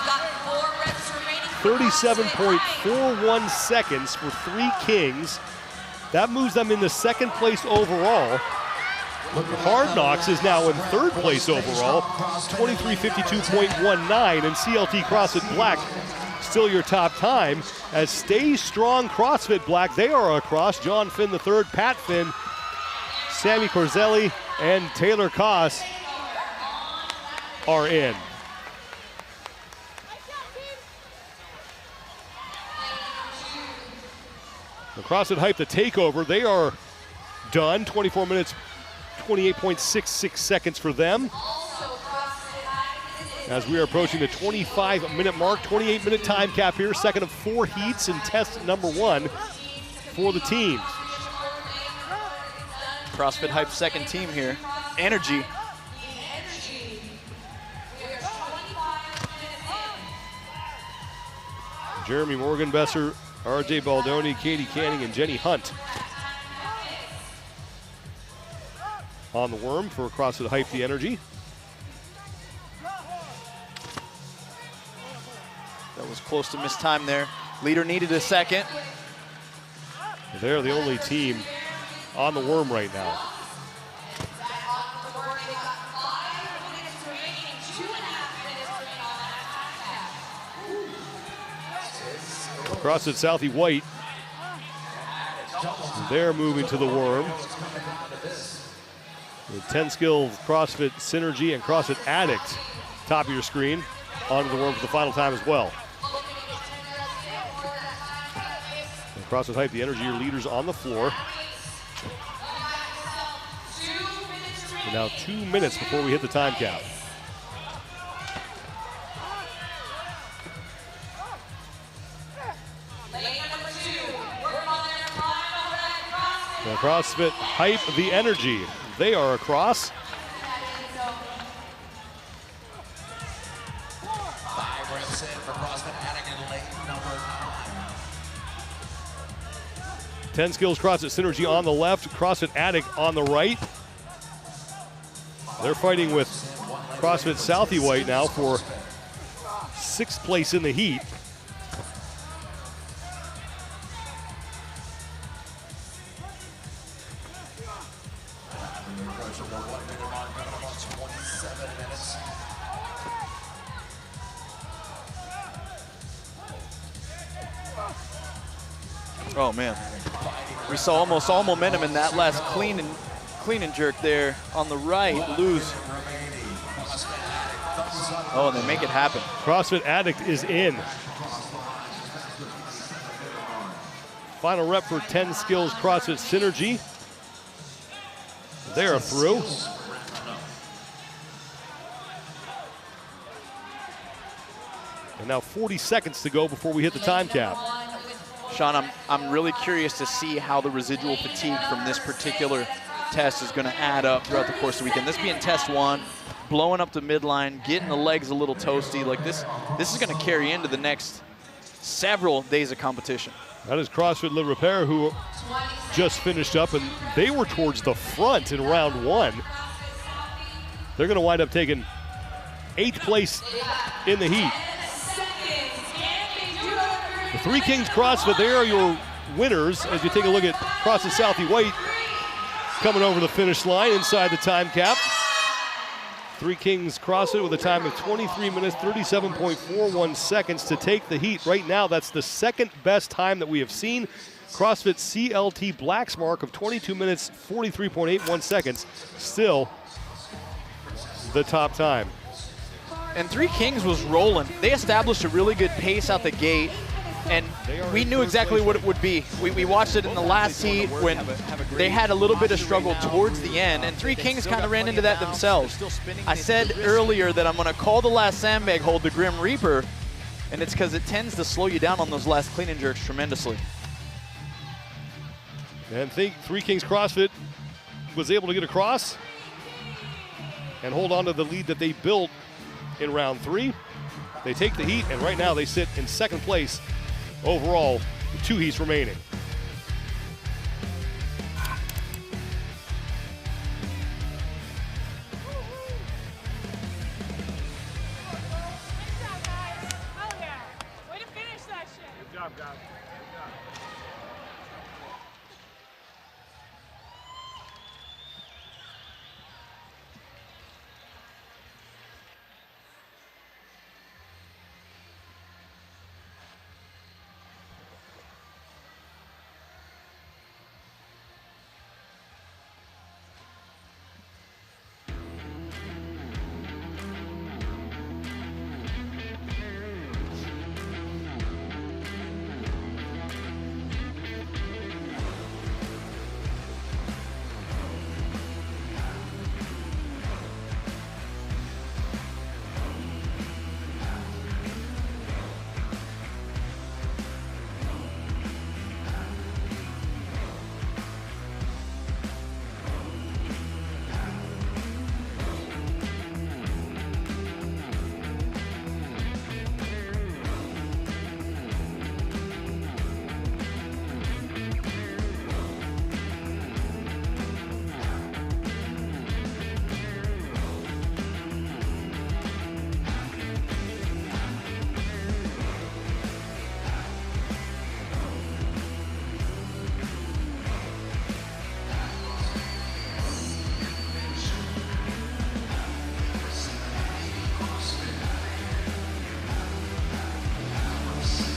[SPEAKER 16] got 4 reps remaining.
[SPEAKER 1] 37.41 seconds for Three Kings. That moves them into second place overall. Hard Knocks is now in third place overall, 23:52.19, and CLT CrossFit Black still your top time. As Stay Strong CrossFit Black, they are across. John Finn III, Pat Finn, Sammy Corzelli, and Taylor Koss are in. The CrossFit Hype, the takeover, they are done. 24 minutes, 28.66 seconds for them. As we are approaching the 25-minute mark, 28-minute time cap here, second of 4 heats in test number 1 for the teams.
[SPEAKER 3] CrossFit Hype second team here. Energy.
[SPEAKER 1] Jeremy Morgenbesser, RJ Baldoni, Katie Canning, and Jenny Hunt on the worm for CrossFit Hype the Energy.
[SPEAKER 3] That was close to missed time there. Leader needed a second.
[SPEAKER 1] They're the only team on the worm right now. CrossFit Southie White, they're moving to the worm. With 10 Skills CrossFit Synergy and CrossFit Addict, top of your screen, onto the worm for the final time as well. And CrossFit Hype, the Energy, your leaders on the floor. And now 2 minutes before we hit the time cap. The CrossFit Hype, the Energy, they are across.
[SPEAKER 15] 5 reps in for CrossFit Addict in lane number 9.
[SPEAKER 1] 10 Skills CrossFit Synergy on the left, CrossFit Addict on the right. They're fighting with CrossFit Southie White now for 6th place in the heat.
[SPEAKER 3] Oh man, we saw almost all momentum in that last clean and jerk there on the right. Lose. Oh, and they make it happen.
[SPEAKER 1] CrossFit Addict is in. Final rep for 10 Skills CrossFit Synergy. They are through. And now 40 seconds to go before we hit the time cap.
[SPEAKER 3] Sean, I'm really curious to see how the residual fatigue from this particular test is going to add up throughout the course of the weekend. This being test 1, blowing up the midline, getting the legs a little toasty. Like this is going to carry into the next several days of competition.
[SPEAKER 1] That is CrossFit Le Repair, who just finished up, and they were towards the front in round 1. They're going to wind up taking 8th place in the heat. The Three Kings CrossFit, they are your winners as you take a look at CrossFit Southie White coming over the finish line inside the time cap. Three Kings CrossFit with a time of 23 minutes, 37.41 seconds to take the heat. Right now, that's the second best time that we have seen. CrossFit CLT Black's mark of 22 minutes, 43.81 seconds, still the top time.
[SPEAKER 3] And Three Kings was rolling. They established a really good pace out the gate, and we knew exactly what it would be. We watched it in the last heat when they had a little bit of struggle towards the end, and Three Kings kind of ran into that themselves. I said earlier that I'm going to call the last sandbag hold the Grim Reaper, and it's because it tends to slow you down on those last clean and jerks tremendously.
[SPEAKER 1] And Three Kings CrossFit was able to get across and hold on to the lead that they built in round 3. They take the heat, and right now they sit in second place overall with 2 heats remaining.
[SPEAKER 10] Way to finish that shit. Good job, guys.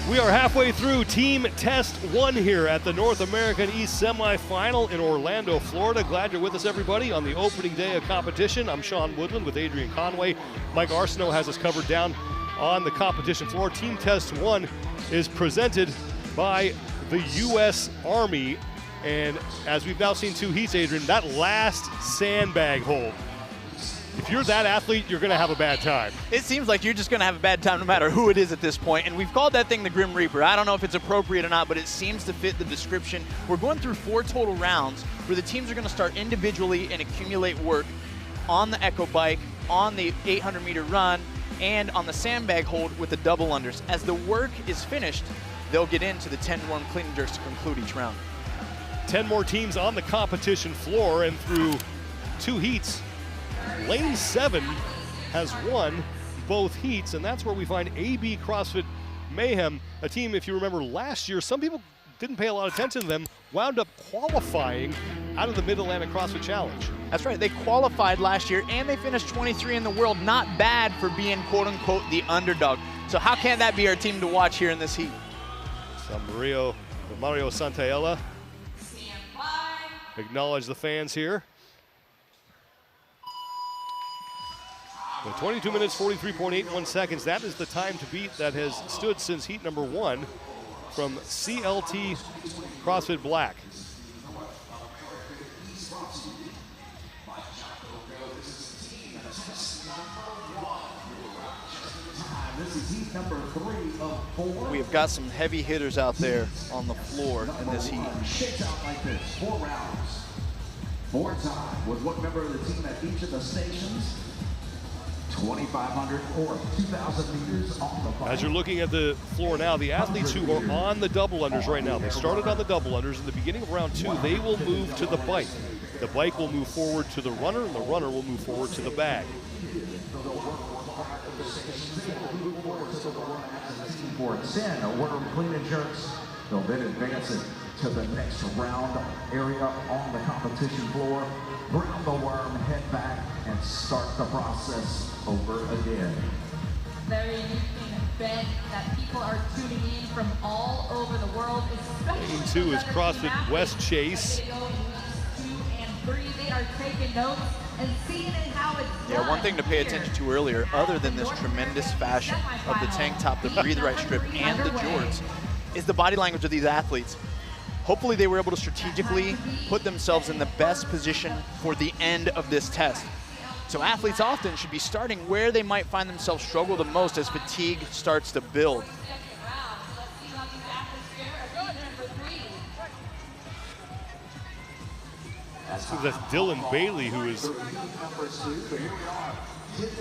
[SPEAKER 1] We are halfway through Team Test 1 here at the North American East Semifinal in Orlando, Florida. Glad you're with us, everybody, on the opening day of competition. I'm Sean Woodland with Adrian Conway. Mike Arsenault has us covered down on the competition floor. Team Test 1 is presented by the U.S. Army. And as we've now seen 2 heats, Adrian, that last sandbag hold, if you're that athlete, you're going to have a bad time.
[SPEAKER 3] It seems like you're just going to have a bad time no matter who it is at this point. And we've called that thing the Grim Reaper. I don't know if it's appropriate or not, but it seems to fit the description. We're going through 4 total rounds where the teams are going to start individually and accumulate work on the Echo Bike, on the 800-meter run, and on the sandbag hold with the double unders. As the work is finished, they'll get into the 10 warm clean and jerks to conclude each round.
[SPEAKER 1] 10 more teams on the competition floor, and through 2 heats, Lane 7 has won both heats, and that's where we find AB CrossFit Mayhem, a team, if you remember last year, some people didn't pay a lot of attention to them, wound up qualifying out of the Mid-Atlantic CrossFit Challenge.
[SPEAKER 3] That's right, they qualified last year, and they finished 23 in the world. Not bad for being, quote-unquote, the underdog. So how can that be our team to watch here in this heat?
[SPEAKER 1] So Mario Santaella acknowledge the fans here. With 22 minutes, 43.81 seconds, that is the time to beat that has stood since heat number 1 from CLT CrossFit Black.
[SPEAKER 3] We have got some heavy hitters out there on the floor in this heat.
[SPEAKER 15] Shakes out like this, 4 rounds. 4 time with one member of the team at each of the stations. 2,500 or 2,000 meters on the bike.
[SPEAKER 1] As you're looking at the floor now, the athletes who are on the double unders right now, they started on the double unders. In the beginning of round 2, they will move to the bike. The bike will move forward to the runner, and the runner will move forward to the bag.
[SPEAKER 15] For 10, a warm clean and jerks. They'll then advance it to the next round area on the competition floor. Ground the worm, head back, and start the process over again.
[SPEAKER 16] Very interesting event that people are tuning in from all over the world, especially
[SPEAKER 1] Lane 2 is CrossFit West Chase.
[SPEAKER 16] They are taking notes and seeing how it's done.
[SPEAKER 3] Yeah, one thing to pay attention to earlier, other than this tremendous fashion of the tank top, the breathe right strip, and the jorts, is the body language of these athletes. Hopefully they were able to strategically put themselves in the best position for the end of this test. So athletes often should be starting where they might find themselves struggle the most as fatigue starts to build.
[SPEAKER 1] So that's Dylan Bailey who is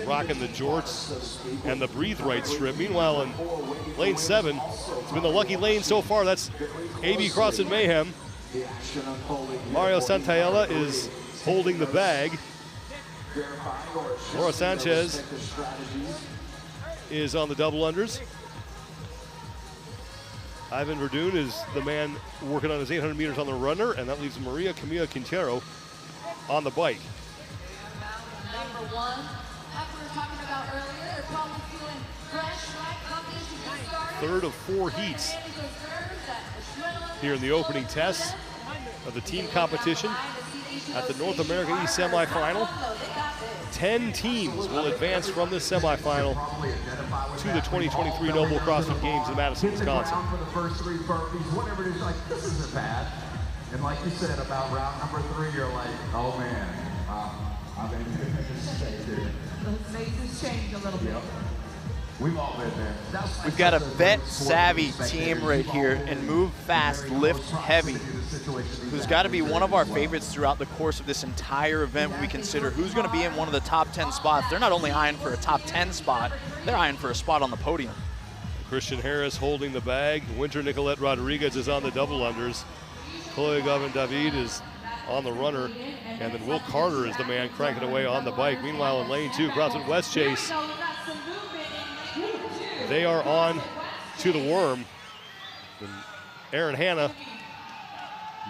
[SPEAKER 1] rocking the jorts and the breathe right strip. Meanwhile, in lane 7, it's been the lucky lane so far. That's AB CrossFit Mayhem. Mario Santaella is holding the bag. Laura Sanchez is on the double unders. Ivan Verdun is the man working on his 800 meters on the runner, and that leaves Maria Camila Quintero on the bike.
[SPEAKER 16] Number 1, like we were talking about earlier, they're probably feeling fresh, right? Competition just started.
[SPEAKER 1] Third of 4 heats here in the opening test of the team competition at the North American East semifinal. 10 teams will advance from this semifinal to the 2023 NOBULL CrossFit Games in Madison, Wisconsin.
[SPEAKER 15] For the first 3 burpees, whatever it is, like, this isn't bad. And like you said about round number 3, you're like, oh man, I'm going to make this mistake here.
[SPEAKER 16] Let's make this change a little bit.
[SPEAKER 15] Yep. We've all been there.
[SPEAKER 3] We've got a vet-savvy team right here and move fast, lift heavy, who's got to be one of our favorites throughout the course of this entire event when we consider who's going to be in one of the top 10 spots. They're not only eyeing for a top 10 spot, they're eyeing for a spot on the podium.
[SPEAKER 1] Christian Harris holding the bag. Winter Nicolette Rodriguez is on the double unders. Chloe Gavin David is on the runner. And then Will Carter is the man cranking away on the bike. Meanwhile, in lane 2, CrossFit West Chase, they are on to the worm. And Aaron Hanna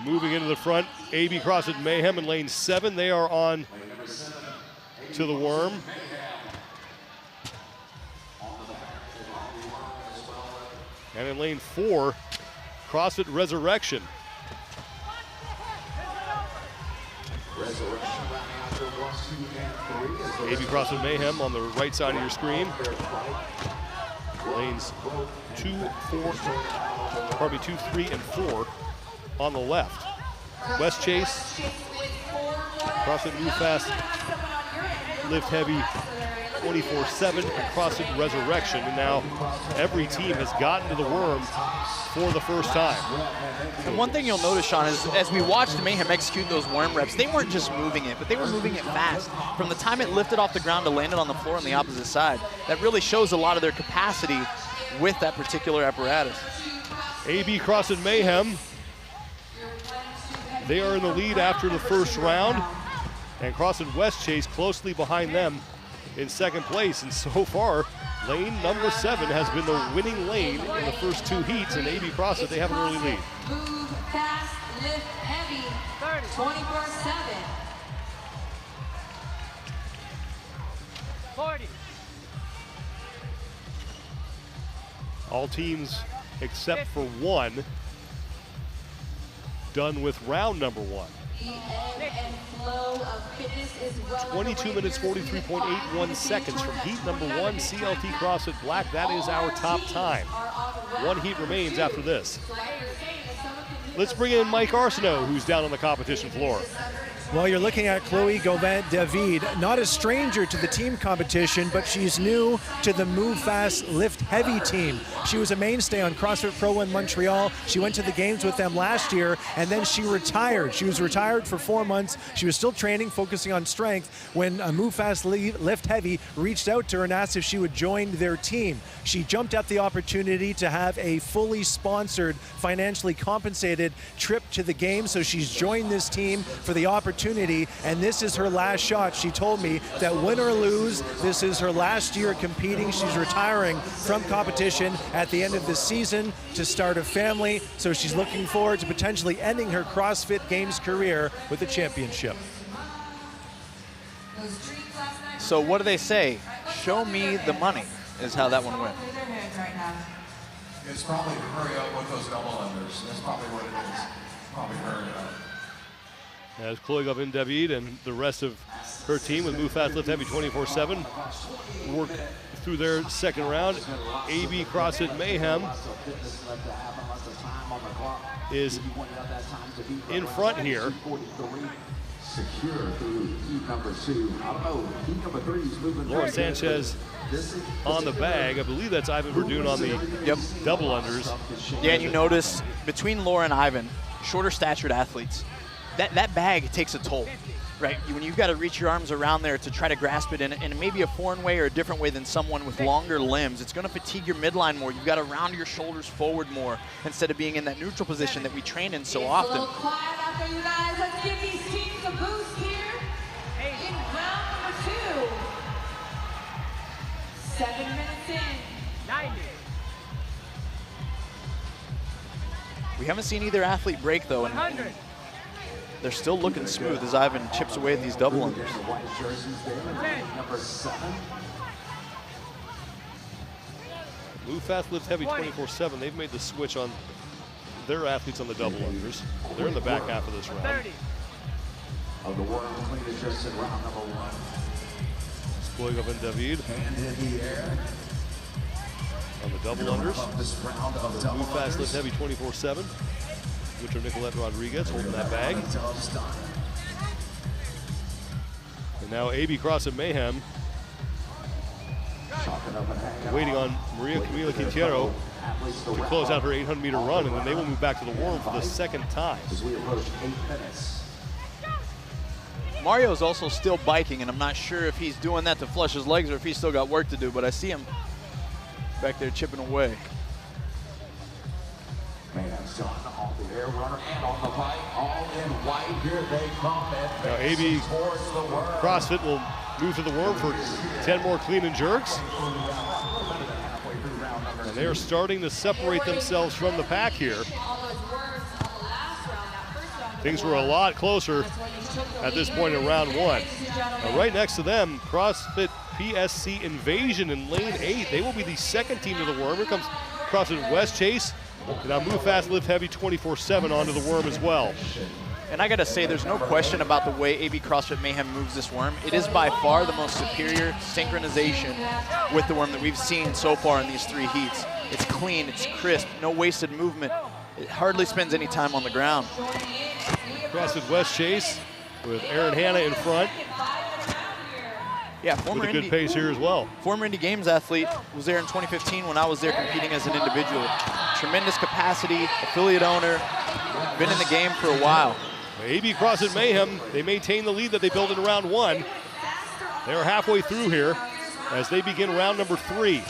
[SPEAKER 1] moving into the front. AB CrossFit Mayhem in lane 7. They are on to the worm. And in lane 4, CrossFit Resurrection. AB CrossFit Mayhem on the right side of your screen. Lanes 2, 3, and 4 on the left. West Chase, CrossFit Move Fast, Lift Heavy 24/7, and CrossFit Resurrection. And now every team has gotten to the worm for the first time.
[SPEAKER 3] And one thing you'll notice, Sean, is as we watched Mayhem execute those worm reps, they weren't just moving it, but they were moving it fast. From the time it lifted off the ground to landed on the floor on the opposite side, that really shows a lot of their capacity with that particular apparatus.
[SPEAKER 1] AB CrossFit Mayhem, they are in the lead after the first round, and CrossFit West Chase closely behind them in second place. And so far, lane number 7 has been the winning lane in the first 2 heats, and AB CrossFit, they have an early lead.
[SPEAKER 16] Move fast, lift heavy, 24/7.
[SPEAKER 17] 40.
[SPEAKER 1] All teams except for one done with round number 1.
[SPEAKER 16] The ebb and flow of fitness is well
[SPEAKER 1] 22 minutes, 43.81 seconds from heat number 1, CLT CrossFit Black. That is our top time. 1 heat remains after this. Let's bring in Mike Arsenault, who's down on the competition floor.
[SPEAKER 4] Well, you're looking at Chloe Gauvin-David, not a stranger to the team competition, but she's new to the Move Fast Lift Heavy team. She was a mainstay on CrossFit Pro in Montreal. She went to the games with them last year, and then she retired. She was retired for 4 months. She was still training, focusing on strength, when Move Fast Lift Heavy reached out to her and asked if she would join their team. She jumped at the opportunity to have a fully sponsored, financially compensated trip to the games, so she's joined this team for the opportunity opportunity, and this is her last shot. She told me that win or lose, this is her last year competing. She's retiring from competition at the end of the season to start a family, so she's looking forward to potentially ending her CrossFit Games career with a championship.
[SPEAKER 3] So what do they say? Show me the money is how that one went.
[SPEAKER 15] It's probably to hurry up with those double unders. That's probably what it is. Probably hurry up.
[SPEAKER 1] As Chloe Govind-David and the rest of her team with Move Fast Lift Heavy 24/7 work through their second round. AB CrossFit Mayhem is in front here. Laura Sanchez on the bag. I believe that's Ivan Verdun on the double unders.
[SPEAKER 3] Yeah, and you notice between Laura and Ivan, shorter statured athletes, that bag takes a toll, right? When you've got to reach your arms around there to try to grasp it in maybe a foreign way or a different way than someone with longer limbs, it's going to fatigue your midline more. You've got to round your shoulders forward more instead of being in that neutral position that we train in so often.
[SPEAKER 16] You guys, let's give these teams a boost here in round number 2. 7 minutes in. 90.
[SPEAKER 3] We haven't seen either athlete break though, and they're still looking smooth as Ivan chips away at these double unders.
[SPEAKER 1] Move Fast Lift Heavy 24/7. They've made the switch on their athletes on the double unders. They're in the back half of this round.
[SPEAKER 15] 30. Of the world clean adjusted round number 1.
[SPEAKER 1] Chloe Govind-David on the double unders. Move Fast Lift Heavy 24/7. Which are Nicolette Rodriguez holding that bag. And now AB CrossFit Mayhem waiting on Maria Camila Quintero to close out her 800-meter run, and then they will move back to the worm for the second time.
[SPEAKER 3] Mario's also still biking, and I'm not sure if he's doing that to flush his legs or if he's still got work to do, but I see him back there chipping away.
[SPEAKER 15] Mayhem's done on the air runner and on the bike, all in white. Here they come.
[SPEAKER 1] Now AB CrossFit will move to the worm for 10 more clean and jerks. And they are starting to separate themselves from the pack here. Things were a lot closer at this point in round 1. Now right next to them, CrossFit PSC Invasion in lane 8. They will be the second team to the worm. Here comes CrossFit West Chase. And now Move Fast Lift Heavy 24/7 onto the worm as well.
[SPEAKER 3] And I gotta say, there's no question about the way AB CrossFit Mayhem moves this worm. It is by far the most superior synchronization with the worm that we've seen so far in these 3 heats. It's clean, it's crisp, no wasted movement. It hardly spends any time on the ground.
[SPEAKER 1] CrossFit West Chase with Aaron Hanna in front.
[SPEAKER 3] Yeah,
[SPEAKER 1] with a good pace here as well.
[SPEAKER 3] Former Indy Games athlete, was there in 2015 when I was there competing as an individual. Tremendous capacity, affiliate owner, been in the game for a while.
[SPEAKER 1] AB CrossFit Mayhem, they maintain the lead that they built in round 1. They are halfway through here as they begin round number 3.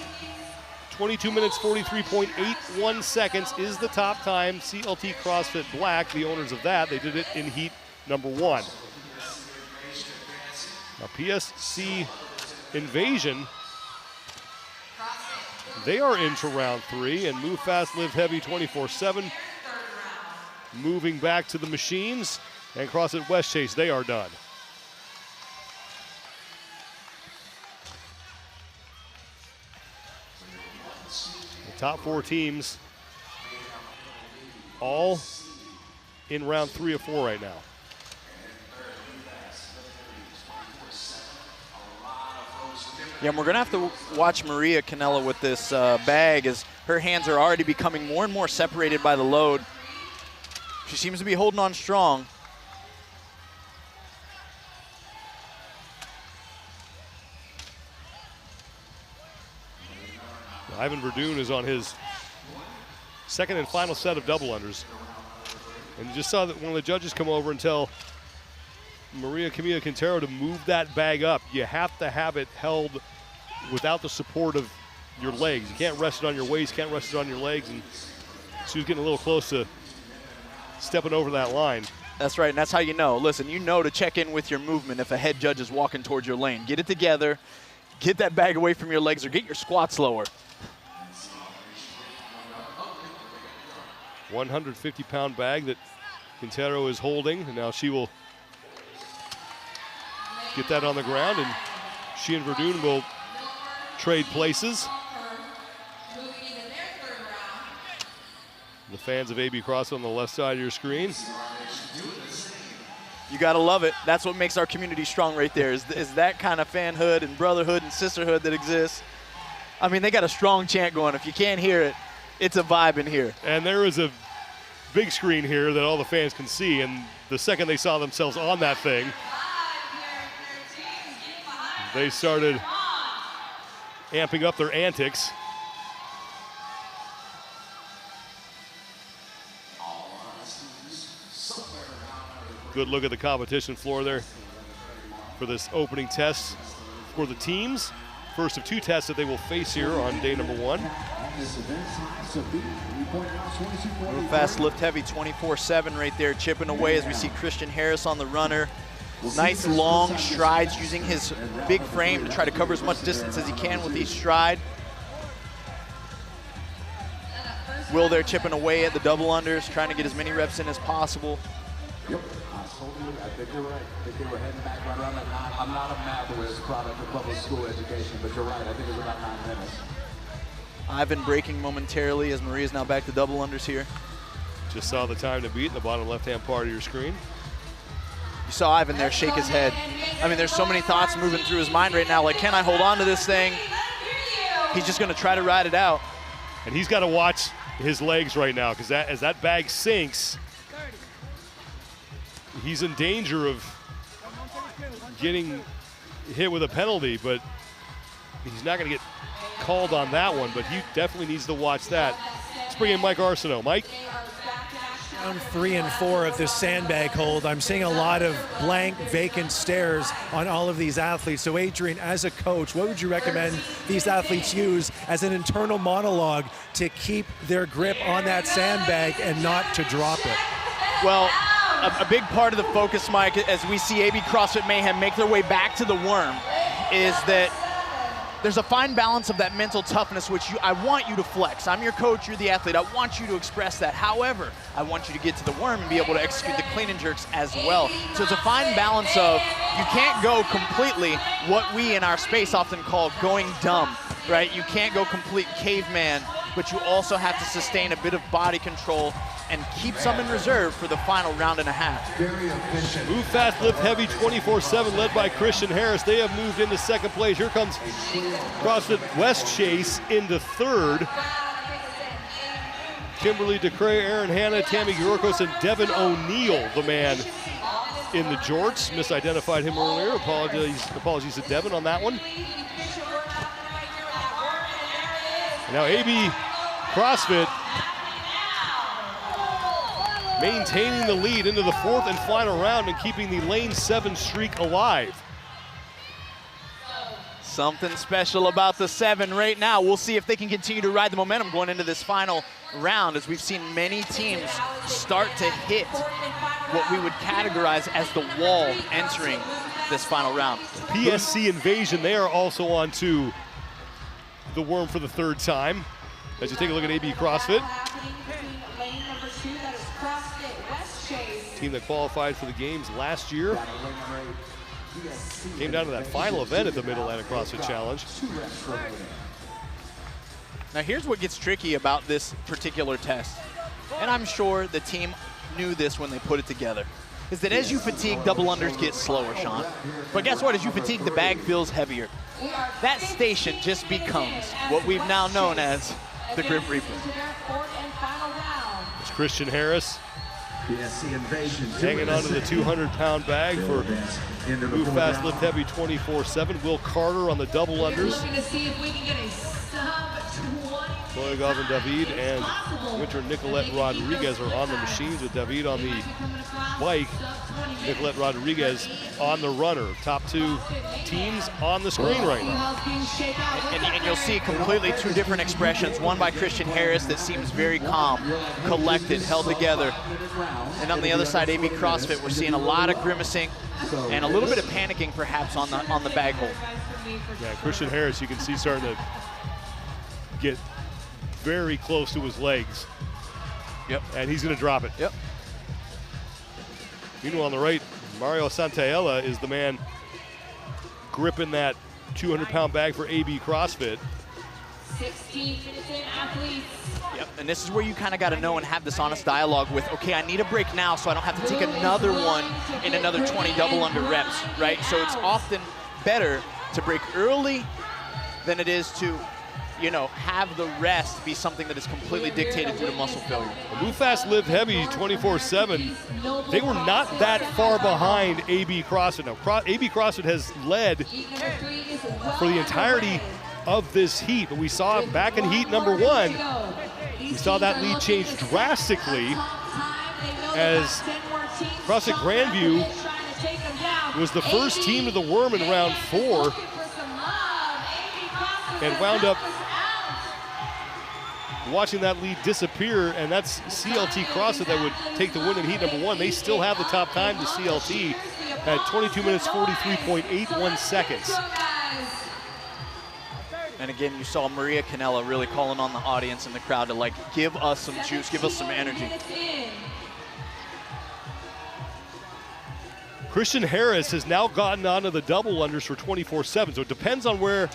[SPEAKER 1] 22 minutes, 43.81 seconds is the top time. CLT CrossFit Black, the owners of that, they did it in heat number 1. Now PSC Invasion, they are into round 3, and Move Fast Live Heavy 24/7 moving back to the machines, and CrossFit West Chase, they are done. The top 4 teams all in round 3 of 4 right now.
[SPEAKER 3] Yeah, and we're gonna have to watch Maria Canella with this bag as her hands are already becoming more and more separated by the load. She seems to be holding on strong.
[SPEAKER 1] Ivan Verdun is on his second and final set of double unders. And you just saw that one of the judges come over and tell Maria Camila Quintero to move that bag up. You have to have it held without the support of your legs. You can't rest it on your waist, can't rest it on your legs. And she was getting a little close to stepping over that line.
[SPEAKER 3] That's right, and that's how you know. Listen, you know to check in with your movement if a head judge is walking towards your lane. Get it together, get that bag away from your legs, or get your squats lower.
[SPEAKER 1] 150-pound bag that Quintero is holding, and now she will get that on the ground, and she and Verdun will trade places. The fans of AB CrossFit on the left side of your screen.
[SPEAKER 3] You gotta love it. That's what makes our community strong right there, is that kind of fanhood and brotherhood and sisterhood that exists. I mean, they got a strong chant going. If you can't hear it, it's a vibe in here.
[SPEAKER 1] And there is a big screen here that all the fans can see, and the second they saw themselves on that thing, they started amping up their antics. Good look at the competition floor there for this opening test for the teams. First of 2 tests that they will face here on day number 1.
[SPEAKER 3] Move fast, lift heavy, 24/7 right there, chipping away as we see Christian Harris on the runner. Nice long strides, using his big frame to try to cover as much distance as he can with each stride. Will there chipping away at the double unders, trying to get as many reps in as possible.
[SPEAKER 15] Yep, I think you're right. I think they were heading back right around that 9. I'm not a math whiz product of public school education, but you're right. I think it was about 9 minutes.
[SPEAKER 3] Ivan breaking momentarily as Maria's now back to double unders here.
[SPEAKER 1] Just saw the time to beat in the bottom left-hand part of your screen.
[SPEAKER 3] You saw Ivan there shake his head. I mean, there's so many thoughts moving through his mind right now. Like, can I hold on to this thing? He's just going to try to ride it out.
[SPEAKER 1] And he's got to watch his legs right now, because as that bag sinks, he's in danger of getting hit with a penalty, but he's not going to get called on that one, but he definitely needs to watch that. Let's bring in Mike Arsenault. Mike?
[SPEAKER 4] Round 3 and 4 of this sandbag hold. I'm seeing a lot of blank, vacant stares on all of these athletes. So Adrian, as a coach, what would you recommend these athletes use as an internal monologue to keep their grip on that sandbag and not to drop it?
[SPEAKER 3] Well, a big part of the focus, Mike, as we see AB CrossFit Mayhem make their way back to the worm, is that there's a fine balance of that mental toughness, which I want you to flex. I'm your coach, you're the athlete. I want you to express that. However, I want you to get to the worm and be able to execute the clean and jerks as well. So it's a fine balance of, you can't go completely what we in our space often call going dumb, right? You can't go complete caveman, but you also have to sustain a bit of body control and keep some in reserve for the final round and a half.
[SPEAKER 1] Move fast, lift heavy, 24/7, led by Christian Harris. They have moved into second place. Here comes CrossFit West Chase into third. Kimberly DeCray, Aaron Hanna, Tammy Yorkos, and Devin O'Neill, the man in the jorts. Misidentified him earlier. Apologies to Devin on that one. Now AB CrossFit maintaining the lead into the 4th and final round and keeping the lane 7 streak alive.
[SPEAKER 3] Something special about the 7 right now. We'll see if they can continue to ride the momentum going into this final round, as we've seen many teams start to hit what we would categorize as the wall entering this final round.
[SPEAKER 1] PSC Invasion, they are also on to the worm for the 3rd time. As you take a look at AB CrossFit. Team that qualified for the games last year. Came down to that final event at the Mid-Atlantic CrossFit Challenge.
[SPEAKER 3] Now here's what gets tricky about this particular test, and I'm sure the team knew this when they put it together, is that as you fatigue, double unders get slower, Sean. But guess what? As you fatigue, the bag feels heavier. That station just becomes what we've now known as the Grip Reaper.
[SPEAKER 1] It's Christian Harris hanging onto the 200-pound bag for move fast, lift heavy, 24/7. Will Carter on the double unders.
[SPEAKER 16] Looking to see if we can get a sub 20
[SPEAKER 1] Chloe Galvin David and Winter Nicolette Rodriguez are on the machines, with David on the bike, Nicolette Rodriguez on the runner. Top two teams on the screen right now.
[SPEAKER 3] And you'll see completely two different expressions. One by Christian Harris that seems very calm, collected, held together. And on the other side, AB CrossFit, we're seeing a lot of grimacing and a little bit of panicking perhaps on the bag hold.
[SPEAKER 1] Yeah, Christian Harris, you can see starting to get very close to his legs.
[SPEAKER 3] Yep.
[SPEAKER 1] And he's going to drop it.
[SPEAKER 3] Yep.
[SPEAKER 1] Meanwhile, on the right, Mario Santaella is the man gripping that 200-pound bag for AB CrossFit.
[SPEAKER 16] 16 minutes in, athletes.
[SPEAKER 3] Yep, and this is where you kind of got to know and have this honest dialogue with, okay, I need a break now so I don't have to take another one in another 20 double under reps, right? So it's often better to break early than it is to, you know, have the rest be something that is completely dictated due to muscle failure.
[SPEAKER 1] Move fast, live heavy 24/7. They were not that far behind AB CrossFit. Now, AB CrossFit has led for the entirety of this heat, but we saw back in heat number one, we saw that lead change drastically as CrossFit Grandview was the first team to the worm in round 4 and wound up watching that lead disappear, and that's CLT CrossFit that would take the win in heat number 1. They still have the top time to CLT at 22 minutes 43.81 seconds.
[SPEAKER 3] And again, you saw Maria Canella really calling on the audience and the crowd to, like, give us some juice, give us some energy.
[SPEAKER 1] Christian Harris has now gotten onto the double unders for 24/7, so it depends on where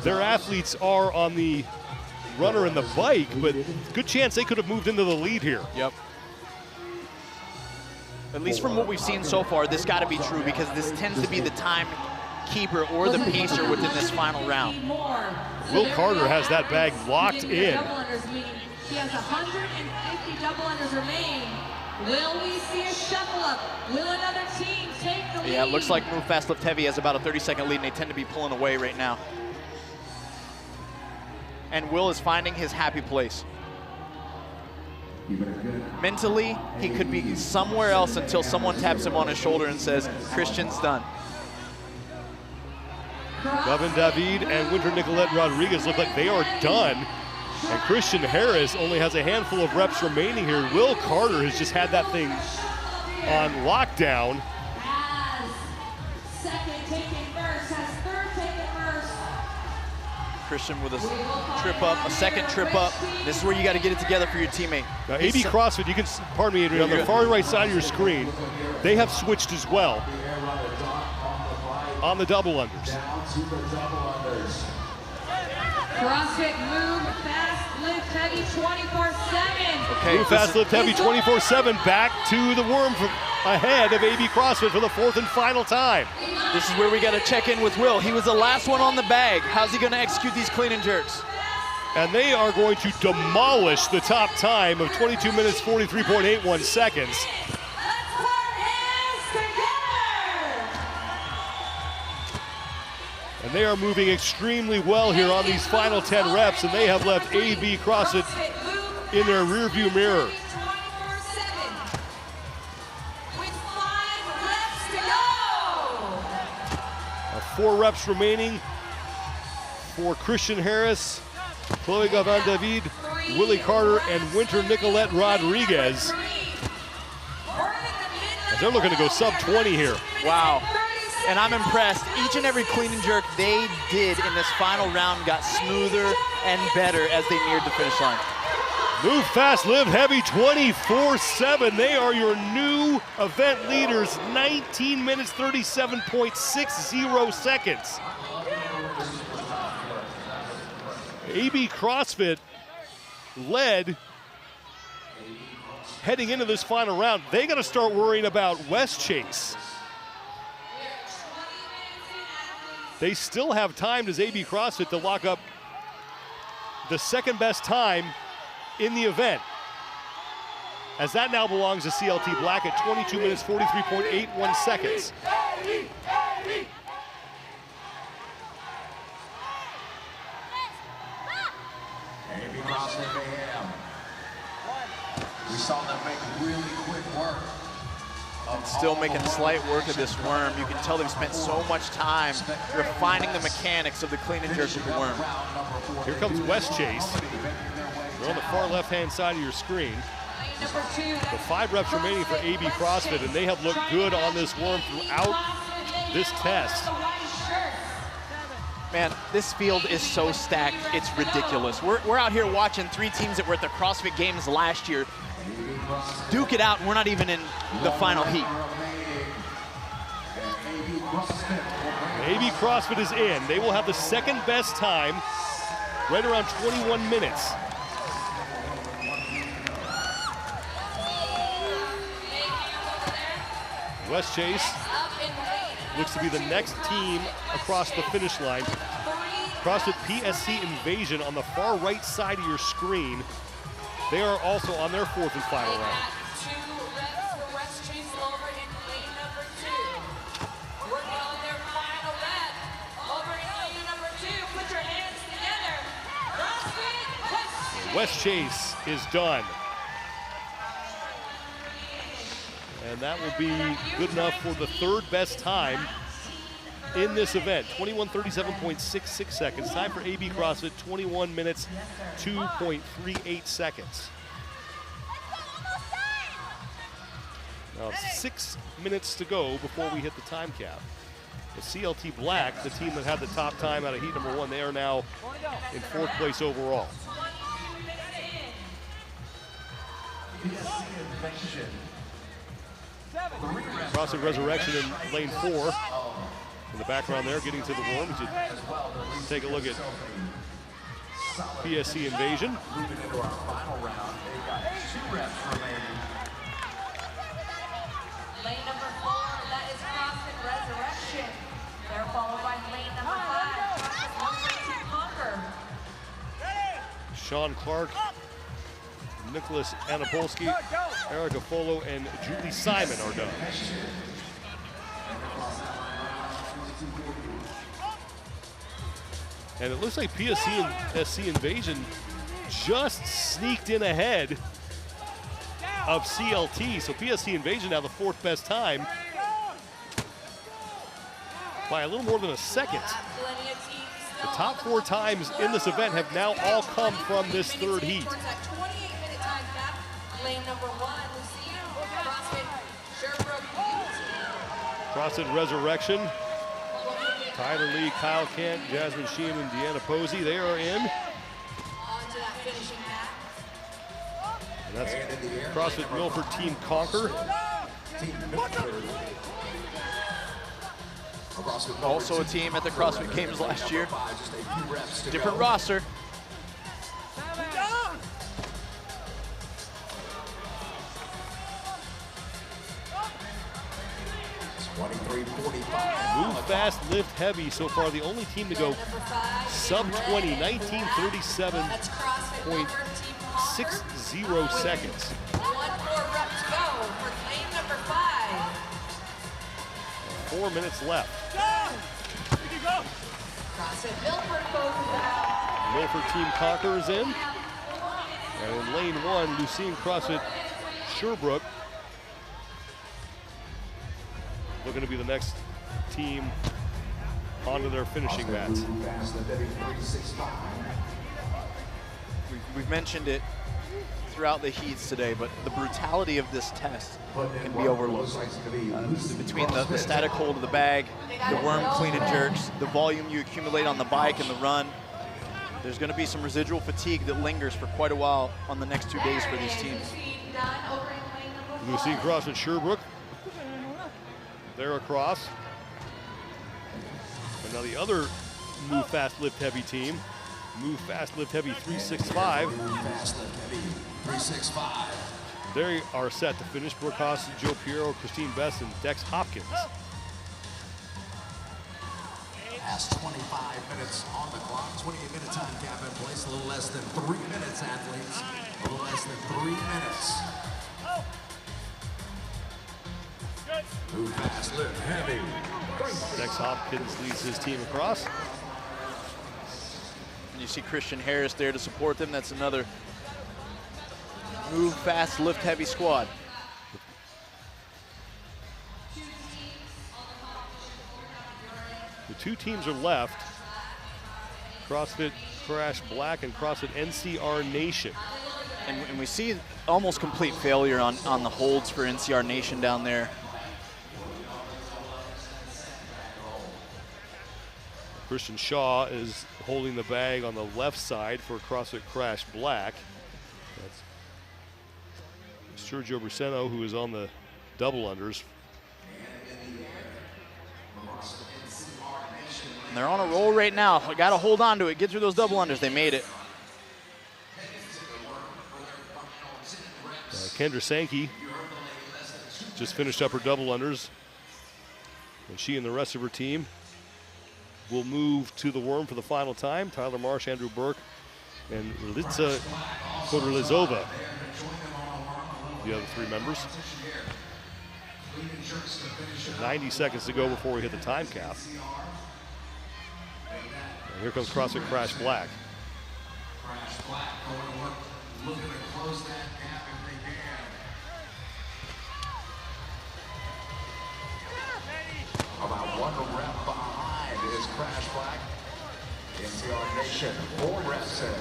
[SPEAKER 1] their athletes are on the runner and the bike, but good chance they could have moved into the lead here.
[SPEAKER 3] Yep. At least from what we've seen so far, this got to be true, because this tends to be the time keeper or the pacer within this final round.
[SPEAKER 1] Will Carter has that bag locked in.
[SPEAKER 16] He has 150 double unders remain. Will we see a shuffle up? Will another team take the lead?
[SPEAKER 3] Yeah, it looks like Move Fast Lift Heavy has about a 30-second lead, and they tend to be pulling away right now. And Will is finding his happy place. Mentally, he could be somewhere else until someone taps him on his shoulder and says, Christian's done.
[SPEAKER 1] Gavin David and Winter Nicolette Rodriguez look like they are done. And Christian Harris only has a handful of reps remaining here. Will Carter has just had that thing on lockdown.
[SPEAKER 3] Christian with a trip up, a second trip up. This is where you got to get it together for your teammate.
[SPEAKER 1] Now, AB CrossFit, you can, pardon me, Adrian, on the far right side of your screen, they have switched as well on the double unders.
[SPEAKER 16] CrossFit Move Fast Lift Heavy 24/7.
[SPEAKER 1] Okay, Move Fast Lift Heavy 24/7 back to the worm ahead of AB CrossFit for the 4th and final time.
[SPEAKER 3] This is where we got to check in with Will. He was the last one on the bag. How's he going to execute these clean and jerks?
[SPEAKER 1] And they are going to demolish the top time of 22 minutes 43.81 seconds. And they are moving extremely well here on these final 10 reps, and they have left AB CrossFit in their rearview mirror. Now 4 reps remaining for Christian Harris, Chloe Gavin David, Willie Carter, and Winter Nicolette Rodriguez. As they're looking to go sub 20 here.
[SPEAKER 3] Wow. And I'm impressed. Each and every clean and jerk they did in this final round got smoother and better as they neared the finish line.
[SPEAKER 1] Move Fast, Live Heavy 24/7. They are your new event leaders, 19 minutes 37.60 seconds. AB CrossFit led heading into this final round. They got to start worrying about West Chase. They still have time as AB CrossFit to lock up the second best time in the event, as that now belongs to CLT Black at 22 minutes 43.81 seconds.
[SPEAKER 15] CrossFit Mayhem. We saw them make really quick work.
[SPEAKER 3] Still making slight work of this worm. You can tell they've spent so much time refining the mechanics of the clean and jerk with the worm.
[SPEAKER 1] Here comes West Chase. They're on the far left-hand side of your screen. The 5 reps remaining for AB CrossFit, and they have looked good on this worm throughout this test.
[SPEAKER 3] Man, this field is so stacked, it's ridiculous. We're out here watching 3 teams that were at the CrossFit Games last year duke it out, and we're not even in the final heat.
[SPEAKER 1] AB CrossFit is in. They will have the second best time, right around 21 minutes. West Chase looks to be the next team across the finish line. CrossFit PSC Invasion on the far right side of your screen. They are also on their 4th and final round. West Chase is done. And that will be good enough for the 3rd best time in this event. 21:37.66 seconds. Time for AB CrossFit, 21 minutes, 2.38 seconds. Now 6 minutes to go before we hit the time cap. The CLT Black, the team that had the top time out of heat number 1, they are now in 4th place overall. CrossFit Resurrection in lane 4. In the background there, getting to the worm. You take a look at PSC Invasion.
[SPEAKER 15] Moving into our final round, they got 2 reps remaining.
[SPEAKER 16] Lane number 4, that is CrossFit Resurrection. They're followed by lane number 5, CrossFit Conquer.
[SPEAKER 1] Sean Clark, Nicholas Anapolsky, Erica Folo, and Julie Simon are done. And it looks like PSC and SC Invasion just sneaked in ahead of CLT. So PSC Invasion now the 4th best time by a little more than a second. The top 4 times in this event have now all come from this 3rd heat. CrossFit Resurrection, Tyler Lee, Kyle Kent, Jasmine Sheen, and Deanna Posey, they are in. And that's CrossFit Milford Team Conquer.
[SPEAKER 3] Also a team at the CrossFit Games last year. Different roster.
[SPEAKER 1] Move fast, lift heavy. So far, the only team to go sub 20, 19:37.60 seconds.
[SPEAKER 16] 1 more rep to go for lane number 5.
[SPEAKER 1] 4 minutes left.
[SPEAKER 16] CrossFit Milford closes out.
[SPEAKER 1] Milford Team Conquer is in. And in lane 1, Lucine CrossFit Sherbrooke. Looking to be the next team onto their finishing mats.
[SPEAKER 3] We've mentioned it throughout the heats today, but the brutality of this test can be overlooked. Between the static hold of the bag, the worm clean and jerks, the volume you accumulate on the bike and the run, there's going to be some residual fatigue that lingers for quite a while on the next 2 days for these teams.
[SPEAKER 1] Lucine CrossFit Sherbrooke. They're across. And now the other Move Fast Lift Heavy team, Move Fast Lift Heavy 365.
[SPEAKER 15] Fast Lift Heavy 365.
[SPEAKER 1] They are set to finish. Brooke Haas, Joe Piero, Christine Best, and Dex Hopkins.
[SPEAKER 15] Last 25 minutes on the clock, 28-minute time cap in place, a little less than 3 minutes, athletes. A little less than 3 minutes. Move fast, lift heavy.
[SPEAKER 1] Dex Hopkins leads his team across.
[SPEAKER 3] You You see Christian Harris there to support them. That's another move fast, lift heavy squad.
[SPEAKER 1] The two teams are left. CrossFit Crash Black and CrossFit NCR Nation.
[SPEAKER 3] And we see almost complete failure on the holds for NCR Nation down there.
[SPEAKER 1] Christian Shaw is holding the bag on the left side for CrossFit Crash Black. That's Sergio Braceno, who is on the double unders.
[SPEAKER 3] And they're on a roll right now. Got to hold on to it. Get through those double unders. They made it.
[SPEAKER 1] Kendra Sankey just finished up her double unders. And she and the rest of her team will move to the worm for the final time. Tyler Marsh, Andrew Burke, and Litsa Kodorlizova, the other three members. 90 seconds to go before we hit the time cap. And here comes CrossFit Crash Black.
[SPEAKER 15] Crash Black going to work, looking to close that gap if they can. About 1 rep behind is Crash Black. NCR Nation, 4 reps in.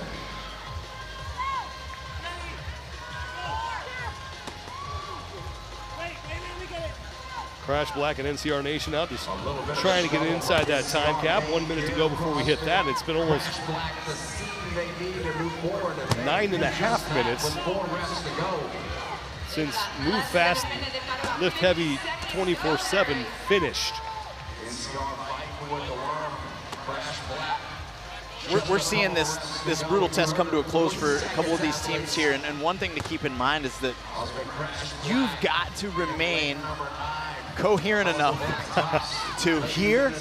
[SPEAKER 1] Crash Black and NCR Nation out, just trying to get it inside that time cap. 1 minute to go before we hit that. It's been almost 9.5 minutes since Move Fast, Lift Heavy 24/7 finished.
[SPEAKER 3] We're seeing this brutal test come to a close for a couple of these teams here, and one thing to keep in mind is that you've got to remain coherent enough to hear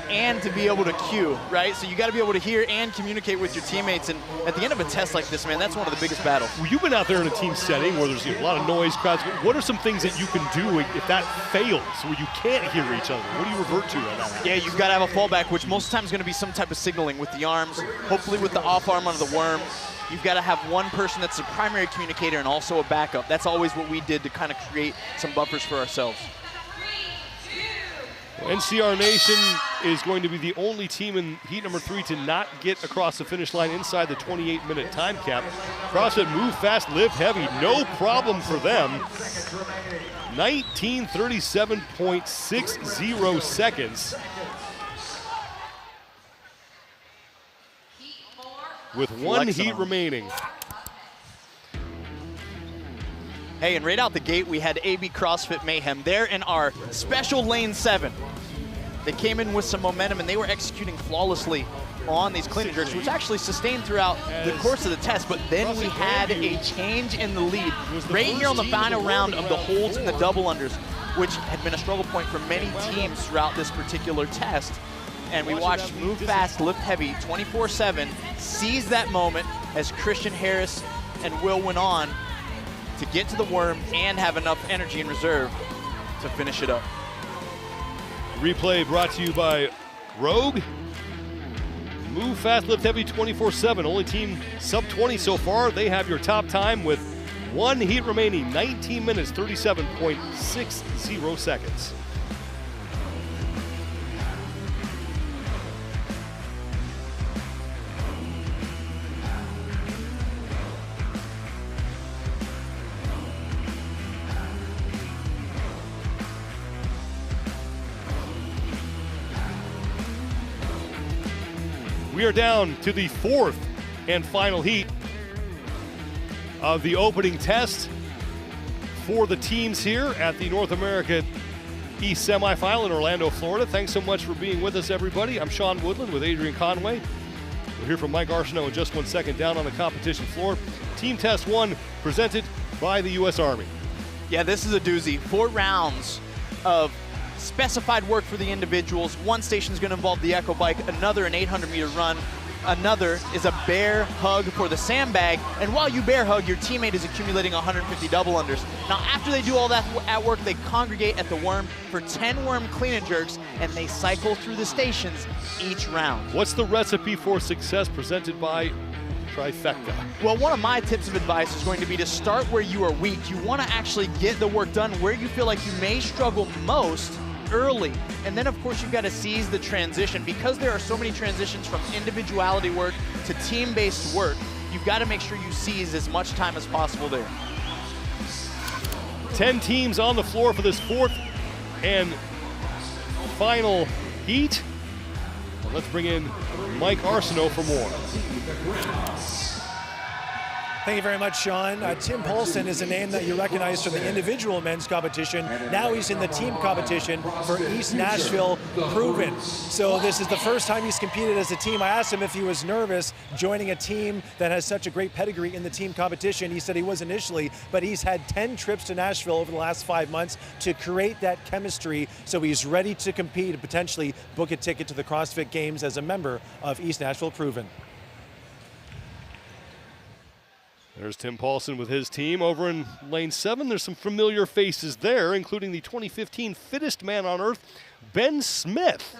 [SPEAKER 3] and to be able to cue, right? So you got to be able to hear and communicate with your teammates, and at the end of a test like this, man, that's one of the biggest battles.
[SPEAKER 1] Well, you've been out there in a team setting where there's a lot of noise, crowds. What are some things that you can do if that fails, where you can't hear each other? What do you revert to on that?
[SPEAKER 3] Yeah, you've got to have a fallback, which most times is going to be some type of signaling with the arms, hopefully with the off arm under the worm. You've got to have one person that's the primary communicator and also a backup. That's always what we did to kind of create some buffers for ourselves.
[SPEAKER 1] NCR Nation is going to be the only team in heat number 3 to not get across the finish line inside the 28-minute time cap. CrossFit Move Fast, Lift Heavy, no problem for them. 19:37.60 seconds. With one heat remaining.
[SPEAKER 3] Hey, and right out the gate, we had AB CrossFit Mayhem there in our special lane 7. They came in with some momentum, and they were executing flawlessly on these clean and jerks, which actually sustained throughout the course of the test, but then we had a change in the lead right here on the final round of the holds and the double unders, which had been a struggle point for many teams throughout this particular test. And we watched Move Fast, Lift Heavy 24/7 seize that moment as Christian Harris and Will went on to get to the worm and have enough energy in reserve to finish it up.
[SPEAKER 1] Replay brought to you by Rogue. Move Fast, Lift Heavy 24/7. Only team sub 20 so far. They have your top time with one heat remaining. 19 minutes, 37.60 seconds. We are down to the 4th and final heat of the opening test for the teams here at the North America East Semifinal in Orlando, Florida. Thanks so much for being with us, everybody. I'm Sean Woodland with Adrian Conway. We'll hear from Mike Arsenault in just 1 second down on the competition floor. Team Test 1 presented by the U.S. Army.
[SPEAKER 3] Yeah, this is a doozy. 4 rounds of specified work for the individuals. One station is going to involve the Echo Bike, another an 800-meter run, Another is a bear hug for the sandbag, and while you bear hug, your teammate is accumulating 150 double unders. Now, after they do all that at work, they congregate at the worm for 10 worm clean and jerks, and they cycle through the stations each round.
[SPEAKER 1] What's the recipe for success presented by Trifecta?
[SPEAKER 3] Well, one of my tips of advice is going to be to start where you are weak. You want to actually get the work done where you feel like you may struggle most early. And then, of course, you've got to seize the transition. Because there are so many transitions from individuality work to team-based work, you've got to make sure you seize as much time as possible there.
[SPEAKER 1] 10 teams on the floor for this fourth and final heat. Well, let's bring in Mike Arsenault for more.
[SPEAKER 4] Thank you very much, Sean. Tim Paulson is a name that you recognize from the individual men's competition. Now he's in the team competition for East Nashville Proven. So this is the first time he's competed as a team. I asked him if he was nervous joining a team that has such a great pedigree in the team competition. He said he was initially, but he's had 10 trips to Nashville over the last 5 months to create that chemistry. So he's ready to compete and potentially book a ticket to the CrossFit Games as a member of East Nashville Proven.
[SPEAKER 1] There's Tim Paulson with his team over in lane 7. There's some familiar faces there, including the 2015 fittest man on earth, Ben Smith.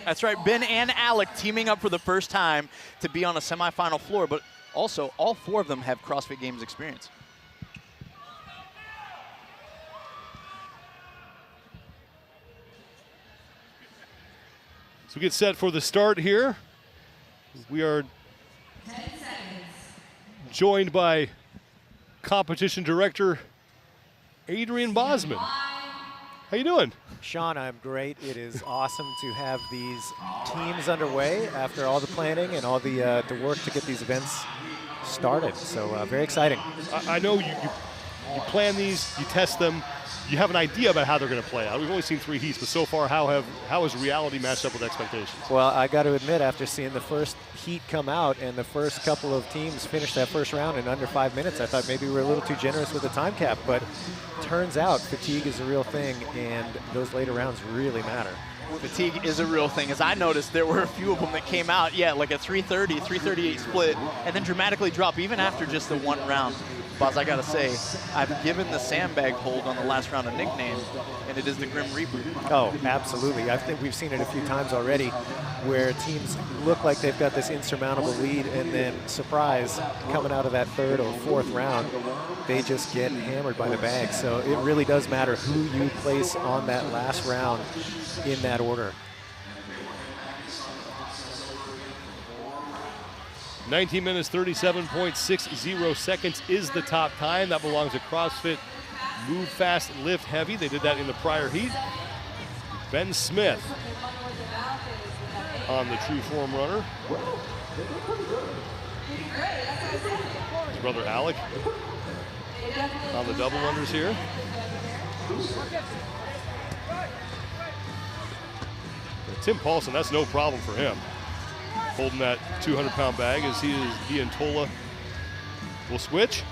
[SPEAKER 3] That's right, Ben and Alec teaming up for the first time to be on a semifinal floor, but also all 4 of them have CrossFit Games experience.
[SPEAKER 1] So we get set for the start here. We are joined by competition director Adrian Bosman. How you doing?
[SPEAKER 17] Sean, I'm great. It is awesome to have these teams underway after all the planning and all the work to get these events started. So very exciting.
[SPEAKER 1] I know you plan these, you test them, you have an idea about how they're going to play out. We've only seen 3 heats, but so far, how has reality matched up with expectations?
[SPEAKER 17] Well, I got to admit, after seeing the first heat come out and the first couple of teams finish that first round in under 5 minutes, I thought maybe we were a little too generous with the time cap, but turns out fatigue is a real thing, and those later rounds really matter.
[SPEAKER 3] Fatigue is a real thing. As I noticed, there were a few of them that came out, like a 330, 338 split, and then dramatically drop even after just the 1 round. Boz, I gotta say, I've given the sandbag hold on the last round a nickname, and it is the Grim Reaper.
[SPEAKER 17] Oh, absolutely. I think we've seen it a few times already where teams look like they've got this insurmountable lead, and then surprise, coming out of that 3rd or 4th round, they just get hammered by the bag. So it really does matter who you place on that last round in that order.
[SPEAKER 1] 19 minutes, 37.60 seconds is the top time. That belongs to CrossFit Move Fast, Lift Heavy. They did that in the prior heat. Ben Smith on the true form runner. His brother Alec on the double unders here. Tim Paulson, that's no problem for him. Holding that 200-pound bag as he and Tola will switch.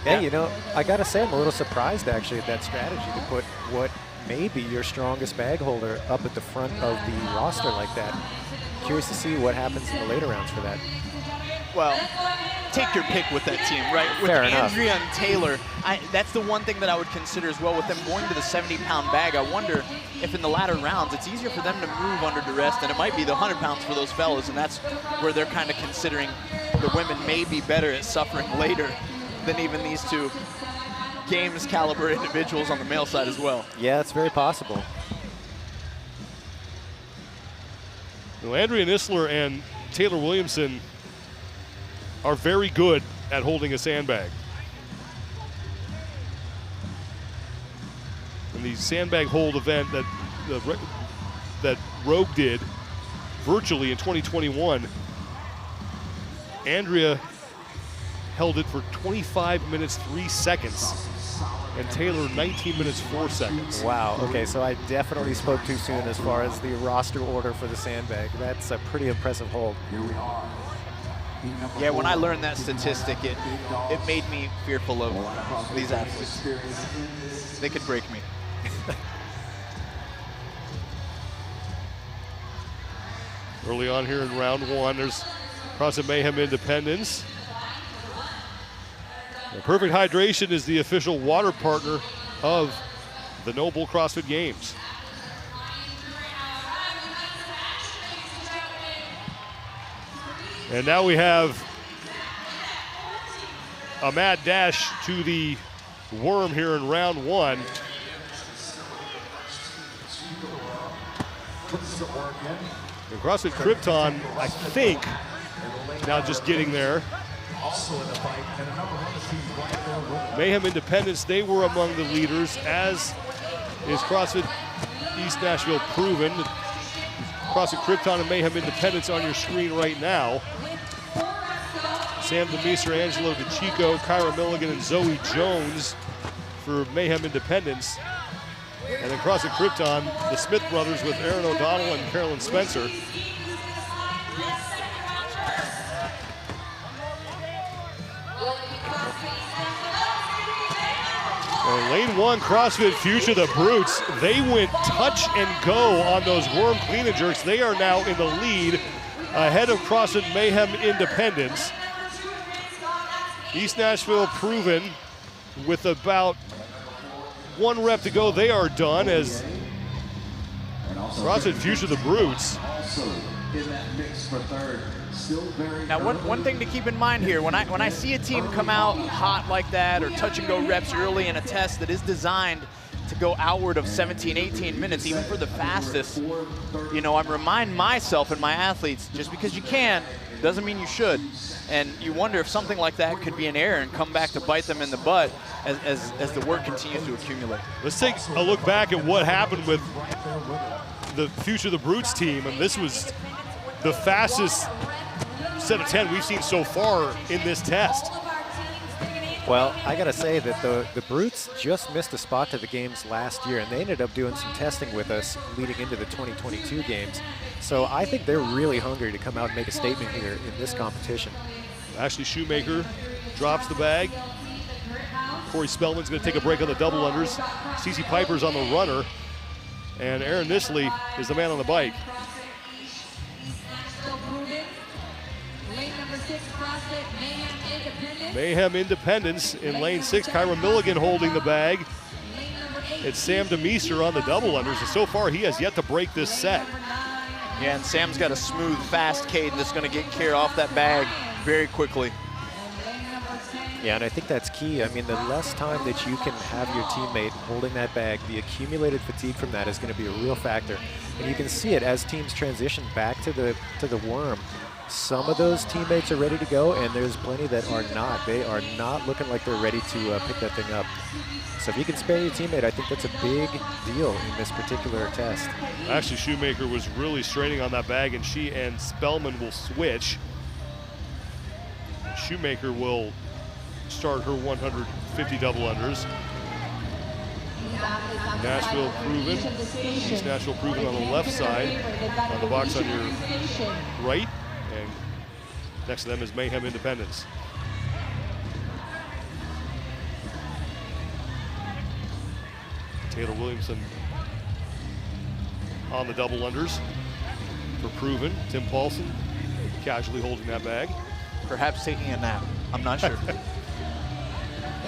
[SPEAKER 17] Yeah, you know, I got to say I'm a little surprised actually at that strategy to put what may be your strongest bag holder up at the front of the roster like that. Curious to see what happens in the later rounds for that.
[SPEAKER 3] Well, take your pick with that team, right? With
[SPEAKER 17] Fair enough.
[SPEAKER 3] Andrea and Taylor, that's the one thing that I would consider as well with them going to the 70-pound bag. I wonder if in the latter rounds it's easier for them to move under duress than it might be the 100 pounds for those fellas, and that's where they're kind of considering the women may be better at suffering later than even these 2 games caliber individuals on the male side as well.
[SPEAKER 17] Yeah, it's very possible.
[SPEAKER 1] Well, Andrea Nisler and Taylor Williamson are very good at holding a sandbag. In the sandbag hold event that Rogue did virtually in 2021, Andrea held it for 25 minutes 3 seconds, and Taylor 19 minutes 4 seconds.
[SPEAKER 17] Wow, okay, so I definitely spoke too soon as far as the roster order for the sandbag. That's a pretty impressive hold.
[SPEAKER 3] Yeah, when I learned that statistic, it made me fearful of these athletes. They could break me.
[SPEAKER 1] Early on here in round 1, there's CrossFit Mayhem Independence. Perfect Hydration is the official water partner of the NOBULL CrossFit Games. And now we have a mad dash to the worm here in round one. And CrossFit Krypton, I think, now just getting there. Mayhem Independence, they were among the leaders, as is CrossFit East Nashville Proven. CrossFit Krypton and Mayhem Independence on your screen right now. Sam DeMeester, Angelo DeChico, Kyra Milligan, and Zoe Jones for Mayhem Independence. And then CrossFit Krypton, the Smith brothers with Aaron O'Donnell and Carolyn Spencer. Lane one, CrossFit Future, the Brutes. They went touch and go on those worm clean and jerks. They are now in the lead ahead of CrossFit Mayhem Independence. East Nashville Proven with about 1 rep to go. They are done as CrossFit Future, the Brutes.
[SPEAKER 3] Now, one thing to keep in mind here, when I see a team come out hot like that or touch and go reps early in a test that is designed to go outward of 17, 18 minutes, even for the fastest, you know, I remind myself and my athletes, just because you can doesn't mean you should. And you wonder if something like that could be an error and come back to bite them in the butt as the work continues to accumulate.
[SPEAKER 1] Let's take a look back at what happened with the Future the Brutes team, and this was the fastest set of 10 we've seen so far in this test.
[SPEAKER 17] Well, I gotta say that the Brutes just missed a spot to the games last year, and they ended up doing some testing with us leading into the 2022 games. So I think they're really hungry to come out and make a statement here in this competition.
[SPEAKER 1] Ashley Shoemaker drops the bag. Corey Spellman's gonna take a break on the double unders. Cece Piper's on the runner. And Aaron Nisley is the man on the bike. Mayhem Independence in lane 6. Kyra Milligan holding the bag. It's Sam DeMeester on the double unders. And so far, he has yet to break this set.
[SPEAKER 3] Yeah, and Sam's got a smooth, fast cadence that's going to get Kyra off that bag very quickly.
[SPEAKER 17] Yeah, and I think that's key. I mean, the less time that you can have your teammate holding that bag, the accumulated fatigue from that is going to be a real factor. And you can see it as teams transition back to the worm. Some of those teammates are ready to go, and there's plenty that are not. They are not looking like they're ready to pick that thing up. So if you can spare your teammate, I think that's a big deal in this particular test.
[SPEAKER 1] Actually, Shoemaker was really straining on that bag, and she and Spellman will switch. Shoemaker will start her 150 double unders. Nashville Proven, East Nashville Proven on the left side, on the box on your right, and next to them is Mayhem Independence. Taylor Williamson on the double unders for Proven. Tim Paulson casually holding that bag.
[SPEAKER 3] Perhaps taking a nap, I'm not sure.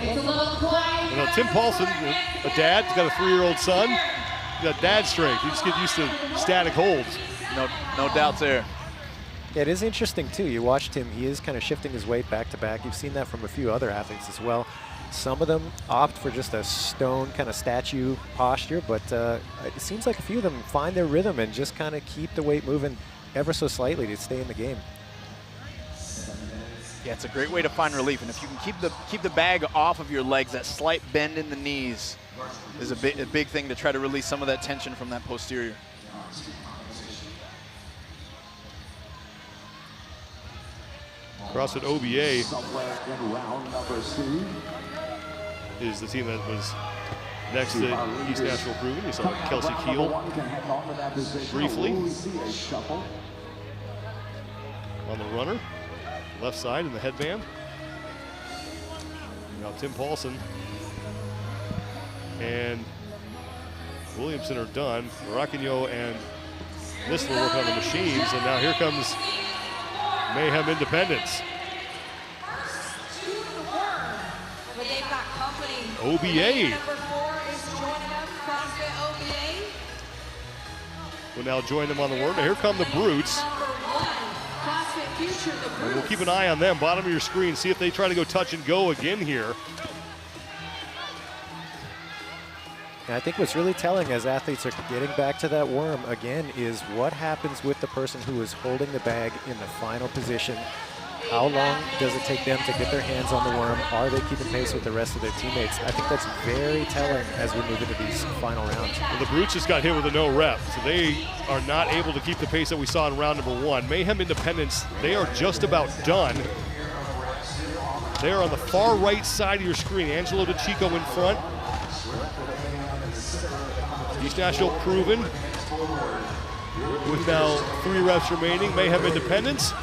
[SPEAKER 1] You know, Tim Paulson, a dad, he's got a 3-year-old son. He's got dad strength. You just get used to static holds.
[SPEAKER 3] No doubts there.
[SPEAKER 17] Yeah, it is interesting too. You watched him, he is kind of shifting his weight back to back. You've seen that from a few other athletes as well. Some of them opt for just a stone kind of statue posture, but it seems like a few of them find their rhythm and just kind of keep the weight moving ever so slightly to stay in the game.
[SPEAKER 3] Yeah, it's a great way to find relief, and if you can keep the bag off of your legs, that slight bend in the knees is a big thing to try to release some of that tension from that posterior.
[SPEAKER 1] CrossFit OBA is the team that was next to East Nashville Proven. You saw Kelsey Keel briefly on the runner, left side in the headband. Now Tim Paulson and Williamson are done. Raquinho and Nisler working on the machines, and now here comes Mayhem Independence.
[SPEAKER 16] But they've got company.
[SPEAKER 1] OBA
[SPEAKER 16] Number 4 is joining them, CrossFit OBA.
[SPEAKER 1] will now join them on the worm. Now here come the Brutes.
[SPEAKER 16] Number 1, CrossFit Future, the
[SPEAKER 1] And
[SPEAKER 16] Brutes.
[SPEAKER 1] we'll keep an eye on them, bottom of your screen, see if they try to go touch and go again here.
[SPEAKER 17] And I think what's really telling as athletes are getting back to that worm again is what happens with the person who is holding the bag in the final position. How long does it take them to get their hands on the worm? Are they keeping pace with the rest of their teammates? I think that's very telling as we move into these final rounds.
[SPEAKER 1] Well, the Brutes just got hit with a no rep, so they are not able to keep the pace that we saw in round number 1. Mayhem Independence, they are just about done. They are on the far right side of your screen. Angelo DeChico in front. East Nashville Proven with now 3 reps remaining. Mayhem Independence,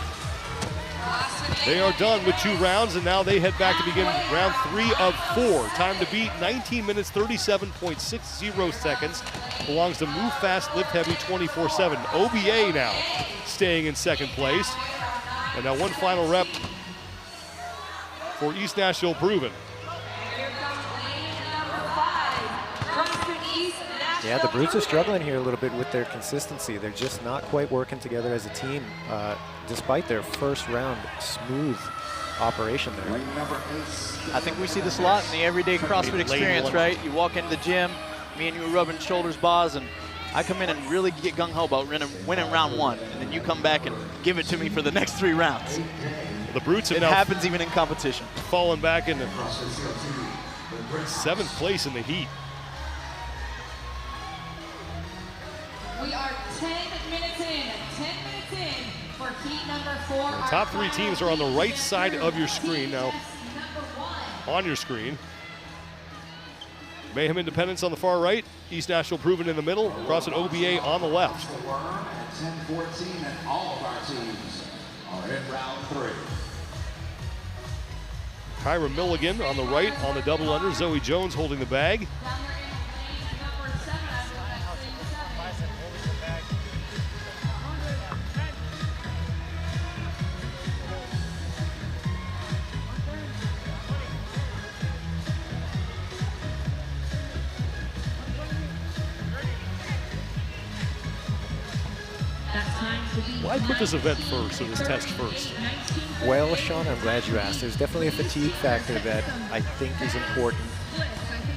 [SPEAKER 1] they are done with 2 rounds, and now they head back to begin round 3 of 4. Time to beat 19 minutes, 37.60 seconds. Belongs to Move Fast, Lift Heavy 24/7. OBA now staying in second place. And now 1 final rep for East Nashville Proven.
[SPEAKER 17] Yeah, the Brutes are struggling here a little bit with their consistency. They're just not quite working together as a team, despite their first round smooth operation there.
[SPEAKER 3] I think we see this a lot in the everyday CrossFit experience, right? You walk into the gym, me and you are rubbing shoulders, bars, and I come in and really get gung-ho about winning round 1, and then you come back and give it to me for the next 3 rounds.
[SPEAKER 1] The Brutes have
[SPEAKER 3] it
[SPEAKER 1] now
[SPEAKER 3] happens even in competition.
[SPEAKER 1] Fallen back into 7th place in the heat.
[SPEAKER 16] We are 10 minutes in for heat number 4.
[SPEAKER 1] The top 3 teams are on the right side of your screen now. On your screen. Mayhem Independence on the far right, East Nashville Proven in the middle, CrossFit OBA on the left.
[SPEAKER 15] At 10:14, and all of our teams are in round 3.
[SPEAKER 1] Kyra Milligan on the right on the double under, Zoe Jones holding the bag. Why put this event first, or this test first?
[SPEAKER 17] Well, Sean, I'm glad you asked. There's definitely a fatigue factor that I think is important.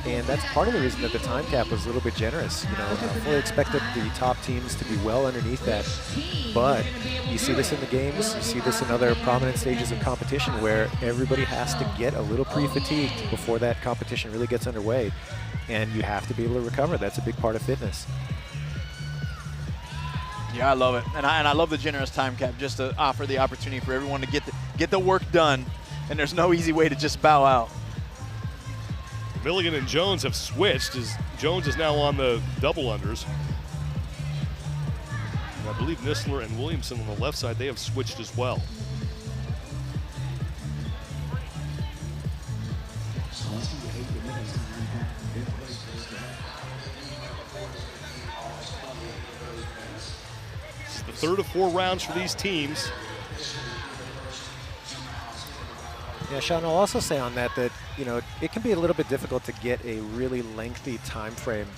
[SPEAKER 17] And that's part of the reason that the time cap was a little bit generous. You know, I fully expected the top teams to be well underneath that. But you see this in the games, you see this in other prominent stages of competition where everybody has to get a little pre-fatigued before that competition really gets underway. And you have to be able to recover. That's a big part of fitness.
[SPEAKER 3] Yeah, I love it, and I love the generous time cap just to offer the opportunity for everyone to get the work done, and there's no easy way to just bow out.
[SPEAKER 1] Milligan and Jones have switched, as Jones is now on the double unders. And I believe Nisler and Williamson on the left side, they have switched as well. Third of 4 rounds for these teams.
[SPEAKER 17] Yeah, Sean, I'll also say on that you know, it can be a little bit difficult to get a really lengthy time frame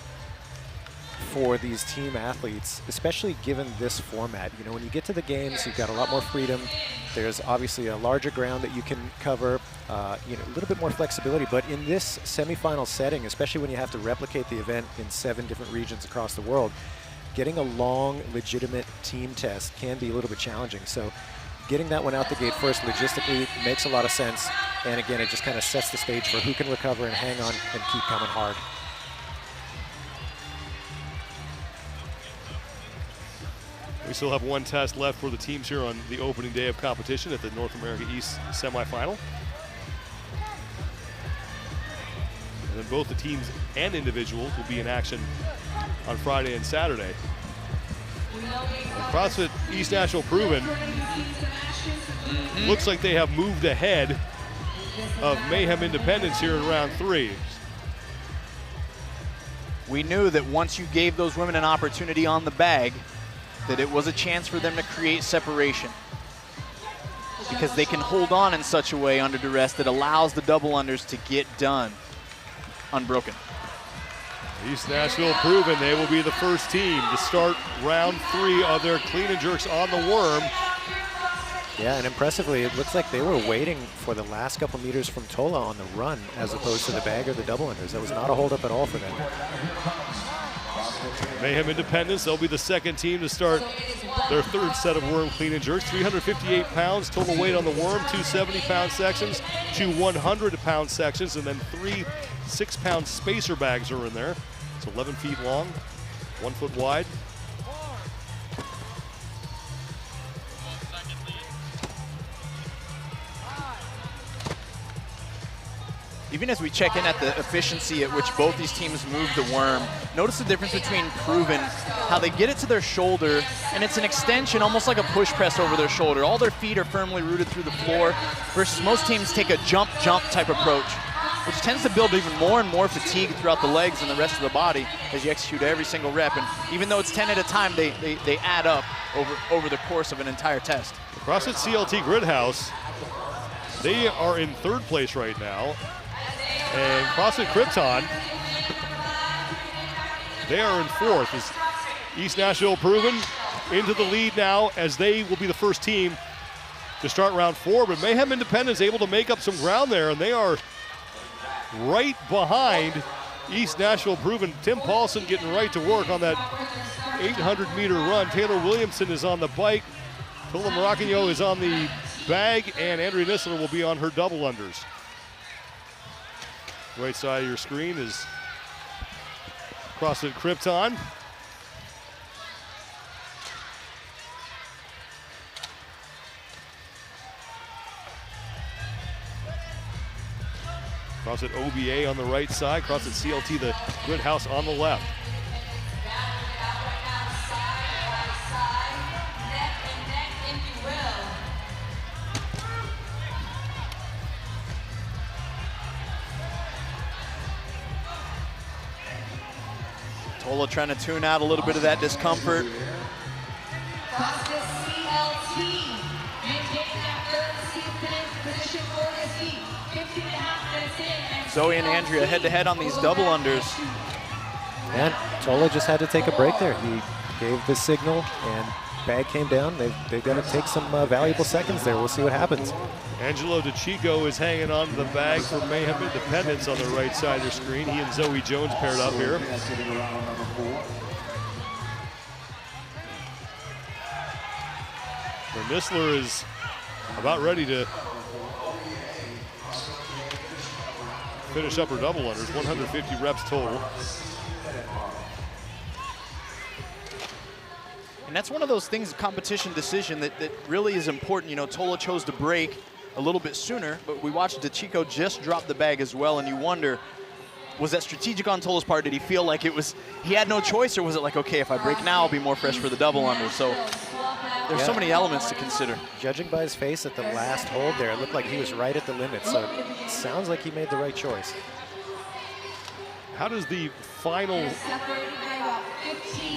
[SPEAKER 17] for these team athletes, especially given this format. You know, when you get to the games, you've got a lot more freedom. There's obviously a larger ground that you can cover, you know, a little bit more flexibility. But in this semifinal setting, especially when you have to replicate the event in 7 different regions across the world, getting a long, legitimate team test can be a little bit challenging. So getting that one out the gate first logistically makes a lot of sense. And again, it just kind of sets the stage for who can recover and hang on and keep coming hard.
[SPEAKER 1] We still have 1 test left for the teams here on the opening day of competition at the North America East semifinal. And then both the teams and individuals will be in action on Friday and Saturday. CrossFit East Nashville Proven looks like they have moved ahead of Mayhem Independence here in round 3.
[SPEAKER 3] We knew that once you gave those women an opportunity on the bag, that it was a chance for them to create separation. because they can hold on in such a way under duress that allows the double unders to get done unbroken.
[SPEAKER 1] East Nashville proven they will be the first team to start round 3 of their clean and jerks on the worm.
[SPEAKER 17] Yeah, and impressively, it looks like they were waiting for the last couple meters from Tola on the run as opposed to the bag or the double unders. That was not a holdup at all for them.
[SPEAKER 1] Mayhem Independence, they'll be the second team to start their 3rd set of worm clean and jerks. 358 pounds total weight on the worm, 2 70-pound sections, 2 100-pound sections, and then 3 6-pound spacer bags are in there. It's 11 feet long, 1 foot wide.
[SPEAKER 3] Even as we check in at the efficiency at which both these teams move the worm, notice the difference between Proven, how they get it to their shoulder, and it's an extension, almost like a push press over their shoulder. All their feet are firmly rooted through the floor, versus most teams take a jump type approach, which tends to build even more and more fatigue throughout the legs and the rest of the body as you execute every single rep. And even though it's 10 at a time, they add up over the course of an entire test.
[SPEAKER 1] CrossFit CLT Grid House, they are in 3rd place right now. And CrossFit Krypton, they are in 4th. As East Nashville Proven into the lead now, as they will be the first team to start round 4. But Mayhem Independence able to make up some ground there, and they are right behind East Nashville Proven. Tim Paulson getting right to work on that 800-meter run. Taylor Williamson is on the bike. Tola Maracano is on the bag, and Andrea Nissler will be on her double unders. Right side of your screen is CrossFit Krypton. CrossFit OBA on the right side, CrossFit CLT, the Grid House on the left.
[SPEAKER 3] Tola trying to tune out a little bit of that discomfort. Zoe and Andrea head-to-head on these double unders.
[SPEAKER 17] And Tola just had to take a break there. He gave the signal and bag came down. They've got to take some valuable seconds there. We'll see what happens.
[SPEAKER 1] Angelo DeChico is hanging on to the bag for Mayhem Independence on the right side of your screen. He and Zoe Jones paired up here. Nissler is about ready to finish up her double unders, 150 reps total.
[SPEAKER 3] And that's one of those things, competition decision, that really is important. You know, Tola chose to break a little bit sooner, but we watched DeChico just drop the bag as well, and you wonder, was that strategic on Tola's part? Did he feel like he had no choice, or was it like, okay, if I break now, I'll be more fresh for the double under? So there's so many elements to consider.
[SPEAKER 17] Judging by his face at the last hold there, it looked like he was right at the limit, so it sounds like he made the right choice.
[SPEAKER 1] How does the final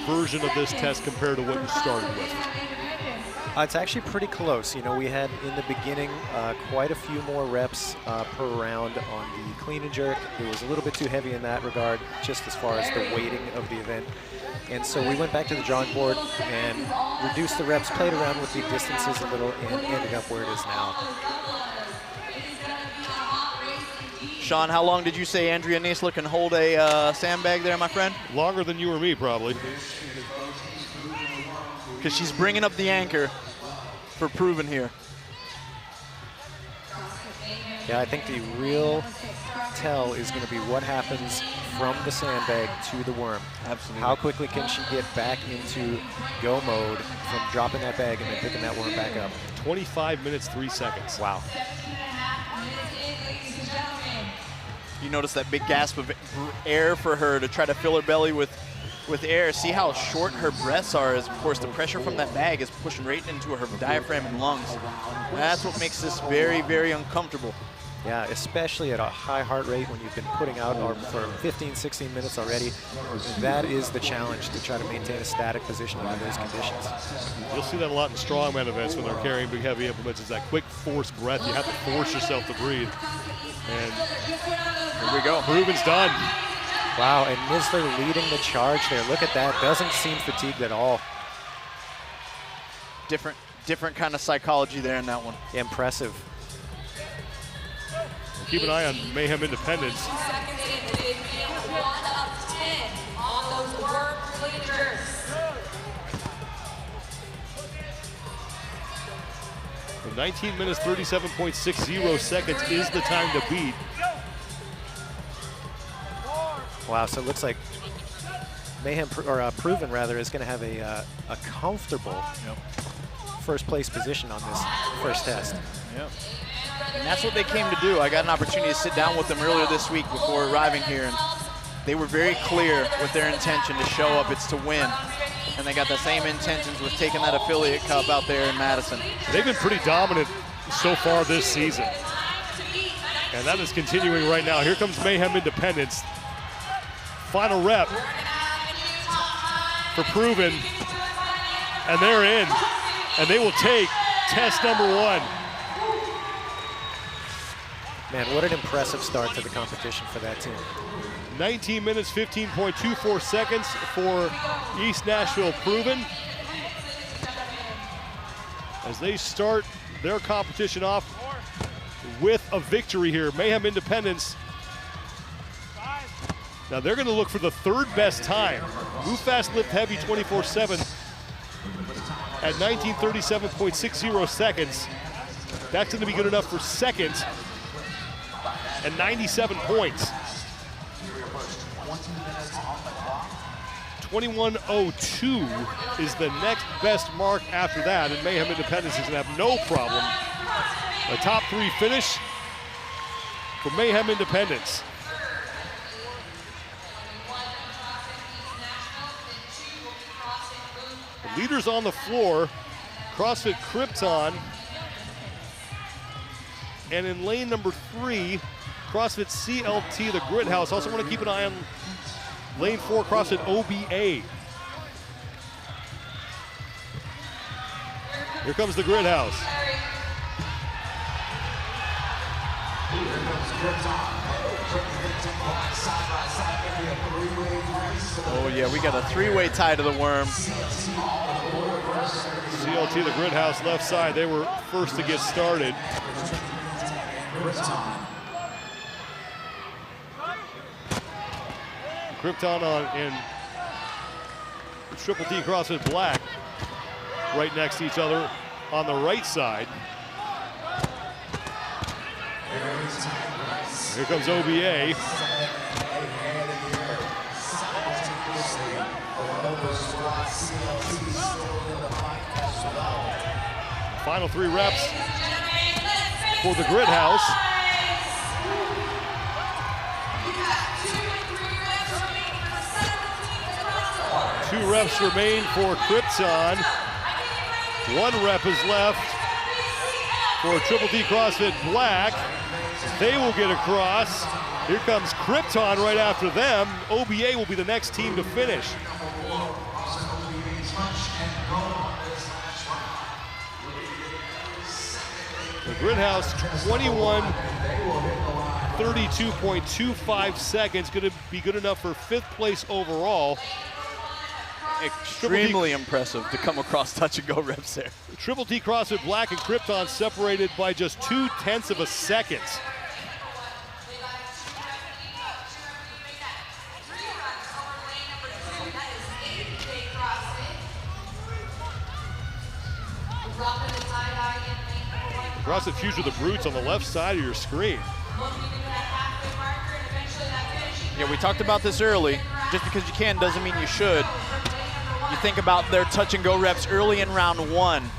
[SPEAKER 1] version of this test compare to what you started with?
[SPEAKER 17] It's actually pretty close. You know, we had in the beginning quite a few more reps per round on the clean and jerk. It was a little bit too heavy in that regard, just as far as the weighting of the event. And so we went back to the drawing board and reduced the reps, played around with the distances a little, and ended up where it is now.
[SPEAKER 3] Sean, how long did you say Andrea Nissler can hold a sandbag there, my friend?
[SPEAKER 1] Longer than you or me, probably.
[SPEAKER 3] Because she's bringing up the anchor for Proven here.
[SPEAKER 17] Yeah, I think the real tell is going to be what happens from the sandbag to the worm.
[SPEAKER 3] Absolutely.
[SPEAKER 17] How quickly can she get back into go mode from dropping that bag and then picking that worm back up?
[SPEAKER 1] 25 minutes, 3 seconds.
[SPEAKER 17] Wow.
[SPEAKER 3] You notice that big gasp of air for her to try to fill her belly with air. See how short her breaths are, as of course the pressure from that bag is pushing right into her diaphragm and lungs. That's what makes this very, very uncomfortable.
[SPEAKER 17] Yeah, especially at a high heart rate when you've been putting out for 15, 16 minutes already. That is the challenge, to try to maintain a static position under those conditions.
[SPEAKER 1] You'll see that a lot in strongman events when they're carrying big, heavy implements. Is that quick, forced breath. You have to force yourself to breathe. And
[SPEAKER 3] here we go.
[SPEAKER 1] Proven's done.
[SPEAKER 17] Wow, and Nisler leading the charge there. Look at that. Doesn't seem fatigued at all.
[SPEAKER 3] Different kind of psychology there in that one.
[SPEAKER 17] Impressive.
[SPEAKER 1] Keep an eye on Mayhem Independence. The 19 minutes, 37.60 seconds is the time to beat.
[SPEAKER 17] Wow, so it looks like Mayhem, or Proven rather, is going to have a comfortable first place position on this first test.
[SPEAKER 3] Yep. And that's what they came to do. I got an opportunity to sit down with them earlier this week before arriving here, and they were very clear with their intention to show up. It's to win. And they got the same intentions with taking that affiliate cup out there in Madison.
[SPEAKER 1] They've been pretty dominant so far this season. And that is continuing right now. Here comes Mayhem Independence. Final rep for Proven. And they're in. And they will take test number 1.
[SPEAKER 17] Man, what an impressive start to the competition for that team.
[SPEAKER 1] 19 minutes, 15.24 seconds for East Nashville Proven. As they start their competition off with a victory here. Mayhem Independence. Now they're gonna look for the third best time. Move fast, lift heavy 24/7 at 19:37.60 seconds. That's gonna be good enough for second and 97 points. 21:02 is the next best mark after that, and Mayhem Independence is gonna have no problem. A top 3 finish for Mayhem Independence. The leaders on the floor, CrossFit Krypton, and in lane number 3, CrossFit CLT, the Grit House. Also want to keep an eye on lane 4, CrossFit OBA. Here comes the Grit House.
[SPEAKER 3] Oh yeah, we got a 3-way tie to the worm.
[SPEAKER 1] CLT, the Grit House, left side. They were first to get started. Krypton in Triple T CrossFit Black, right next to each other on the right side. Here comes OBA. Final 3 reps for the Grit House. Two reps remain for Krypton. 1 rep is left for Triple T CrossFit Black. They will get across. Here comes Krypton right after them. OBA will be the next team to finish. The Grit House, 21:32.25 seconds. Going to be good enough for 5th place overall.
[SPEAKER 3] Extremely impressive to come across touch and go reps there.
[SPEAKER 1] Triple T CrossFit Black and Krypton separated by just 0.2 of a second. CrossFit Future the Brutes on the left side of your screen.
[SPEAKER 3] Yeah, we talked about this early. Just because you can doesn't mean you should. You think about their touch and go reps early in round 1.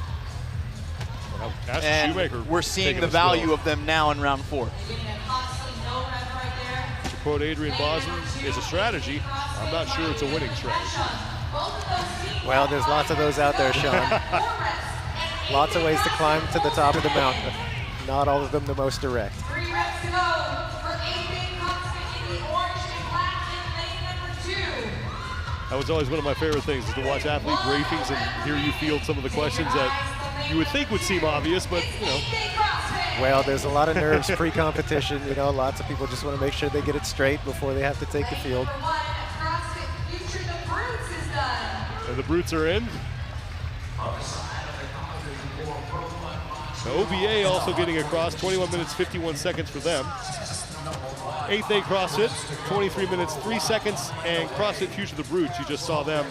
[SPEAKER 3] And we're seeing the value of them now in round 4.
[SPEAKER 1] To quote Adrian Bosman, it's a strategy. I'm not sure it's a winning strategy.
[SPEAKER 17] Well, there's lots of those out there, Sean. Lots of ways to climb to the top of the mountain. Not all of them the most direct.
[SPEAKER 16] reps to go for 8-big CrossFit in the orange and black in lane number 2.
[SPEAKER 1] That was always one of my favorite things, is to watch athlete briefings and hear you field some of the questions that you would think would seem obvious, but you know.
[SPEAKER 17] Well, there's a lot of nerves pre-competition. You know, lots of people just want to make sure they get it straight before they have to take the field.
[SPEAKER 1] And the brutes are in. The OBA also getting across, 21 minutes, 51 seconds for them. 8th day CrossFit, 23 minutes, 3 seconds, and CrossFit Future the Brutes, you just saw them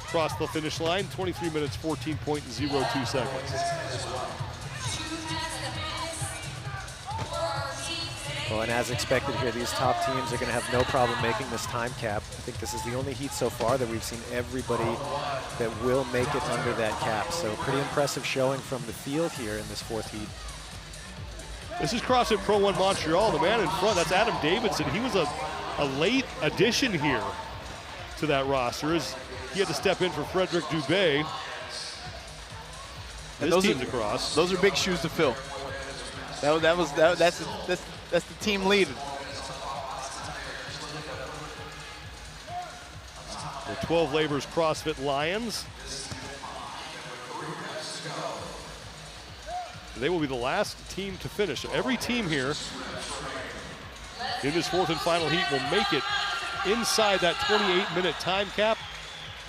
[SPEAKER 1] cross the finish line, 23 minutes, 14.02 seconds.
[SPEAKER 17] Well, and as expected here, these top teams are going to have no problem making this time cap. I think this is the only heat so far that we've seen everybody that will make it under that cap. So pretty impressive showing from the field here in this 4th heat.
[SPEAKER 1] This is CrossFit Pro 1 Montreal. The man in front, that's Adam Davidson. He was a late addition here to that roster, as he had to step in for Frederick Dubé. This team's across.
[SPEAKER 3] Those are big shoes to fill. That's the team lead.
[SPEAKER 1] The 12 Labors CrossFit Lions. They will be the last team to finish. So every team here in this 4th and final heat will make it inside that 28-minute time cap.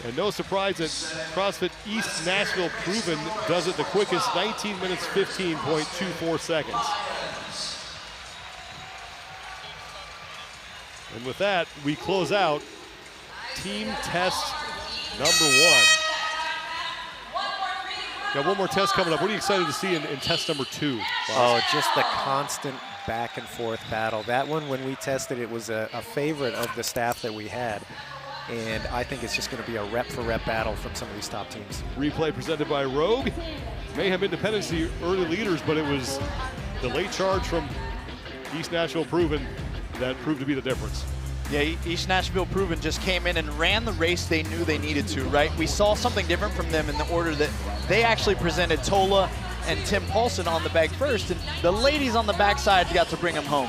[SPEAKER 1] And no surprise that CrossFit East Nashville Proven does it the quickest, 19 minutes, 15.24 seconds. And with that, we close out team test number 1. Got one more test coming up. What are you excited to see in test number 2?
[SPEAKER 17] Oh, just the constant back and forth battle. That one, when we tested, it was a favorite of the staff that we had. And I think it's just going to be a rep-for-rep battle from some of these top teams.
[SPEAKER 1] Replay presented by Rogue. Mayhem Independence, the early leaders, but it was the late charge from East Nashville Proven that proved to be the difference.
[SPEAKER 3] Yeah, East Nashville Proven just came in and ran the race they knew they needed to, right? We saw something different from them in the order that they actually presented Tola and Tim Paulson on the bag first, and the ladies on the backside got to bring them home.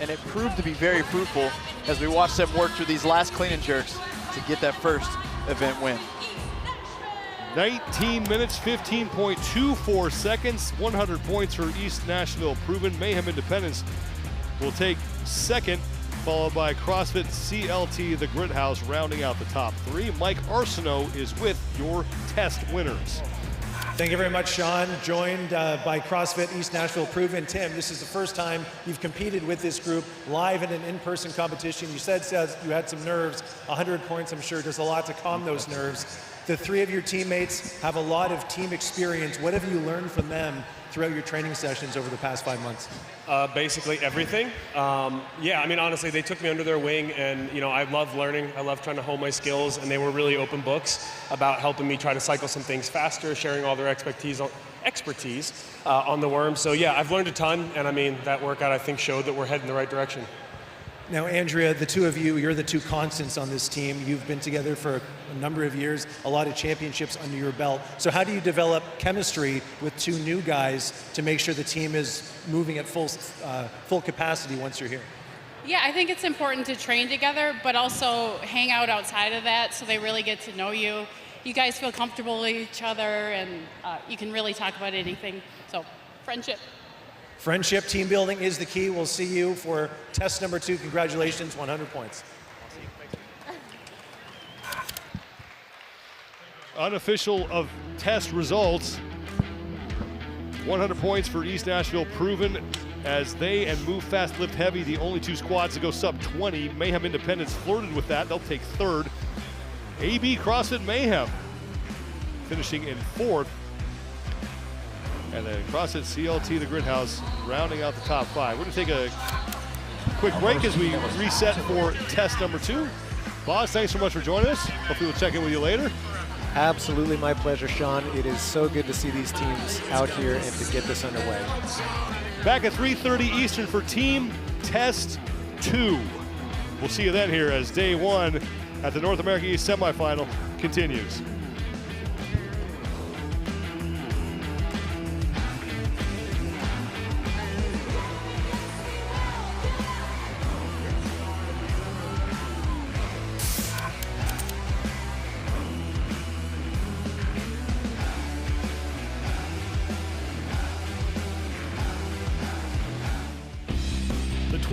[SPEAKER 3] And it proved to be very fruitful as we watched them work through these last clean and jerks to get that first event win.
[SPEAKER 1] 19 minutes, 15.24 seconds, 100 points for East Nashville Proven. Mayhem Independence will take second, followed by CrossFit CLT, the Grit House, rounding out the top 3. Mike Arsenault is with your test winners.
[SPEAKER 4] Thank you very much, Sean. Joined by CrossFit East Nashville Proven. Tim, this is the first time you've competed with this group live in an in-person competition. You said you had some nerves. 100 points, I'm sure, does a lot to calm those nerves. The 3 of your teammates have a lot of team experience. What have you learned from them throughout your training sessions over the past 5 months?
[SPEAKER 18] Basically everything. Yeah, I mean, honestly, they took me under their wing, and you know, I love learning. I love trying to hone my skills, and they were really open books about helping me try to cycle some things faster, sharing all their expertise on the worm. So yeah, I've learned a ton, and I mean, that workout I think showed that we're heading the right direction.
[SPEAKER 4] Now, Andrea, the 2 of you, you're the 2 constants on this team. You've been together for a number of years, a lot of championships under your belt. So how do you develop chemistry with 2 new guys to make sure the team is moving at full capacity once you're here?
[SPEAKER 19] Yeah, I think it's important to train together, but also hang out outside of that so they really get to know you. You guys feel comfortable with each other, and you can really talk about anything. So, friendship.
[SPEAKER 4] Friendship, team building is the key. We'll see you for test number 2. Congratulations, 100 points.
[SPEAKER 1] Unofficial of test results. 100 points for East Nashville Proven as they and Move Fast Lift Heavy, the only 2 squads to go sub 20. Mayhem Independence flirted with that. They'll take 3rd. AB CrossFit Mayhem finishing in 4th. And then CrossFit CLT, the Grit House, rounding out the top 5. We're going to take a quick break as we reset for test number 2. Boss, thanks so much for joining us. Hopefully we'll check in with you later.
[SPEAKER 17] Absolutely my pleasure, Sean. It is so good to see these teams out here and to get this underway.
[SPEAKER 1] Back at 3:30 Eastern for team test 2. We'll see you then here as day 1 at the North America East Semifinal continues.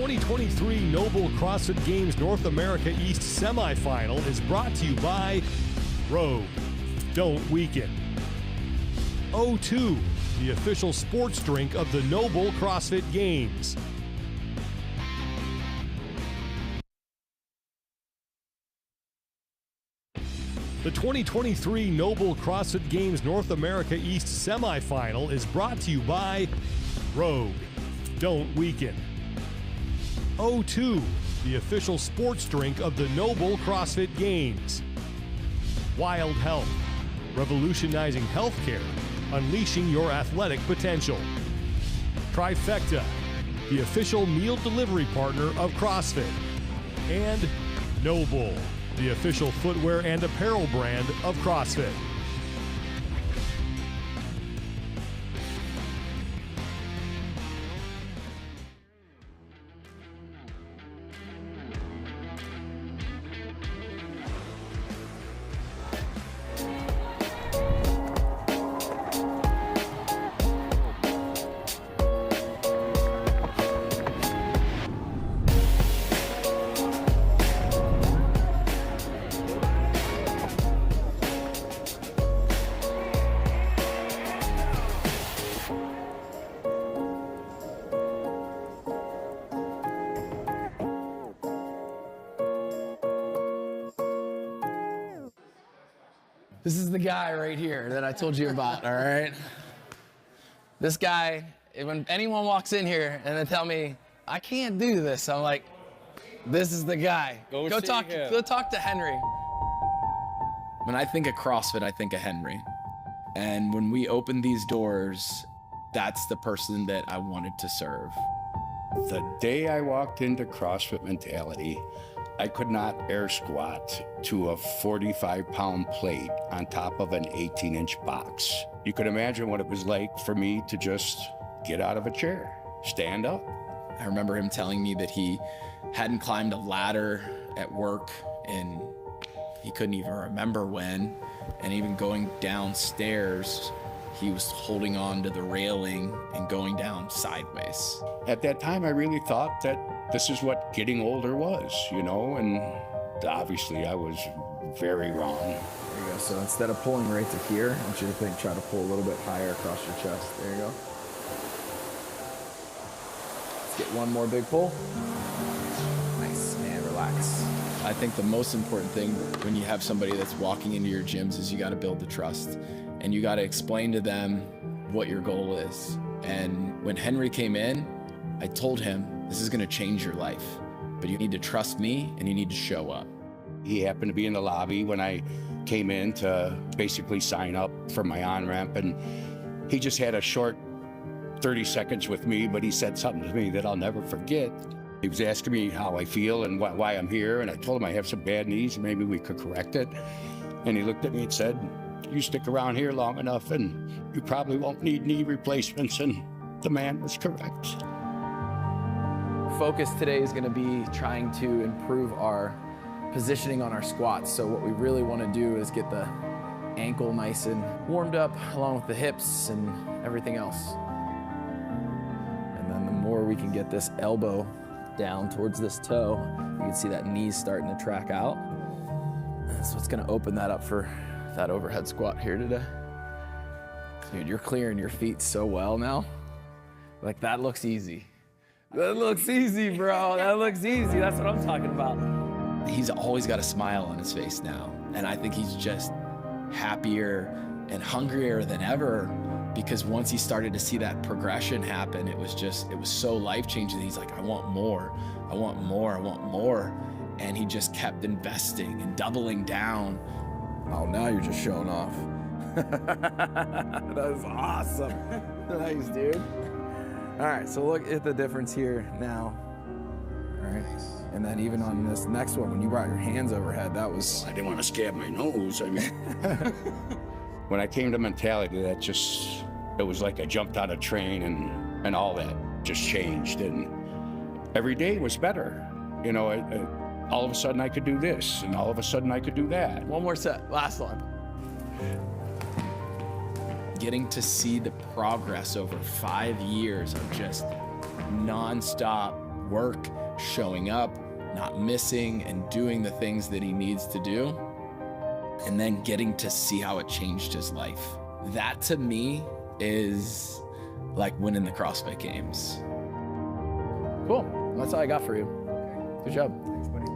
[SPEAKER 1] 2023 NOBULL CrossFit Games North America East Semifinal is brought to you by Rogue. Don't weaken. O2, the official sports drink of the NOBULL CrossFit Games. The 2023 NOBULL CrossFit Games North America East Semifinal is brought to you by Rogue. Don't weaken. O2, the official sports drink of the NOBULL CrossFit Games. Wild Health, revolutionizing healthcare, unleashing your athletic potential. Trifecta, the official meal delivery partner of CrossFit. And NOBULL, the official footwear and apparel brand of CrossFit.
[SPEAKER 20] This is the guy right here that I told you about, all right? This guy, when anyone walks in here and they tell me, I can't do this, I'm like, this is the guy. Go talk to Henry.
[SPEAKER 21] When I think of CrossFit, I think of Henry. And when we opened these doors, that's the person that I wanted to serve.
[SPEAKER 22] The day I walked into CrossFit Mentality, I could not air squat to a 45-pound plate on top of an 18-inch box. You could imagine what it was like for me to just get out of a chair, stand up.
[SPEAKER 21] I remember him telling me that he hadn't climbed a ladder at work and he couldn't even remember when. And even going downstairs, he was holding on to the railing and going down sideways.
[SPEAKER 22] At that time, I really thought that this is what getting older was, you know, and obviously I was very wrong.
[SPEAKER 23] There you go. So instead of pulling right to here, I want you to try to pull a little bit higher across your chest. There you go. Let's get one more big pull. Nice, and relax.
[SPEAKER 21] I think the most important thing when you have somebody that's walking into your gyms is you got to build the trust and you got to explain to them what your goal is. And when Henry came in, I told him, this is going to change your life, but you need to trust me and you need to show up.
[SPEAKER 22] He happened to be in the lobby when I came in to basically sign up for my on-ramp, and he just had a short 30 seconds with me, but he said something to me that I'll never forget. He was asking me how I feel and why I'm here, and I told him I have some bad knees and maybe we could correct it. And he looked at me and said, you stick around here long enough and you probably won't need knee replacements, and the man was correct.
[SPEAKER 23] Focus today is going to be trying to improve our positioning on our squats. So what we really want to do is get the ankle nice and warmed up along with the hips and everything else. And then the more we can get this elbow down towards this toe, you can see that knee's starting to track out. And so it's going to open that up for that overhead squat here today. Dude, you're clearing your feet so well now. Like, that looks easy. That looks easy, bro. That looks easy. That's what I'm talking about.
[SPEAKER 21] He's always got a smile on his face now. And I think he's just happier and hungrier than ever, because once he started to see that progression happen, it was so life-changing. He's like, I want more, I want more, I want more. And he just kept investing and doubling down.
[SPEAKER 23] Oh, now you're just showing off. That is awesome. Nice, dude. All right, so look at the difference here now. All right, and then even on this next one, when you brought your hands overhead, that was...
[SPEAKER 22] I didn't want to scab my nose, I mean. When I came to Mentality, it was like I jumped on a train and all that just changed. And every day was better. You know, all of a sudden I could do this, and all of a sudden I could do that.
[SPEAKER 23] One more set, last one.
[SPEAKER 21] Getting to see the progress over 5 years of just nonstop work, showing up, not missing, and doing the things that he needs to do, and then getting to see how it changed his life. That to me is like winning the CrossFit Games.
[SPEAKER 23] Cool. That's all I got for you. Good job.
[SPEAKER 17] Thanks, buddy.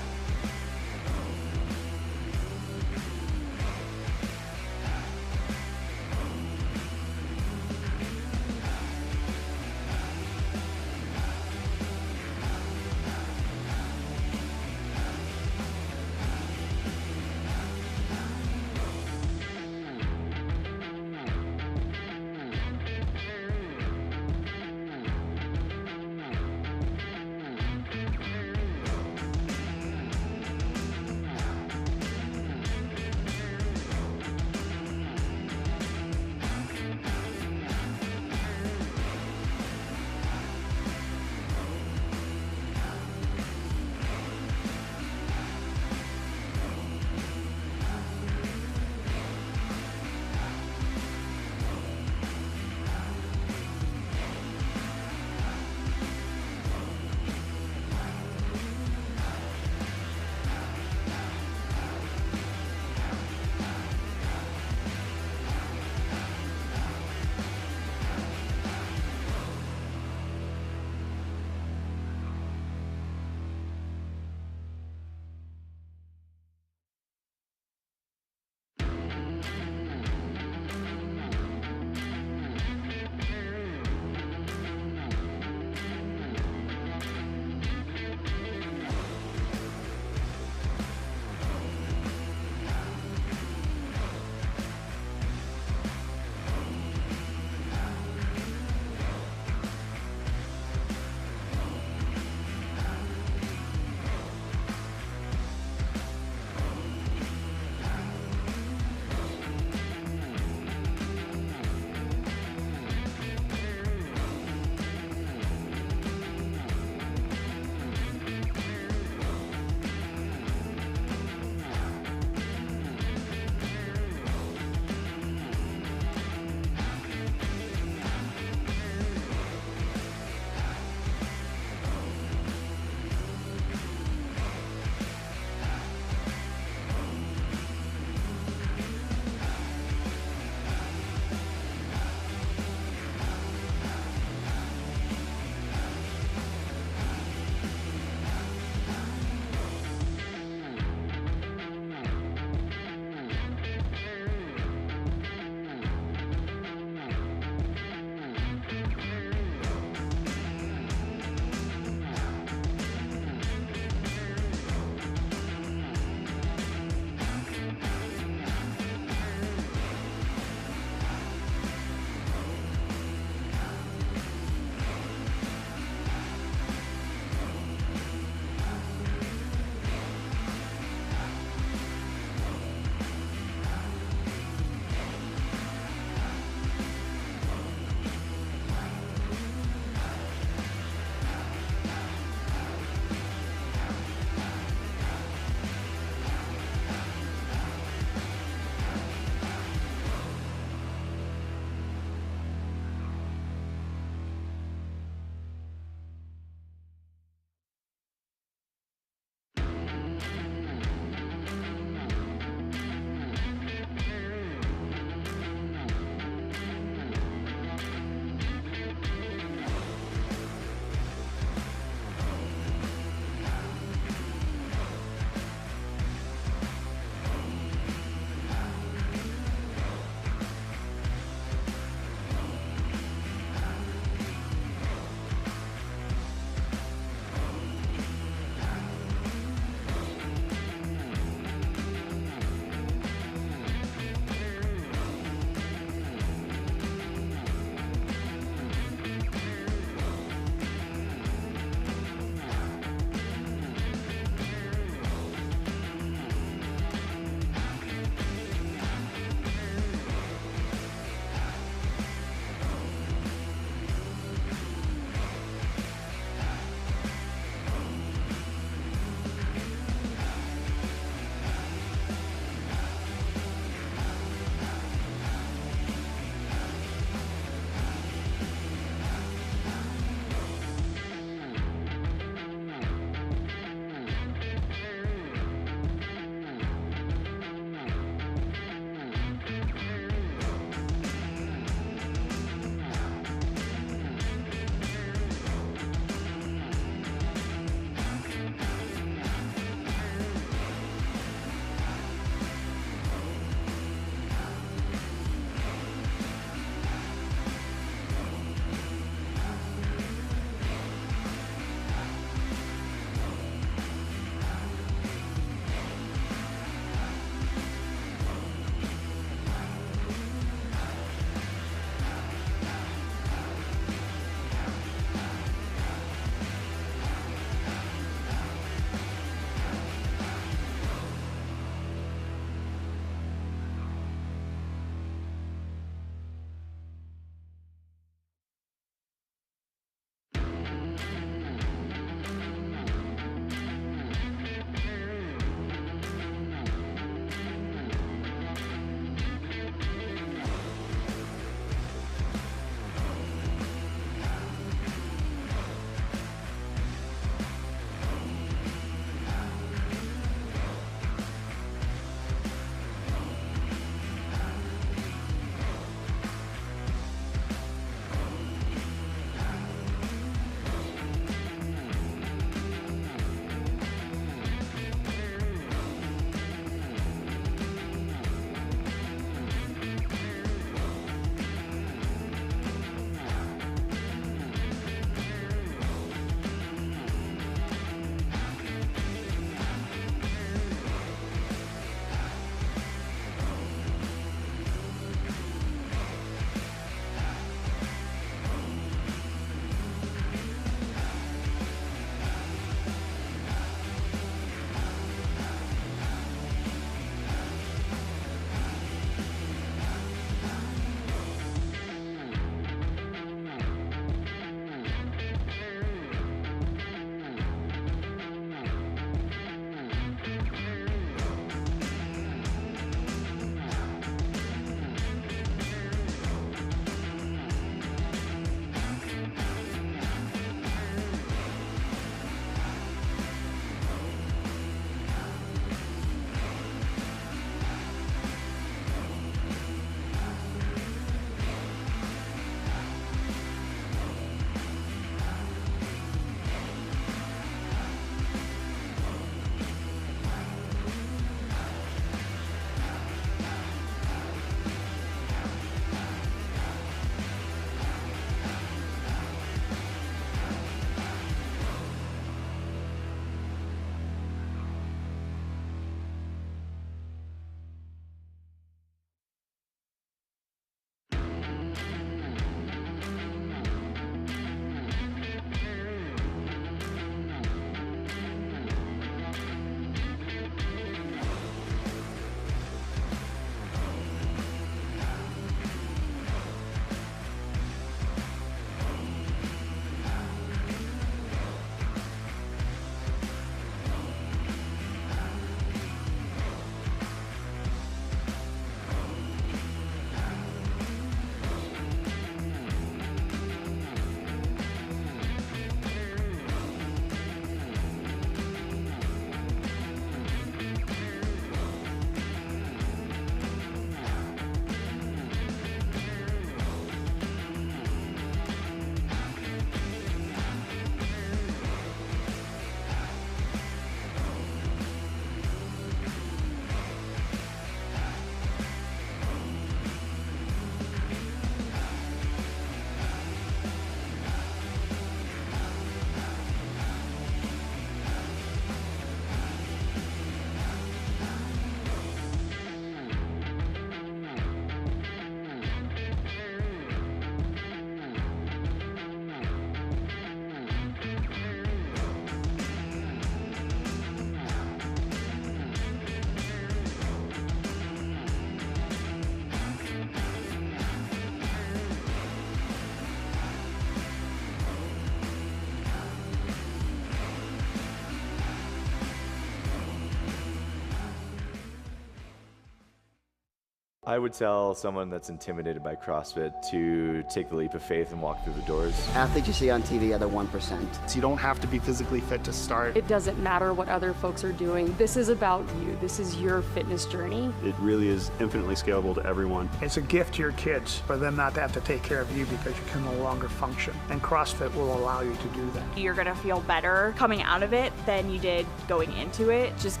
[SPEAKER 2] I would tell someone that's intimidated by CrossFit to take the leap of faith and walk through the doors.
[SPEAKER 5] Athletes you see on TV are the 1%.
[SPEAKER 8] So you don't have to be physically fit to start.
[SPEAKER 24] It doesn't matter what other folks are doing. This is about you. This is your fitness journey.
[SPEAKER 25] It really is infinitely scalable to everyone.
[SPEAKER 26] It's a gift to your kids for them not to have to take care of you because you can no longer function. And CrossFit will allow you to do that.
[SPEAKER 27] You're gonna feel better coming out of it than you did going into it.
[SPEAKER 28] Just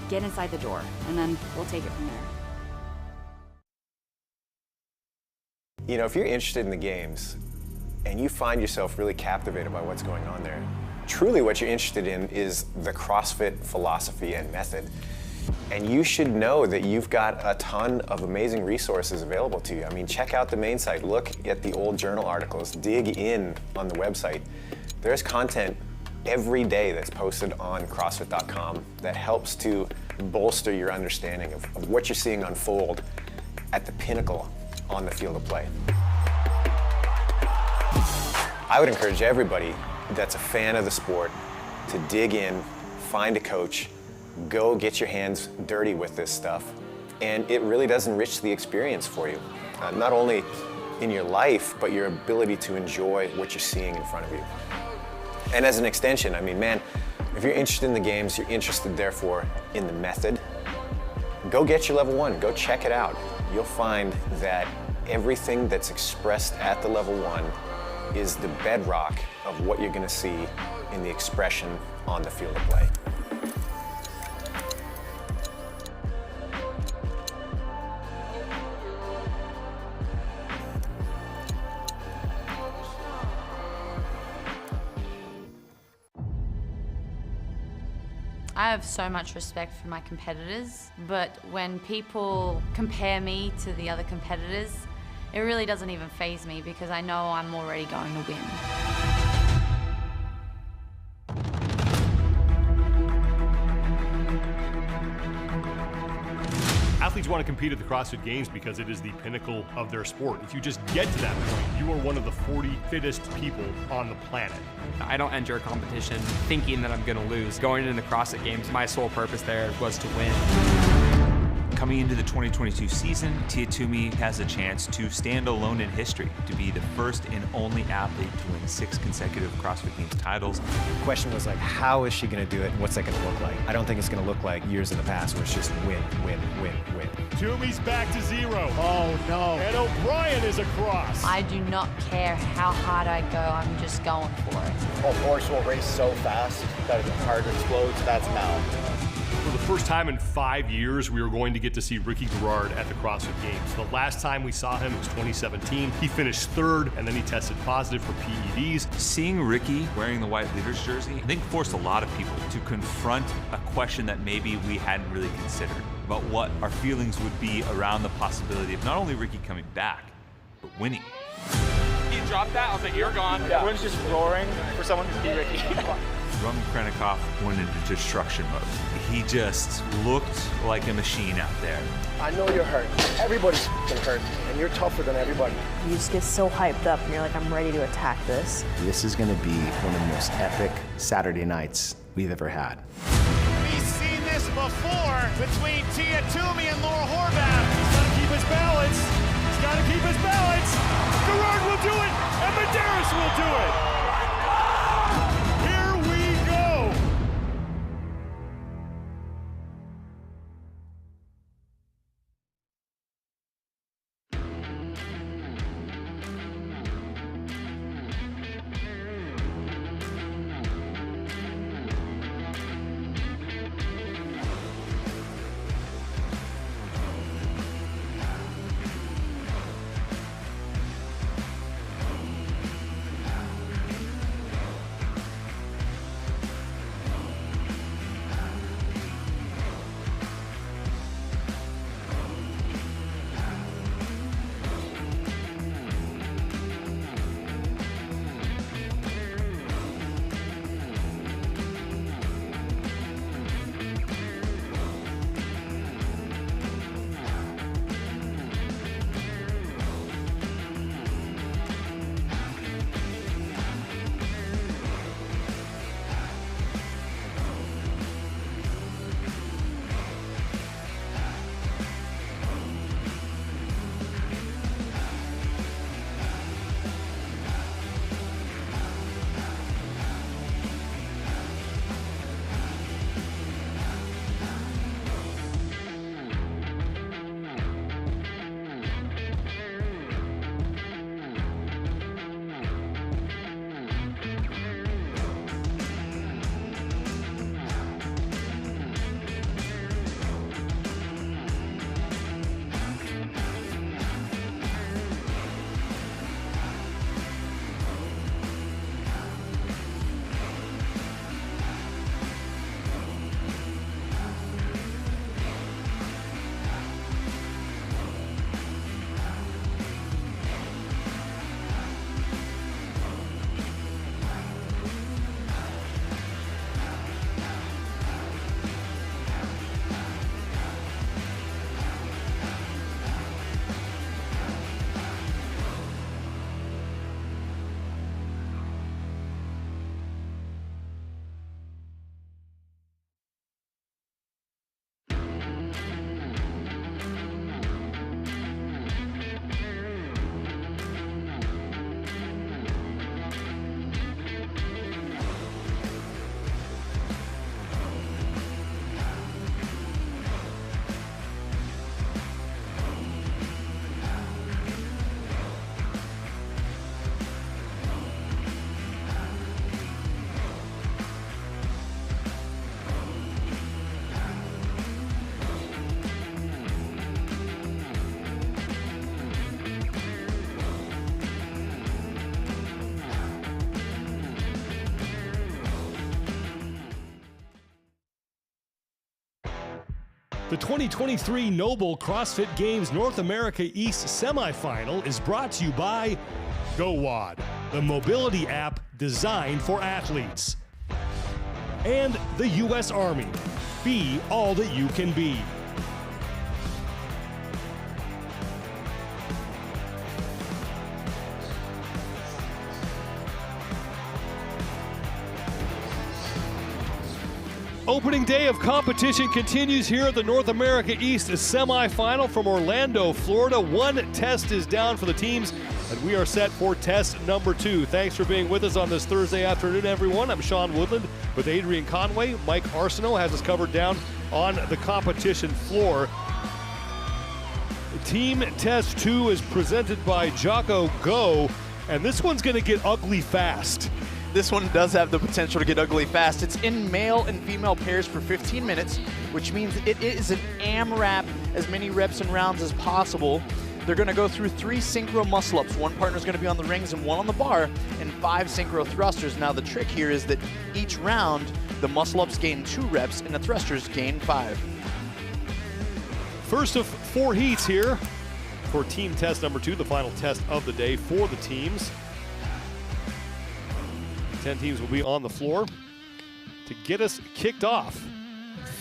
[SPEAKER 28] get inside the door and then we'll take it from there.
[SPEAKER 13] You know, if you're interested in the games and you find yourself really captivated by what's going on there, truly what you're interested in is the CrossFit philosophy and method. And you should know that you've got a ton of amazing resources available to you. I mean, check out the main site, look at the old journal articles, dig in on the website. There's content every day that's posted on CrossFit.com that helps to bolster your understanding of what you're seeing unfold at the pinnacle on the field of play. I would encourage everybody that's a fan of the sport to dig in, find a coach, go get your hands dirty with this stuff, and it really does enrich the experience for you. Not only in your life, but your ability to enjoy what you're seeing in front of you. And as an extension, I mean, man, if you're interested in the games, you're interested therefore in the method, go get your level 1, go check it out. You'll find that everything that's expressed at the level 1 is the bedrock of what you're going to see in the expression on the field of play.
[SPEAKER 28] I have so much respect for my competitors, but when people compare me to the other competitors, it really doesn't even faze me because I know I'm already going to win.
[SPEAKER 1] Athletes want to compete at the CrossFit Games because it is the pinnacle of their sport. If you just get to that point, you are one of the 40 fittest people on the planet.
[SPEAKER 29] I don't enter a competition thinking that I'm going to lose. Going into the CrossFit Games, my sole purpose there was to win.
[SPEAKER 30] Coming into the 2022 season, Tia Toomey has a chance to stand alone in history, to be the first and only athlete to win 6 consecutive CrossFit Games titles.
[SPEAKER 13] The question was like, how is she going to do it and what's that going to look like? I don't think it's going to look like years in the past where it's just win, win, win, win.
[SPEAKER 1] Toomey's back to 0. Oh no. And O'Brien is across.
[SPEAKER 28] I do not care how hard I go, I'm just going for it.
[SPEAKER 31] A horse will race so fast that the heart explodes, that's Mal.
[SPEAKER 1] For the first time in 5 years, we are going to get to see Ricky Garrard at the CrossFit Games. The last time we saw him was 2017. He finished 3rd, and then he tested positive for PEDs.
[SPEAKER 30] Seeing Ricky wearing the white leaders jersey, I think forced a lot of people to confront a question that maybe we hadn't really considered about what our feelings would be around the possibility of not only Ricky coming back, but winning.
[SPEAKER 29] He dropped that, I was like, you're gone. Yeah. Everyone's just roaring for someone to be Ricky.
[SPEAKER 30] Roman Krennikov went into destruction mode. He just looked like a machine out there.
[SPEAKER 31] I know you're hurt. Everybody's hurt, and you're tougher than everybody.
[SPEAKER 32] You just get so hyped up, and you're like, I'm ready to attack this.
[SPEAKER 33] This is going to be one of the most epic Saturday nights we've ever had.
[SPEAKER 34] We've seen this before between Tia Toomey and Laura Horvath. He's got to keep his balance. He's got to keep his balance. Garrard will do it, and Medeiros will do it.
[SPEAKER 1] The 2023 NOBULL CrossFit Games North America East Semifinal is brought to you by GoWad, the mobility app designed for athletes. And the U.S. Army. Be all that you can be. Opening day of competition continues here at the North America East Semifinal from Orlando, Florida. One test is down for the teams, and we are set for test number 2. Thanks for being with us on this Thursday afternoon, everyone. I'm Sean Woodland with Adrian Conway. Mike Arsenault has us covered down on the competition floor. Team Test 2 is presented by Jocko Go, and this one's going to get ugly fast.
[SPEAKER 3] This one does have the potential to get ugly fast. It's in male and female pairs for 15 minutes, which means it is an AMRAP, as many reps and rounds as possible. They're going to go through 3 synchro muscle-ups. One partner's going to be on the rings and one on the bar, and 5 synchro thrusters. Now the trick here is that each round, the muscle-ups gain 2 reps and the thrusters gain 5.
[SPEAKER 1] First of 4 heats here for team test number 2, the final test of the day for the teams. 10 teams will be on the floor to get us kicked off.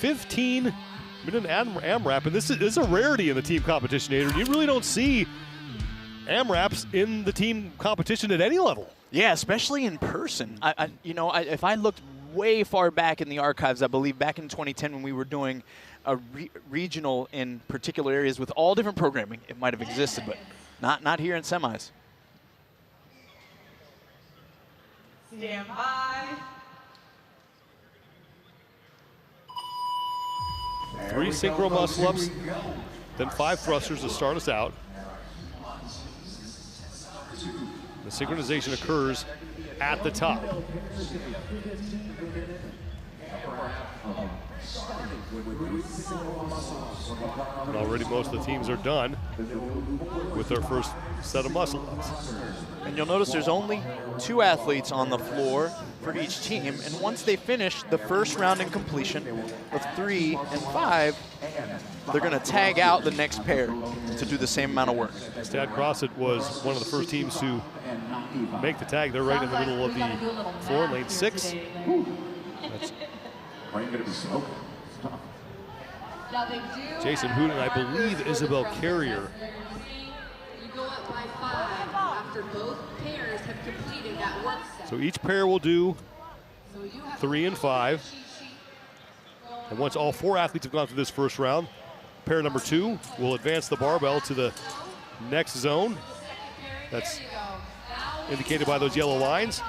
[SPEAKER 1] 15-minute AMRAP, and this is a rarity in the team competition, Adrian. You really don't see AMRAPs in the team competition at any level.
[SPEAKER 3] Yeah, especially in person. If I looked way far back in the archives, I believe back in 2010 when we were doing a regional in particular areas with all different programming, it might have existed, but not here in semis.
[SPEAKER 4] Stand by.
[SPEAKER 1] 3 synchro muscle-ups, then 5 thrusters to start us out. The synchronization occurs at the top. And already most of the teams are done with their first set of muscle-ups.
[SPEAKER 3] And you'll notice there's only 2 athletes on the floor for each team, and once they finish the first round in completion of 3 and 5, they're going to tag out the next pair to do the same amount of work.
[SPEAKER 1] Stad CrossFit was one of the first teams to make the tag. They're right in the middle of the floor, lane 6. That's Jason Hood and I believe Isabel Carrier. So each pair will do 3 and 5. And once all 4 athletes have gone through this first round, pair number 2 will advance the barbell to the next zone. That's indicated by those yellow lines.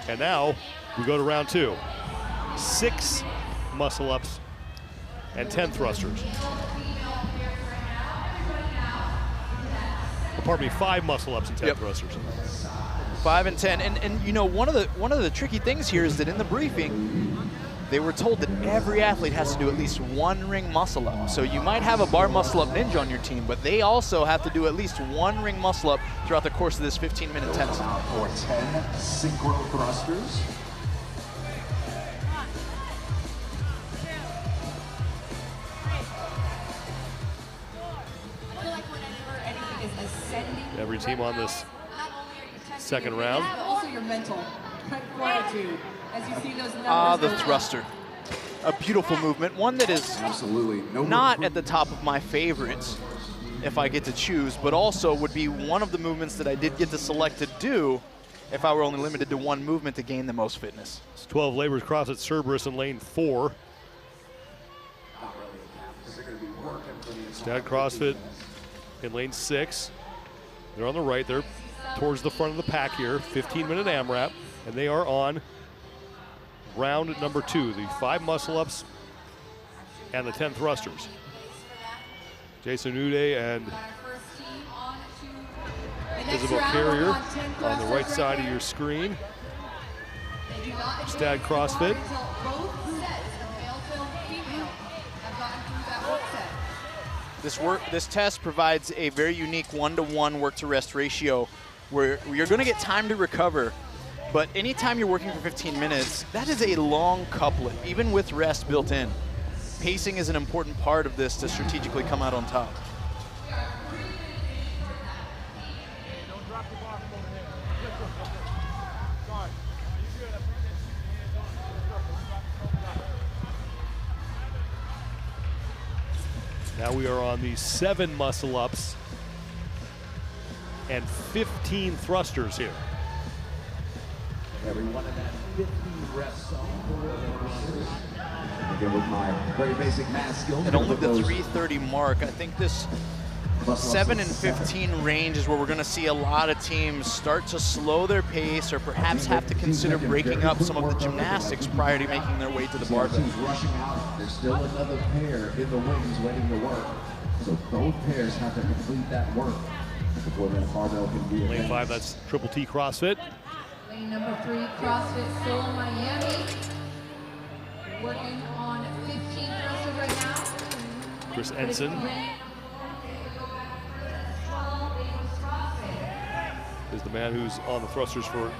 [SPEAKER 1] And now we go to round 2. 6 muscle-ups and 10 thrusters. Pardon me, 5 muscle-ups and 10 thrusters.
[SPEAKER 3] 5 and 10, and you know, one of the tricky things here is that in the briefing, they were told that every athlete has to do at least 1 ring muscle-up. So you might have a bar muscle-up ninja on your team, but they also have to do at least 1 ring muscle-up throughout the course of this 15-minute test.
[SPEAKER 6] For 10 synchro thrusters.
[SPEAKER 1] Every team on this second round.
[SPEAKER 4] Also your mental fortitude as you see those numbers.
[SPEAKER 3] The thruster. A beautiful movement, one that is
[SPEAKER 6] absolutely
[SPEAKER 3] not at the top of my favorites if I get to choose, but also would be one of the movements that I did get to select to do if I were only limited to 1 movement to gain the most fitness.
[SPEAKER 1] It's 12 Laborers CrossFit Cerberus in lane 4. Stad CrossFit in lane 6. They're on the right. They're towards the front of the pack here. 15-minute AMRAP, and they are on round number 2. The 5 muscle-ups and the 10 thrusters. Jason Uday and Isabel Carrier on the right side of your screen. Stad CrossFit.
[SPEAKER 3] This test provides a very unique 1-to-1 work-to-rest ratio where you're going to get time to recover, but anytime you're working for 15 minutes, that is a long couplet, even with rest built in. pacing is an important part of this to strategically come out on top.
[SPEAKER 1] Now we are on the 7 muscle ups and 15 thrusters here.
[SPEAKER 6] Everyone in that 15 reps again with my very basic math skills.
[SPEAKER 3] At only the 330 mark, I think this 7 and 15 range is where we're going to see a lot of teams start to slow their pace or perhaps have to consider breaking up some of the gymnastics prior to making their way to the barbell.
[SPEAKER 6] Rushing out. There's still another pair in the wings waiting to work. So both pairs have to complete that work before that barbell can be
[SPEAKER 1] Lane 5, that's Triple T CrossFit.
[SPEAKER 4] Lane number 3, CrossFit Seoul, Miami. Working on 15 thrusters right now.
[SPEAKER 1] Chris Ensign is the man who's on the thrusters for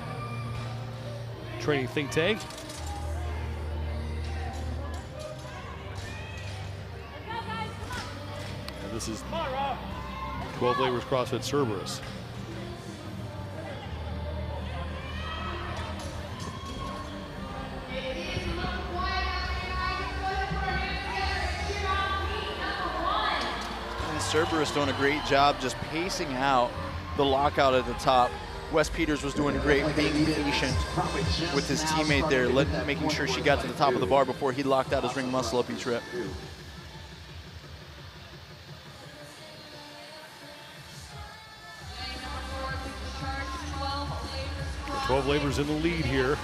[SPEAKER 1] Training Think Tank. And this is 12 Labors CrossFit Cerberus.
[SPEAKER 3] Cerberus doing a great job just pacing out the lockout at the top. Wes Peters was doing great being patient with his teammate there, making sure she got to the top of the bar before he locked out his ring muscle up each rep.
[SPEAKER 1] The 12 Labors in the lead here.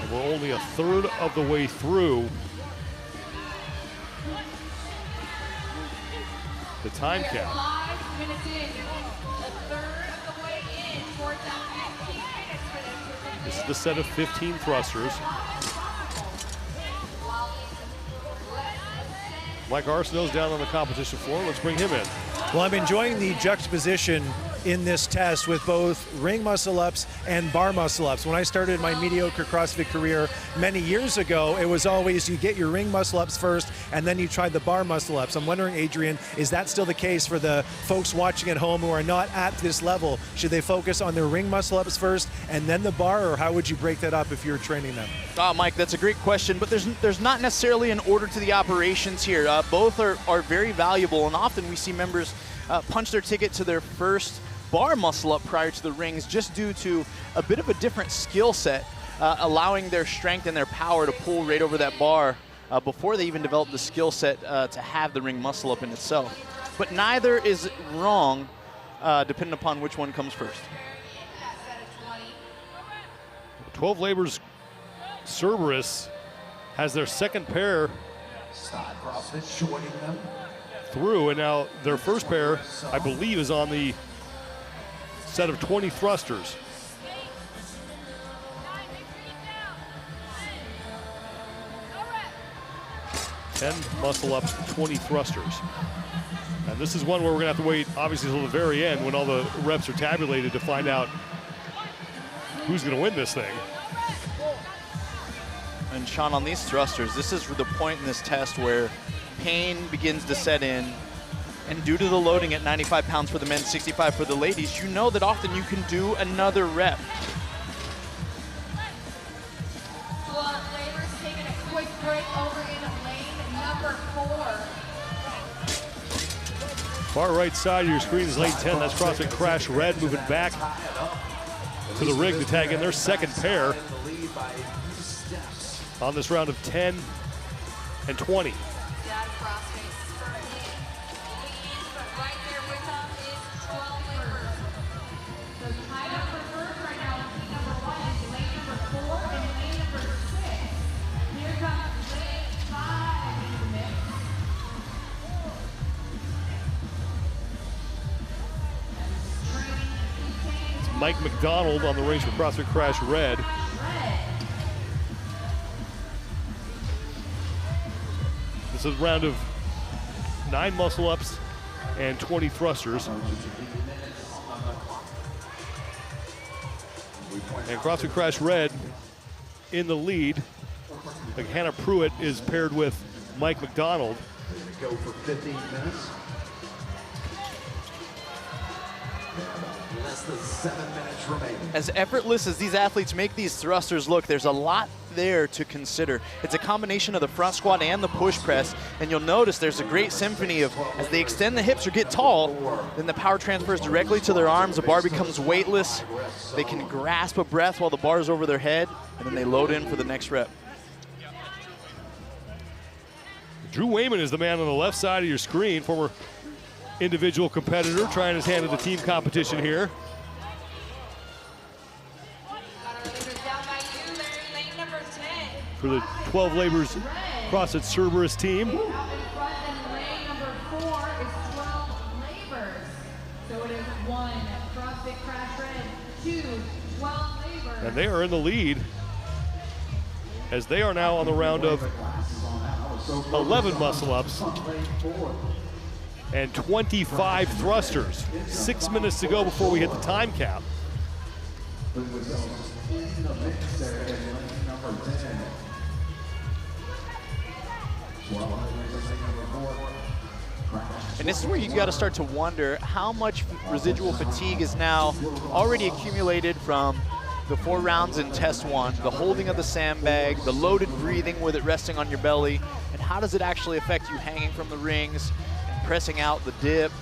[SPEAKER 1] And we're only a third of the way through the time cap.
[SPEAKER 4] 5 minutes in, a third of the way in towards that 15 minutes for this.
[SPEAKER 1] This is the set of 15 thrusters. Mike Arsenault's down on the competition floor. Let's bring him in.
[SPEAKER 7] Well, I'm enjoying the juxtaposition in this test with both ring muscle ups and bar muscle ups. When I started my mediocre CrossFit career many years ago, it was always you get your ring muscle ups first and then you try the bar muscle ups. I'm wondering, Adrian, is that still the case for the folks watching at home who are not at this level? Should they focus on their ring muscle ups first and then the bar, or how would you break that up if you're training them?
[SPEAKER 3] Mike, that's a great question, but there's not necessarily an order to the operations here. Both are very valuable, and often we see members punch their ticket to their first bar muscle up prior to the rings just due to a bit of a different skill set, allowing their strength and their power to pull right over that bar before they even develop the skill set to have the ring muscle up in itself. But neither is wrong, depending upon which one comes first.
[SPEAKER 1] 12 Labors Cerberus has their second pair through, and now their first pair, I believe, is on the set of 20 thrusters. Ten muscle ups, 20 thrusters. And this is one where we're gonna have to wait, obviously, until the very end when all the reps are tabulated to find out who's gonna win this thing.
[SPEAKER 3] And Sean, on these thrusters, this is the point in this test where pain begins to set in. And due to the loading at 95 pounds for the men, 65 for the ladies, you know that often you can do another rep.
[SPEAKER 4] Labors taking a quick break over in lane number 4.
[SPEAKER 1] Far right side of your screen is lane 10. That's CrossFit Crash Red moving back to the rig to tag in their second pair on this round of 10 and 20. Mike McDonald on the race for CrossFit Crash Red. This is a round of 9 muscle ups and 20 thrusters. And CrossFit Crash Red in the lead. Like Hannah Pruitt is paired with Mike McDonald.
[SPEAKER 6] Go for 15 minutes. Less than 7 minutes remaining.
[SPEAKER 3] As effortless as these athletes make these thrusters look, there's a lot there to consider. It's a combination of the front squat and the push press, and you'll notice there's a great symphony of, as they extend the hips or get tall, then the power transfers directly to their arms, the bar becomes weightless, they can grasp a breath while the bar is over their head, and then they load in for the next rep.
[SPEAKER 1] Drew Wayman is the man on the left side of your screen, former individual competitor, trying his hand at the team competition here. For the 12 Labors CrossFit Cerberus team. And they are in the lead, as they are now on the round of 11 muscle-ups and 25 thrusters. 6 minutes to go before we hit the time cap.
[SPEAKER 3] And this is where you've got to start to wonder how much residual fatigue is now already accumulated from the 4 rounds in test 1, the holding of the sandbag, the loaded breathing with it resting on your belly, and how does it actually affect you hanging from the rings and pressing out the dip.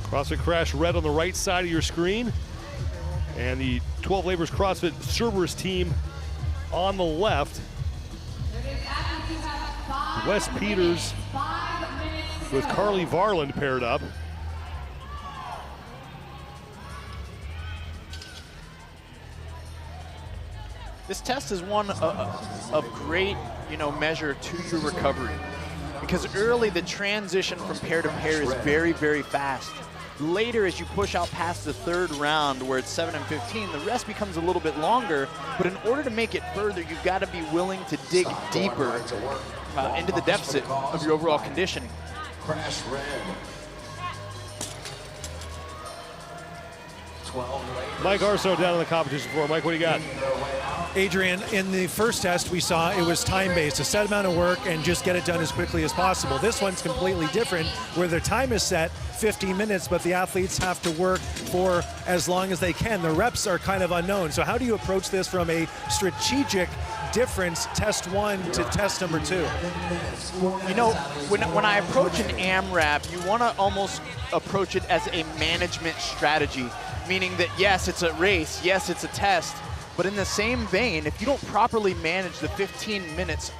[SPEAKER 1] CrossFit Crash red on the right side of your screen. And the 12 Labors CrossFit Cerberus team on the left. Wes Peters with Carly Varland paired up.
[SPEAKER 3] This test is one of great, measure to your recovery, because early the transition from pair to pair is very, very fast. Later, as you push out past the 3rd round, where it's 7 and 15, the rest becomes a little bit longer. But in order to make it further, you've got to be willing to dig deeper into the deficit of your overall conditioning.
[SPEAKER 6] Crash red. 12
[SPEAKER 1] Mike Arso down on the competition floor. Mike, what do you got?
[SPEAKER 7] Adrian, in the first test we saw it was time-based, a set amount of work and just get it done as quickly as possible. This one's completely different, where their time is set 15 minutes, but the athletes have to work for as long as they can. The reps are kind of unknown. So how do you approach this from a strategic difference, test 1 to test number 2?
[SPEAKER 3] When I approach an AMRAP, you want to almost approach it as a management strategy, meaning that yes, it's a race, yes, it's a test, but in the same vein, if you don't properly manage the 15 minutes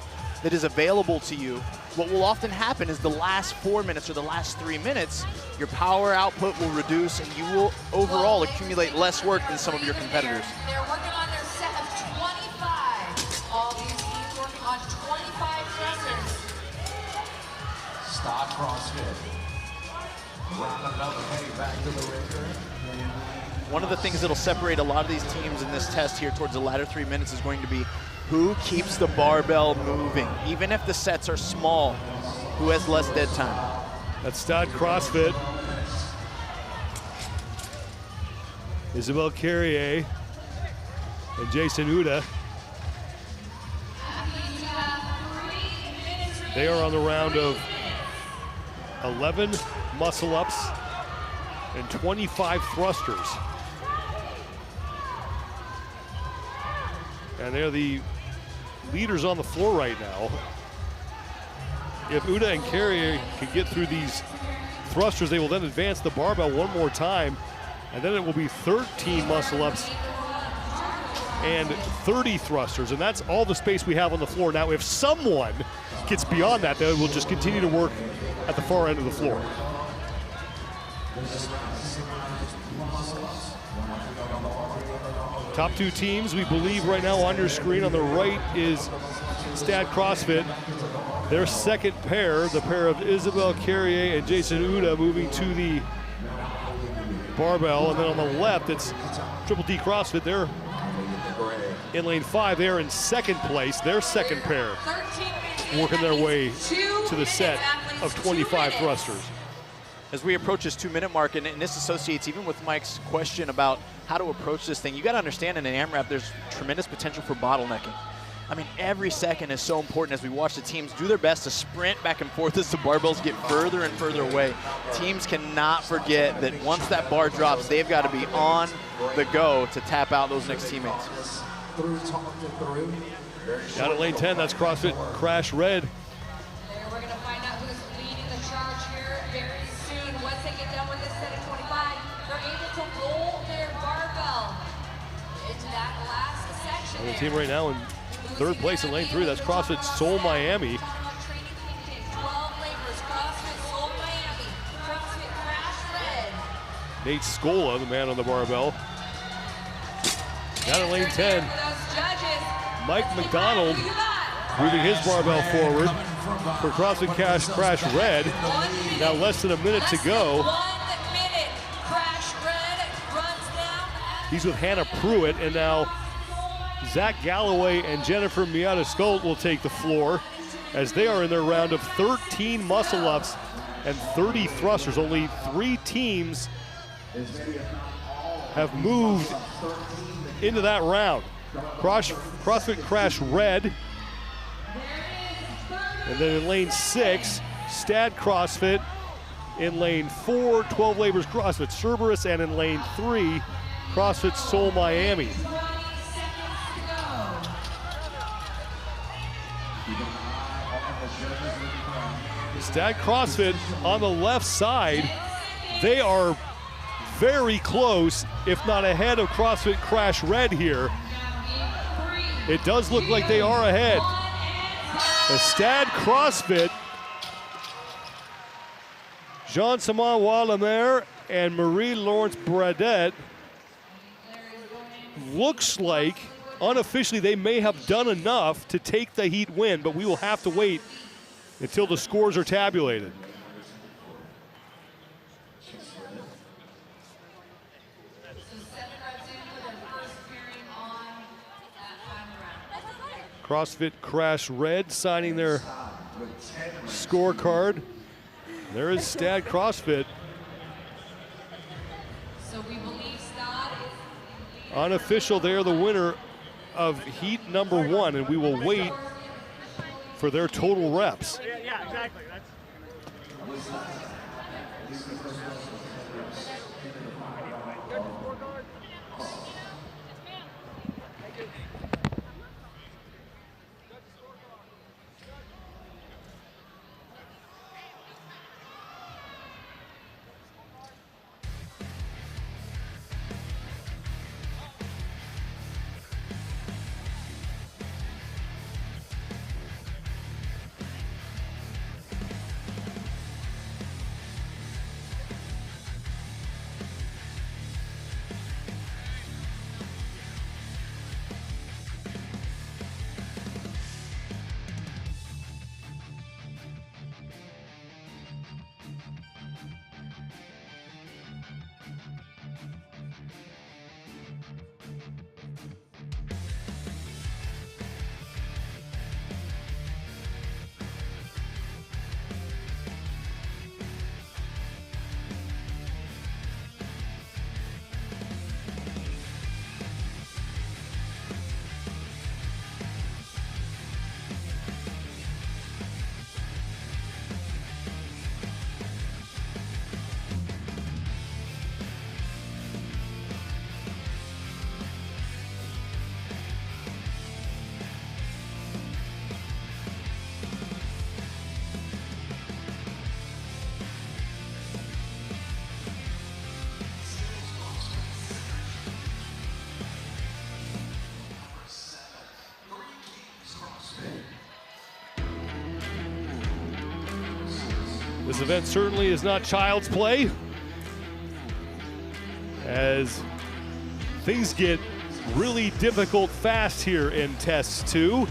[SPEAKER 3] that is available to you, what will often happen is the last 4 minutes or the last 3 minutes, your power output will reduce and you will overall accumulate less work than some of your competitors.
[SPEAKER 4] They're working on their set of 25. All these teams working on 25 thrusters.
[SPEAKER 6] Stop CrossFit. Wrapping up and heading back to the ringer.
[SPEAKER 3] One of the things that'll separate a lot of these teams in this test here towards the latter 3 minutes is going to be who keeps the barbell moving. Even if the sets are small, who has less dead time.
[SPEAKER 1] That's Stad CrossFit. Isabelle Carrier and Jason Uda. They are on the round of 11 muscle-ups and 25 thrusters. And they're the leaders on the floor right now. If Uda and Carrier can get through these thrusters, they will then advance the barbell one more time, and then it will be 13 muscle-ups and 30 thrusters, and that's all the space we have on the floor. Now, if someone gets beyond that, then we'll just continue to work at the far end of the floor. Top 2 teams, we believe right now on your screen. On the right is Stad CrossFit. Their second pair, the pair of Isabelle Carrier and Jason Uda, moving to the barbell. And then on the left, it's Triple D CrossFit. They're in lane 5. They're in second place, their second pair.
[SPEAKER 4] 13 minutes.
[SPEAKER 1] working their way to the set of 25 thrusters.
[SPEAKER 3] As we approach this 2-minute mark, and this associates even with Mike's question about how to approach this thing, you got to understand in an AMRAP there's tremendous potential for bottlenecking. I mean, every second is so important as we watch the teams do their best to sprint back and forth as the barbells get further and further away. Teams cannot forget that once that bar drops, they've got to be on the go to tap out those next teammates.
[SPEAKER 1] Down at lane 10, that's CrossFit Crash Red.
[SPEAKER 4] We're going to find out who's leading the charge here very soon. Once they get done with this set of 25, they're able to roll their barbell into that last section.
[SPEAKER 1] The team right now in third place in lane 3, that's CrossFit Seoul Miami.
[SPEAKER 4] 12 labors, CrossFit Seoul Miami, CrossFit Crash Red.
[SPEAKER 1] Nate Scola, the man on the barbell. Down at lane 10, Mike McDonald moving his barbell forward for CrossFit Crash Red. Now less than a minute to go.
[SPEAKER 4] 1 minute, Crash Red runs down.
[SPEAKER 1] He's with Hannah Pruitt, and now Zach Galloway and Jennifer Miata-Skolt will take the floor as they are in their round of 13 muscle-ups and 30 thrusters. Only 3 teams have moved into that round. CrossFit Crash Red, and then in lane 6, Stad CrossFit. In lane 4, 12 Labors CrossFit Cerberus, and in lane 3, CrossFit Seoul Miami. Stad CrossFit on the left side, they are very close, if not ahead of CrossFit Crash Red here. It does look like they are ahead. The Stad CrossFit, Jean-Simon Wallamer and Marie-Laurence Bradet, looks like unofficially they may have done enough to take the heat win, but we will have to wait until the scores are tabulated. CrossFit Crash Red signing their scorecard. There is Stad CrossFit. Unofficial, they are the winner of heat number 1, and we will wait for their total reps.
[SPEAKER 34] Yeah, exactly.
[SPEAKER 1] This event certainly is not child's play, as things get really difficult fast here in test 2.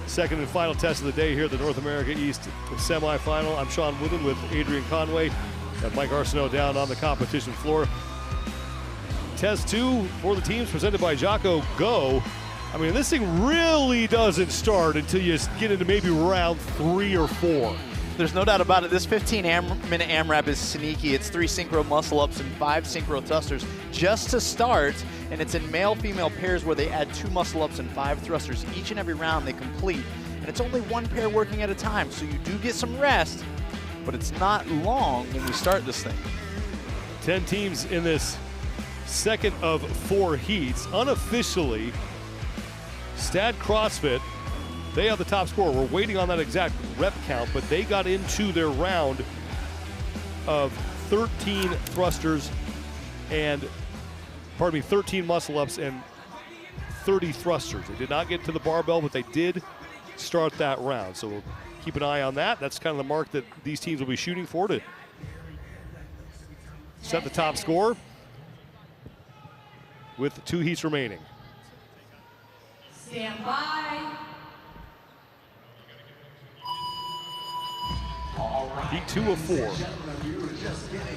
[SPEAKER 1] Second and final test of the day here at the North America East semifinal. I'm Sean Wooden with Adrian Conway and Mike Arsenault down on the competition floor. Test 2 for the teams presented by Jocko Go. I mean, this thing really doesn't start until you get into maybe round 3 or 4.
[SPEAKER 3] There's no doubt about it. This 15-minute AMRAP is sneaky. It's 3 synchro muscle-ups and 5 synchro thrusters just to start, and it's in male-female pairs where they add 2 muscle-ups and 5 thrusters each and every round they complete. And it's only 1 pair working at a time, so you do get some rest, but it's not long when we start this thing.
[SPEAKER 1] 10 teams in this second of 4 heats. Unofficially, Stad CrossFit, they have the top score. We're waiting on that exact rep count, but they got into their round of 13 thrusters and, 13 muscle ups and 30 thrusters. They did not get to the barbell, but they did start that round. So we'll keep an eye on that. That's kind of the mark that these teams will be shooting for to set the top score with 2 heats remaining.
[SPEAKER 4] Stand by.
[SPEAKER 1] Heat 2 of 4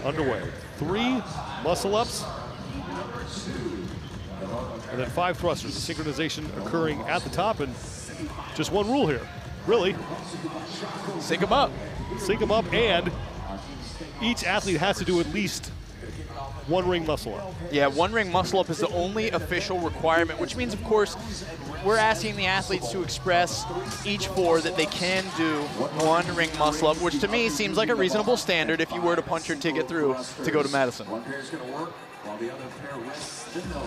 [SPEAKER 1] underway. 3 muscle ups and then 5 thrusters. The synchronization occurring at the top, and just one rule here, really.
[SPEAKER 3] Sync them up.
[SPEAKER 1] Sync them up, and each athlete has to do at least 1 ring muscle up.
[SPEAKER 3] Yeah, 1 ring muscle up is the only official requirement, which means, of course, we're asking the athletes to express each 4 that they can do 1 ring muscle up, which to me seems like a reasonable standard if you were to punch your ticket through to go to Madison.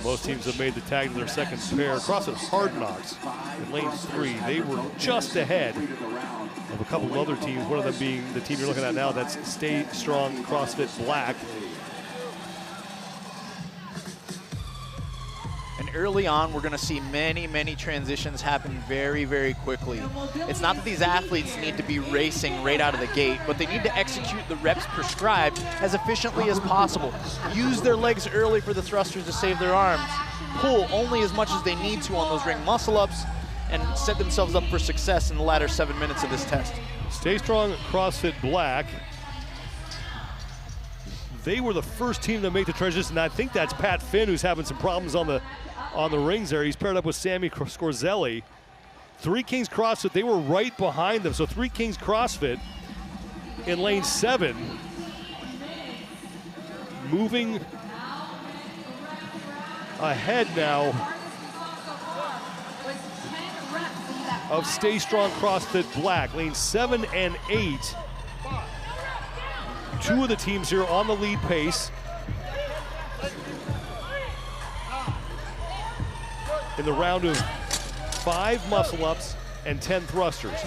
[SPEAKER 1] Most teams have made the tag to their second pair. CrossFit Hard Knocks in lane 3. They were just ahead of a couple of other teams, one of them being the team you're looking at now, that's Stay Strong CrossFit Black.
[SPEAKER 3] And early on, we're going to see many, many transitions happen very, very quickly. It's not that these athletes need to be racing right out of the gate, but they need to execute the reps prescribed as efficiently as possible. Use their legs early for the thrusters to save their arms. Pull only as much as they need to on those ring muscle-ups and set themselves up for success in the latter 7 minutes of this test.
[SPEAKER 1] Stay Strong CrossFit Black. They were the first team to make the transition. I think that's Pat Finn, who's having some problems on the rings there. He's paired up with Sammy Scorzelli. 3 Kings CrossFit, they were right behind them. So 3 Kings CrossFit in lane 7, moving ahead now of Stay Strong CrossFit Black. Lane 7 and 8. 2 of the teams here on the lead pace. In the round of 5 muscle ups and 10 thrusters.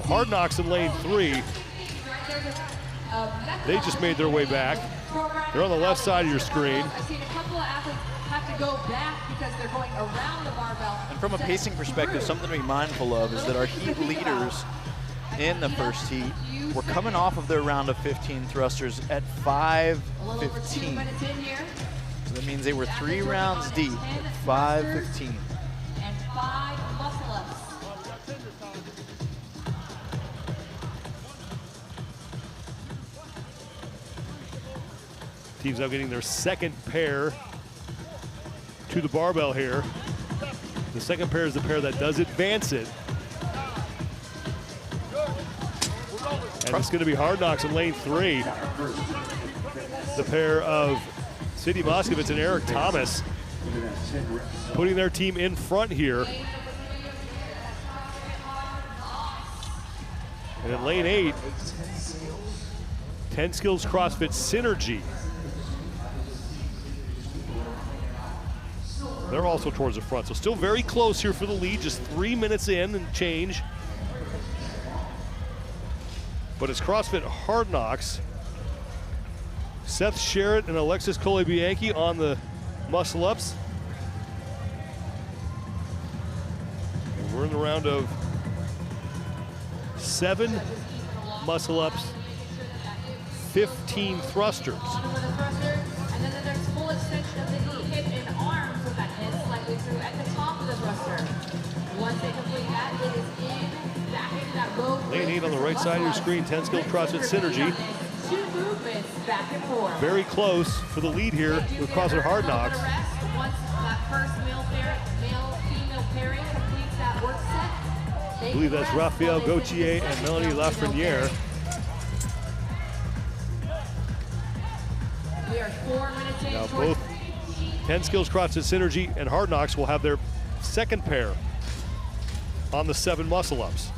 [SPEAKER 1] Hard Knocks in lane 3. They just made their way back. They're on the left side of your screen.
[SPEAKER 4] I've seen a couple of athletes have to go back because they're going around the barbell.
[SPEAKER 3] And from a pacing perspective, something to be mindful of is that our heat leaders in the first heat were coming off of their round of 15 thrusters at 5:15. So that means they were 3 rounds deep at 5:15.
[SPEAKER 4] And 5 muscle ups.
[SPEAKER 1] Teams now getting their second pair to the barbell here. The second pair is the pair that does advance it. And it's going to be Hard Knocks in lane 3. The pair of Sidney Moskovitz and Eric Thomas putting their team in front here. And in lane 8, 10 Skills CrossFit Synergy. They're also towards the front, so still very close here for the lead, just 3 minutes in and change. But it's CrossFit Hard Knocks. Seth Sherritt and Alexis Cole-Bianchi on the muscle ups. And we're in the round of 7 muscle ups, 15 thrusters.
[SPEAKER 4] And then there's full extension of the knee, hip and arms with that head slightly through at the top of the thruster. Once they complete that, it is in, back into that low.
[SPEAKER 1] Lane 8 on the right side of your screen, 10 Skills CrossFit Synergy.
[SPEAKER 4] 2 movements back and forth.
[SPEAKER 1] Very close for the lead here with CrossFit Hard Knocks.
[SPEAKER 4] Once that first male-female pairing completes that work set.
[SPEAKER 1] I believe that's Raphael Gauthier and Melanie Lafreniere.
[SPEAKER 4] We are 4 minutes in.
[SPEAKER 1] Now both 10 Skills CrossFit Synergy and Hard Knocks will have their second pair on the 7 muscle ups.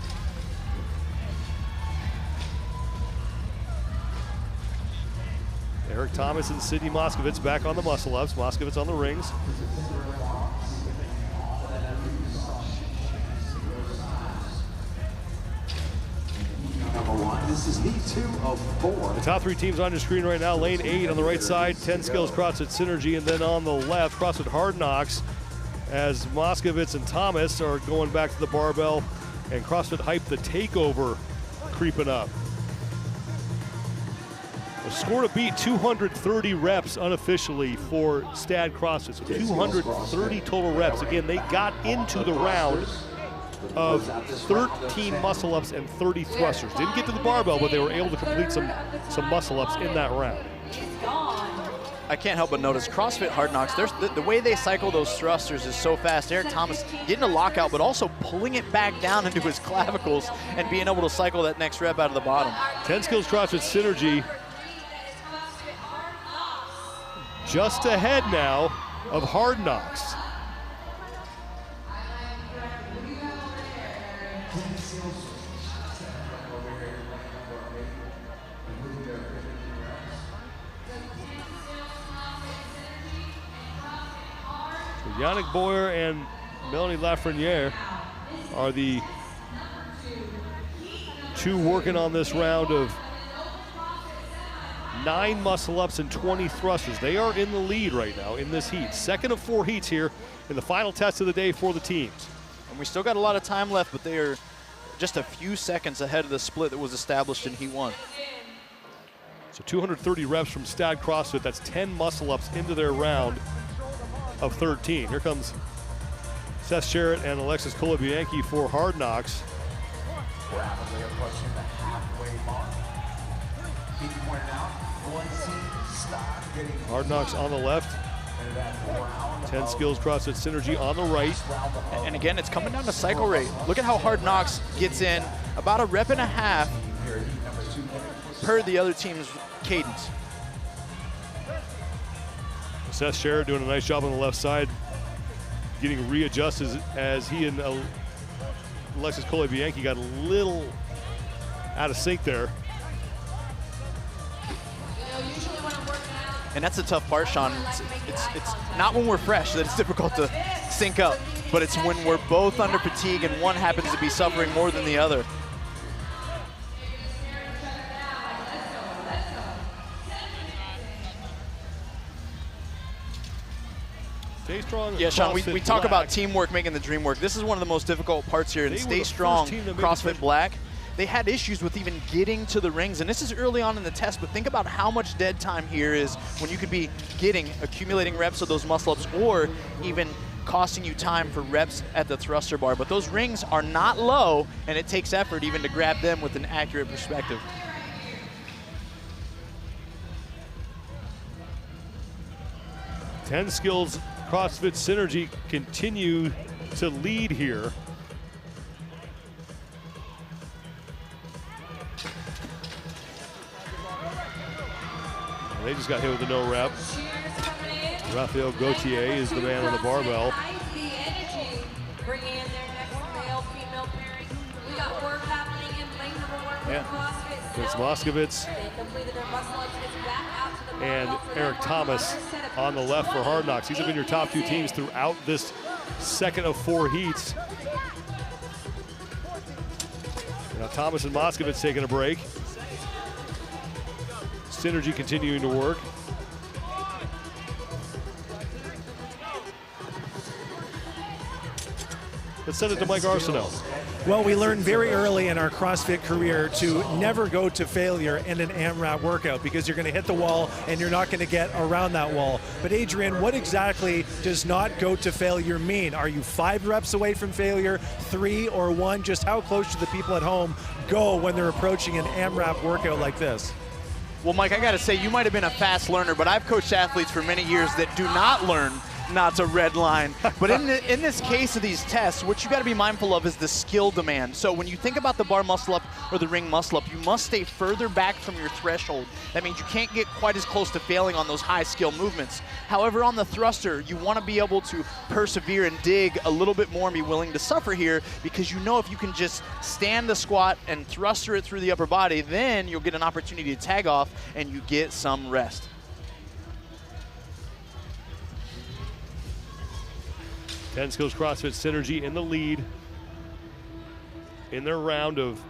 [SPEAKER 1] Eric Thomas and Sydney Moskowitz back on the muscle ups. Moskowitz on the rings.
[SPEAKER 6] This is heat 2 of 4.
[SPEAKER 1] The top 3 teams on your screen right now. Lane 8 on the right side, 10 Skills CrossFit Synergy, and then on the left, CrossFit Hard Knocks, as Moskowitz and Thomas are going back to the barbell, and CrossFit Hype the Takeover creeping up. A score to beat, 230 reps unofficially for Stad CrossFit. So 230 total reps. Again, they got into the round of 13 muscle ups and 30 thrusters. Didn't get to the barbell, but they were able to complete some muscle ups in that round.
[SPEAKER 3] I can't help but notice CrossFit Hard Knocks, the way they cycle those thrusters is so fast. Eric Thomas getting a lockout, but also pulling it back down into his clavicles and being able to cycle that next rep out of the bottom.
[SPEAKER 1] 10 Skills CrossFit Synergy just ahead now of Hard Knocks. Yannick Boyer and Melanie Lafreniere are the 2 working on this round of 9 muscle ups and 20 thrusters. They are in the lead right now in this heat. Second of 4 heats here in the final test of the day for the teams.
[SPEAKER 3] And we still got a lot of time left, but they are just a few seconds ahead of the split that was established in Heat 1.
[SPEAKER 1] So 230 reps from Stad CrossFit. That's 10 muscle ups into their round of 13. Here comes Seth Sherritt and Alexis Kolobianki for Hard Knocks.
[SPEAKER 6] Rapidly approaching the halfway mark. Keep pointing out, one seat, stop, getting
[SPEAKER 1] Hard Knocks on the left. 10 Skills CrossFit Synergy on the right.
[SPEAKER 3] And again, it's coming down to cycle rate. Look at how Hard Knocks gets in about a rep and a half per the other team's cadence.
[SPEAKER 1] Seth Sherritt doing a nice job on the left side, getting readjusted as he and Alexis Kolobianki got a little out of sync there.
[SPEAKER 3] And that's the tough part, Sean. It's not when we're fresh that it's difficult to sync up, but it's when we're both under fatigue and one happens to be suffering more than the other.
[SPEAKER 1] Stay strong.
[SPEAKER 3] Yeah, Sean, we talk
[SPEAKER 1] Black.
[SPEAKER 3] about teamwork making the dream work. This is one of the most difficult parts here. And Stay Strong, CrossFit Black, they had issues with even getting to the rings. And this is early on in the test, but think about how much dead time here is when you could be accumulating reps of those muscle ups or even costing you time for reps at the thruster bar. But those rings are not low, and it takes effort even to grab them with an accurate perspective.
[SPEAKER 1] Ten Skills CrossFit Synergy continue to lead here. They just got hit with a no rep. Raphael Gauthier is the man on the barbell.
[SPEAKER 4] Bringing in their next male-female pairing. We got work happening in lane number 1 with CrossFit.
[SPEAKER 1] It's Moskowitz
[SPEAKER 4] They completed their muscle ups. It's back out to the
[SPEAKER 1] and Eric Thomas on the left for Hard Knocks. These have been your top 2 teams throughout this second of 4 heats. Now Thomas and Moskowitz taking a break. Synergy continuing to work. Let's send it to Mike Arsenault.
[SPEAKER 7] Well, we learned very early in our CrossFit career to never go to failure in an AMRAP workout because you're going to hit the wall and you're not going to get around that wall. But Adrian, what exactly does not go to failure mean? Are you 5 reps away from failure, 3 or 1? Just how close do the people at home go when they're approaching an AMRAP workout like this?
[SPEAKER 3] Well, Mike, I got to say, you might have been a fast learner, but I've coached athletes for many years that do not learn not to red line. But in this case of these tests, what you got to be mindful of is the skill demand. So when you think about the bar muscle up or the ring muscle up, you must stay further back from your threshold. That means you can't get quite as close to failing on those high skill movements. However, on the thruster, you want to be able to persevere and dig a little bit more and be willing to suffer here, because you know if you can just stand the squat and thruster it through the upper body, then you'll get an opportunity to tag off and you get some rest.
[SPEAKER 1] Ten Skills CrossFit Synergy in the lead in their round of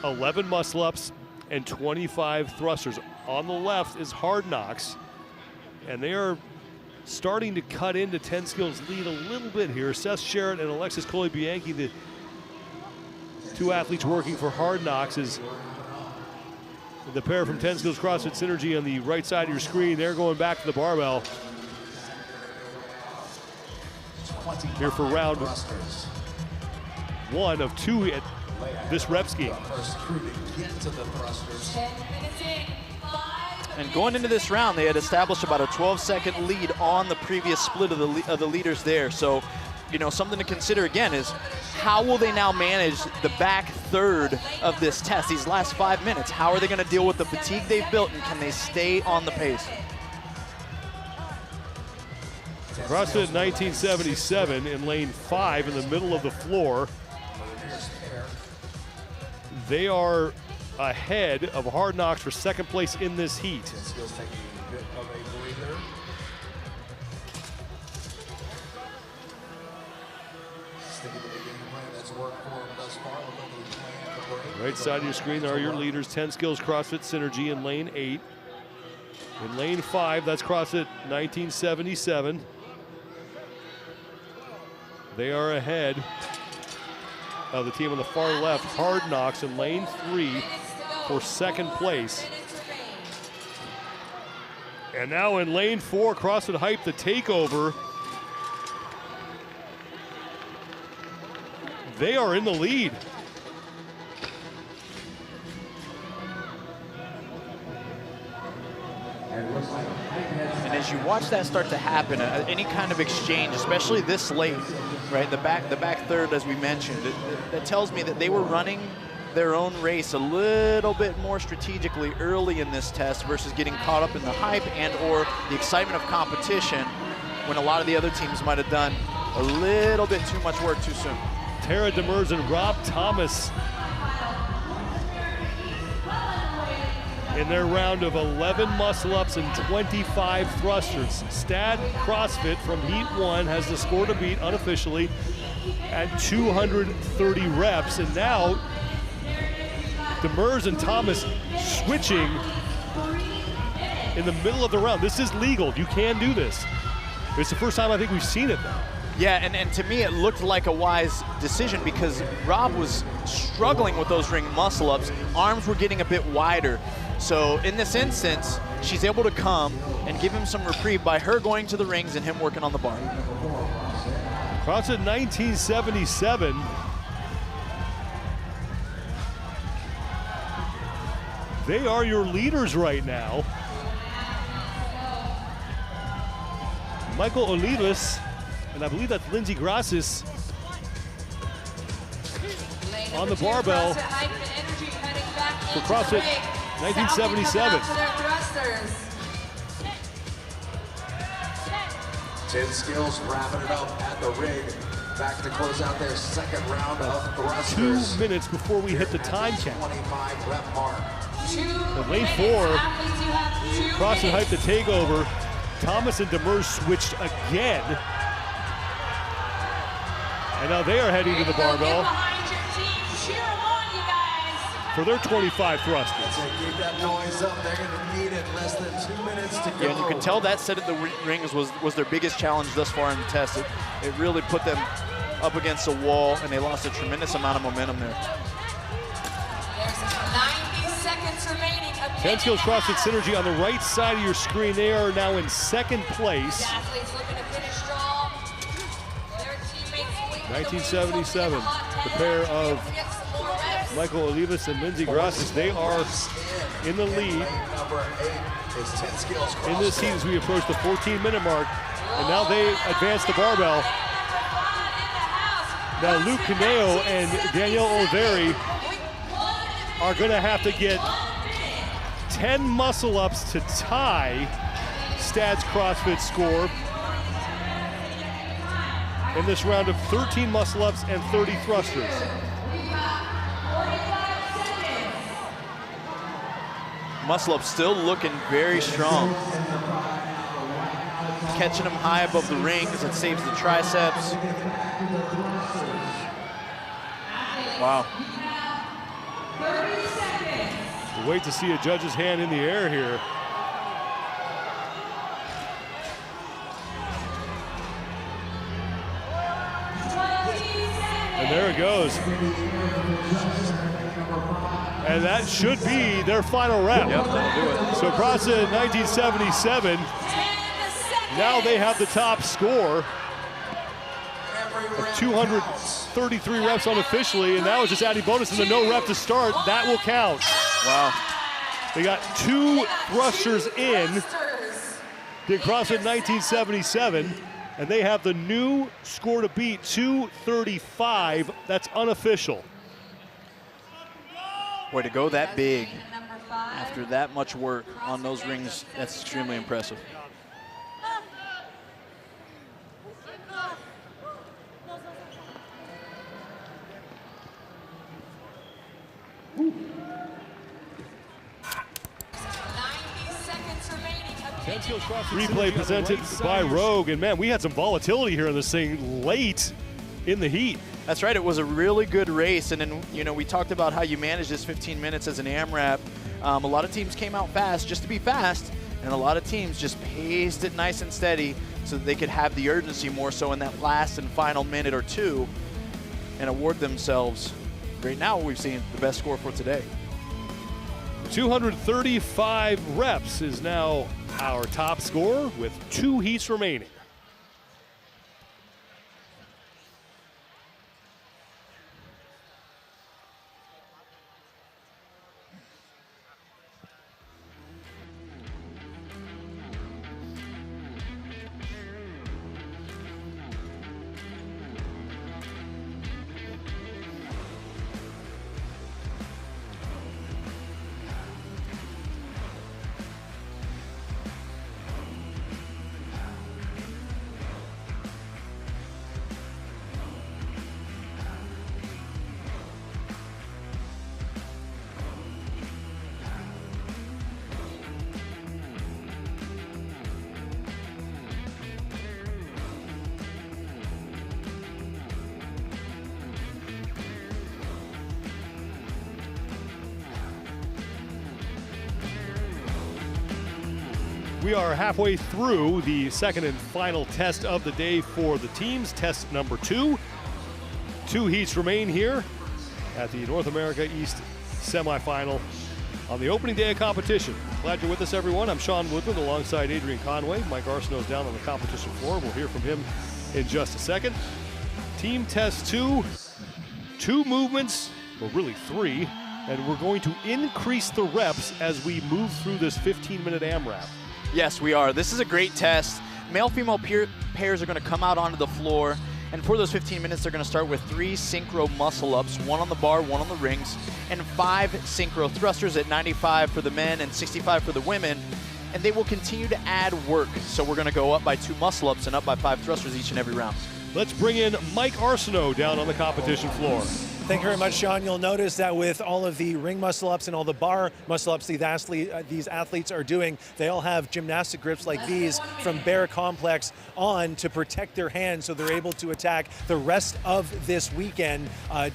[SPEAKER 1] 11 muscle ups and 25 thrusters. On the left is Hard Knocks, and they are starting to cut into 10 Skills lead a little bit here. Seth Sherritt and Alexis Coley-Bianchi, the two athletes working for Hard Knocks, is the pair from 10 Skills CrossFit Synergy on the right side of your screen. They're going back to the barbell here for round 1 of 2 at this rep scheme.
[SPEAKER 3] And going into this round, they had established about a 12-second lead on the previous split of the leaders there. So, you know, something to consider again is how will they now manage the back third of this test, these last 5 minutes? How are they going to deal with the fatigue they've built, and can they stay on the pace?
[SPEAKER 1] CrossFit 1977 in lane 5 in the middle of the floor. They are ahead of Hard Knocks for second place in this heat. Right side of your screen are your leaders, 10 Skills CrossFit Synergy in lane 8. In lane 5, that's CrossFit 1977. They are ahead of the team on the far left, Hard Knocks, in lane 3 for second place. And now in lane 4, CrossFit Hype, the takeover. They are in the lead.
[SPEAKER 3] And as you watch that start to happen, any kind of exchange, especially this late, right? The back third, as we mentioned, that tells me that they were running their own race a little bit more strategically early in this test versus getting caught up in the hype and or the excitement of competition when a lot of the other teams might have done a little bit too much work too soon.
[SPEAKER 1] Tara Demers and Rob Thomas in their round of 11 muscle-ups and 25 thrusters. Stad CrossFit from Heat 1 has the score to beat unofficially at 230 reps. And now Demers and Thomas switching in the middle of the round. This is legal. You can do this. It's the first time I think we've seen it, though.
[SPEAKER 3] Yeah, and to me it looked like a wise decision because Rob was struggling with those ring muscle-ups. Arms were getting a bit wider. So in this instance, she's able to come and give him some reprieve by her going to the rings and him working on the bar.
[SPEAKER 1] CrossFit 1977. They are your leaders right now. Michael Olivas, and I believe that's Lindsay Grassis on the barbell for CrossFit 1977.
[SPEAKER 6] 10 Skills wrapping it up at the rig. Back to close out their second round of thrusters.
[SPEAKER 1] 2 minutes before we hit the time count.
[SPEAKER 6] 25 rep mark.
[SPEAKER 1] In lane 4, CrossFit Hype the takeover. Thomas and Demers switched again. And now they are heading to the barbell for their 25 thrusters.
[SPEAKER 6] Keep that noise up. They're going to need it. Less than 2 minutes to go.
[SPEAKER 3] Yeah, and you can tell that set at the rings was their biggest challenge thus far in the test. It really put them up against a wall, and they lost a tremendous amount of momentum there.
[SPEAKER 4] There's 90 seconds remaining.
[SPEAKER 1] 10 Skills CrossFit Synergy on the right side of your screen. They are now in second place.
[SPEAKER 4] The athletes looking to finish strong. Their teammates
[SPEAKER 1] 1977, the pair of Michael Olivas and Lindsey Grasses, they are in the lead in this season as we approach the 14-minute mark. And now they advance the barbell. Now Luke Caneo and Danielle Oliveri are going to have to get 10 muscle-ups to tie Stats CrossFit score in this round of 13 muscle-ups and 30 thrusters.
[SPEAKER 3] Muscle-ups still looking very strong. Catching them high above the rings, it saves the triceps. Wow.
[SPEAKER 1] We'll wait to see a judge's hand in the air here. And there it goes. And that should be their final rep.
[SPEAKER 3] Yep, that'll do it.
[SPEAKER 1] So CrossFit 1977, now they have the top score of 233 reps unofficially, and now it's just adding bonus and the no rep to start. That will count.
[SPEAKER 3] Wow.
[SPEAKER 1] They got 2 thrusters in. Did CrossFit 1977, and they have the new score to beat, 235. That's unofficial.
[SPEAKER 3] Way to go that big after that much work on those rings. That's extremely impressive.
[SPEAKER 1] Replay presented by Rogue, and man, we had some volatility here in this thing late in the heat.
[SPEAKER 3] That's right, it was a really good race, and then, you know, we talked about how you manage this 15 minutes as an AMRAP. A lot of teams came out fast just to be fast, and a lot of teams just paced it nice and steady so that they could have the urgency more so in that last and final minute or two and award themselves. Right now, we've seen the best score for today.
[SPEAKER 1] 235 reps is now our top score with 2 heats remaining. We are halfway through the second and final test of the day for the teams, test number 2. 2 heats remain here at the North America East semifinal on the opening day of competition. Glad you're with us, everyone. I'm Sean Woodland alongside Adrian Conway. Mike Arsenault's down on the competition floor. We'll hear from him in just a second. Team test 2, 2 movements, well, really 3, and we're going to increase the reps as we move through this 15-minute AMRAP.
[SPEAKER 3] Yes, we are. This is a great test. Male-female pairs are going to come out onto the floor, and for those 15 minutes, they're going to start with 3 synchro muscle-ups, 1 on the bar, 1 on the rings, and 5 synchro thrusters at 95 for the men and 65 for the women, and they will continue to add work. So we're going to go up by 2 muscle-ups and up by 5 thrusters each and every round.
[SPEAKER 1] Let's bring in Mike Arsenault down on the competition floor.
[SPEAKER 7] Thank you very much, Sean. You'll notice that with all of the ring muscle-ups and all the bar muscle-ups these athletes are doing, they all have gymnastic grips like these from Bear Complex on to protect their hands so they're able to attack the rest of this weekend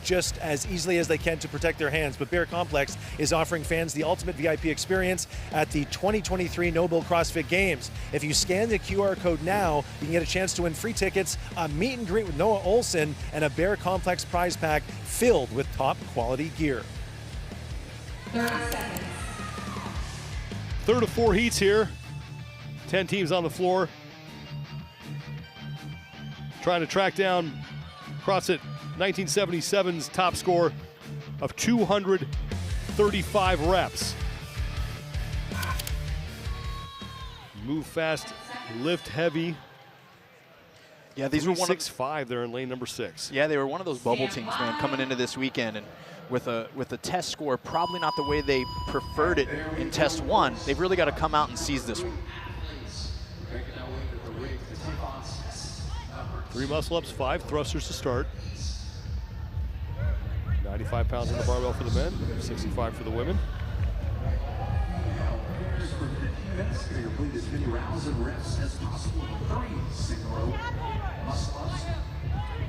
[SPEAKER 7] just as easily as they can to protect their hands. But Bear Complex is offering fans the ultimate VIP experience at the 2023 NOBULL CrossFit Games. If you scan the QR code now, you can get a chance to win free tickets, a meet and greet with Noah Olson, and a Bear Complex prize pack filled with top quality gear.
[SPEAKER 4] 30 seconds.
[SPEAKER 1] Third of 4 heats here. 10 teams on the floor. Trying to track down CrossFit 1977's top score of 235 reps. Move fast, lift heavy.
[SPEAKER 3] Yeah, these were one of
[SPEAKER 1] 6'5" there in lane number 6.
[SPEAKER 3] Yeah, they were one of those bubble teams, man, coming into this weekend, and with a test score probably not the way they preferred it in test 1. They've really got to come out and seize this one.
[SPEAKER 1] 3 muscle-ups, 5 thrusters to start. 95 pounds on the barbell for the men, 65 for the women.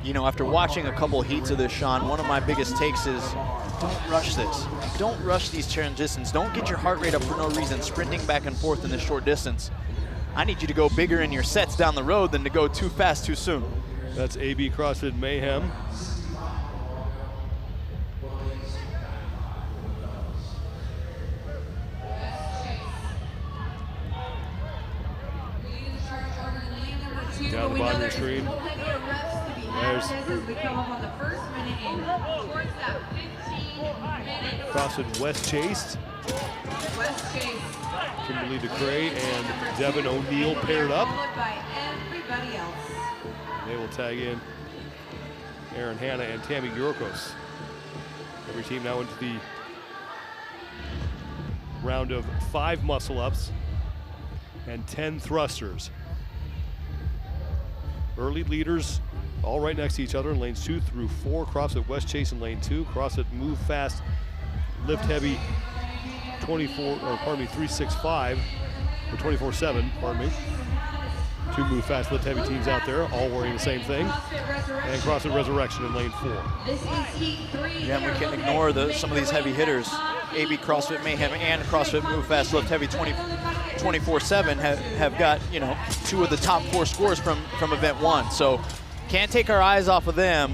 [SPEAKER 3] You know, after watching a couple heats of this, Sean, one of my biggest takes is don't rush this. Don't rush these transitions. Don't get your heart rate up for no reason, sprinting back and forth in this short distance. I need you to go bigger in your sets down the road than to go too fast too soon.
[SPEAKER 1] That's AB CrossFit Mayhem. Down the bottom of the screen. There's CrossFit West Chase. Kimberly DeCray and Devin O'Neill paired up. They will tag in Aaron Hanna and Tammy Yorkos. Every team now into the round of 5 muscle-ups and 10 thrusters. Early leaders all right next to each other in lanes 2 through 4. CrossFit West Chase in lane 2. CrossFit Move Fast, Lift Heavy 365 or 24/7, pardon me. 2 Move Fast, Lift Heavy teams out there, all wearing the same thing. And CrossFit Resurrection in lane 4.
[SPEAKER 3] Yeah, we can't ignore some of these heavy hitters. AB CrossFit Mayhem and CrossFit Move Fast, Lift Heavy 24/7 have got, you know, 2 of the top 4 scores from event 1. So can't take our eyes off of them.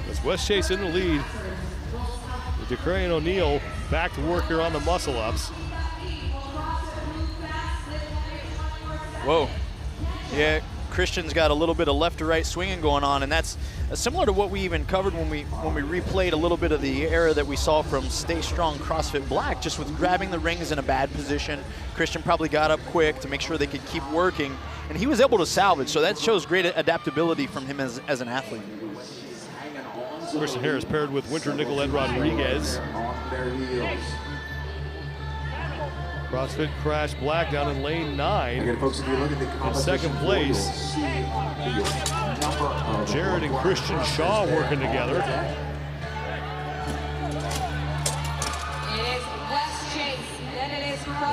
[SPEAKER 1] That's West Chase in the lead. DeCray and O'Neill back to work here on the muscle-ups.
[SPEAKER 3] Whoa. Yeah, Christian's got a little bit of left to right swinging going on, and that's similar to what we even covered when we replayed a little bit of the era that we saw from Stay Strong CrossFit Black, just with grabbing the rings in a bad position. Christian probably got up quick to make sure they could keep working, and he was able to salvage, so that shows great adaptability from him as an athlete.
[SPEAKER 1] Christian Harris paired with Winter Nicolette Rodriguez. CrossFit Crash Black down in lane 9.
[SPEAKER 6] Again, folks, if you look at the
[SPEAKER 1] in second place, Jared and Christian Shaw working together.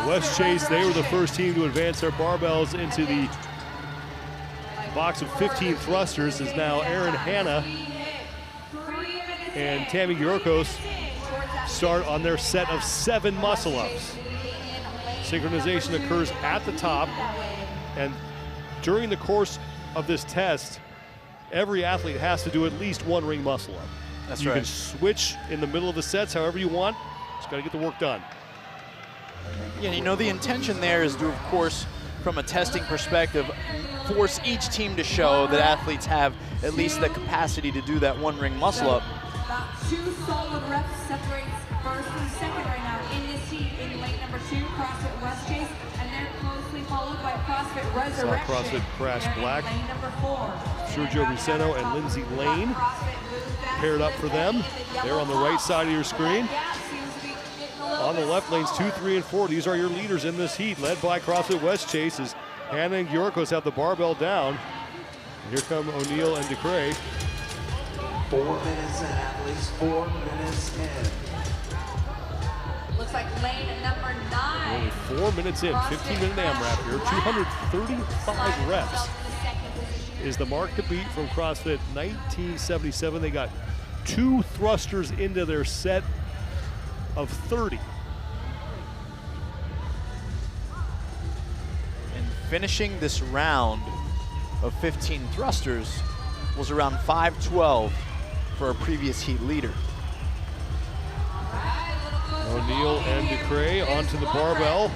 [SPEAKER 1] West Chase, they were the first team to advance their barbells into the box of 15 thrusters. Is now Aaron Hanna and Tammy Yorkos start on their set of 7 muscle-ups. Synchronization occurs at the top, and during the course of this test, every athlete has to do at least 1 ring muscle-up.
[SPEAKER 3] That's
[SPEAKER 1] you
[SPEAKER 3] right.
[SPEAKER 1] can switch in the middle of the sets however you want. Just got to get the work done.
[SPEAKER 3] Yeah, you know, the intention there is to, of course, from a testing perspective, force each team to show that athletes have at least the capacity to do that 1 ring muscle-up.
[SPEAKER 4] About 2 solid reps separates first and second right now in this heat in lane number 2, CrossFit West Chase, and they're closely followed by CrossFit Resurrection.
[SPEAKER 1] CrossFit Crash Black.
[SPEAKER 4] Lane number 4.
[SPEAKER 1] Sergio Viceno and Lindsay Lane paired up for them. They're on the right side of your screen. On the left, lanes 2, 3, and 4. These are your leaders in this heat, led by CrossFit West Chase as Hannah and Yorkos have the barbell down. And here come O'Neill and DeCray.
[SPEAKER 6] 4 minutes in, athletes. 4 minutes in.
[SPEAKER 4] Looks like lane number 9.
[SPEAKER 1] Only 4 minutes in, 15-minute AMRAP here. 235 reps is the mark to beat from CrossFit 1977. They got 2 thrusters into their set of 30.
[SPEAKER 3] And finishing this round of 15 thrusters was around 5:12 for a previous heat leader.
[SPEAKER 1] O'Neill and DeCray onto the barbell.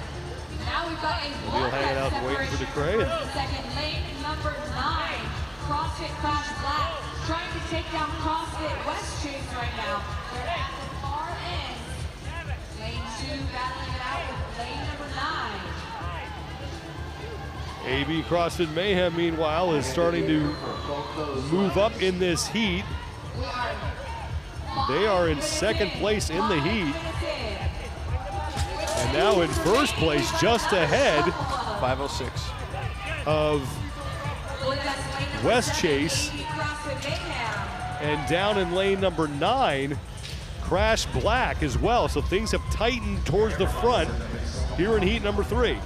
[SPEAKER 1] O'Neill hanging out and waiting for DeCray.
[SPEAKER 4] Second lane number 9, CrossFit Crash Black, trying to take down CrossFit West Chase right now. They're at the far end. Lane 2 battling it out with lane number 9.
[SPEAKER 1] AB CrossFit Mayhem, meanwhile, is starting to move up in this heat. They are in second place in the heat. And now in first place, just ahead
[SPEAKER 3] 5:06
[SPEAKER 1] of West Chase. And down in lane number 9, Crash Black as well. So things have tightened towards the front here in heat number 3.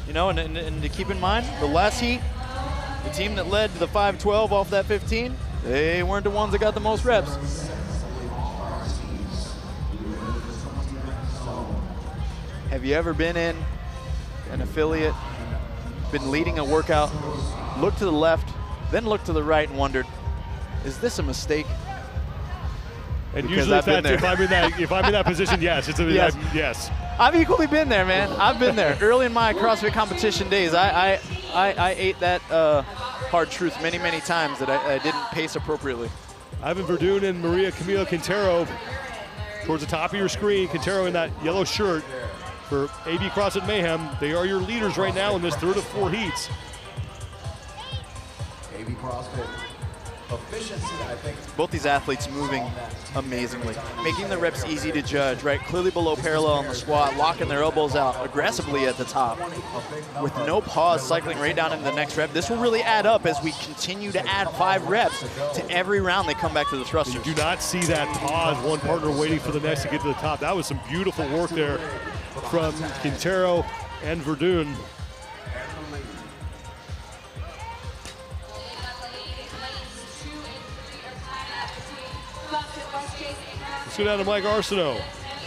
[SPEAKER 3] You know, and to keep in mind, the last heat, the team that led to the 5:12 off that 15, they weren't the ones that got the most reps. Have you ever been in an affiliate, been leading a workout, looked to the left, then looked to the right and wondered, is this a mistake?
[SPEAKER 1] And
[SPEAKER 3] Because
[SPEAKER 1] usually if I'm in that position, yes.
[SPEAKER 3] Yes.
[SPEAKER 1] Yes.
[SPEAKER 3] I've equally been there, man. I've been there. Early in my CrossFit competition days, I ate that hard truth many, many times that I didn't pace appropriately.
[SPEAKER 1] Ivan Verdun and Maria Camila Quintero towards the top of your screen. Quintero in that yellow shirt for AB CrossFit Mayhem. They are your leaders right now in this 3rd of 4 heats.
[SPEAKER 6] AB CrossFit efficiency, I think.
[SPEAKER 3] Both these athletes moving amazingly, making the reps easy to judge, right? Clearly below parallel on the squat, locking their elbows out aggressively at the top. With no pause, cycling right down into the next rep. This will really add up as we continue to add 5 reps to every round they come back to the thrusters.
[SPEAKER 1] You do not see that pause, one partner waiting for the next to get to the top. That was some beautiful work there from Quintero and Verdun. Let's go down to Mike Arsenault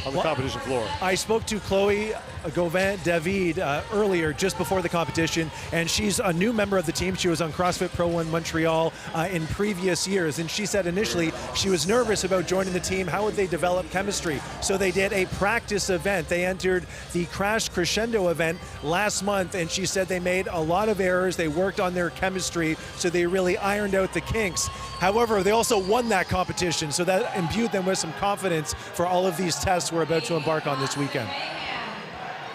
[SPEAKER 1] on the competition floor.
[SPEAKER 7] I spoke to Chloe Gauvin-David earlier, just before the competition, and she's a new member of the team. She was on CrossFit Pro 1 Montreal in previous years, and she said initially she was nervous about joining the team. How would they develop chemistry? So they did a practice event. They entered the Crash Crescendo event last month, and she said they made a lot of errors. They worked on their chemistry, so they really ironed out the kinks. However, they also won that competition, so that imbued them with some confidence for all of these tests we're about to embark on this weekend.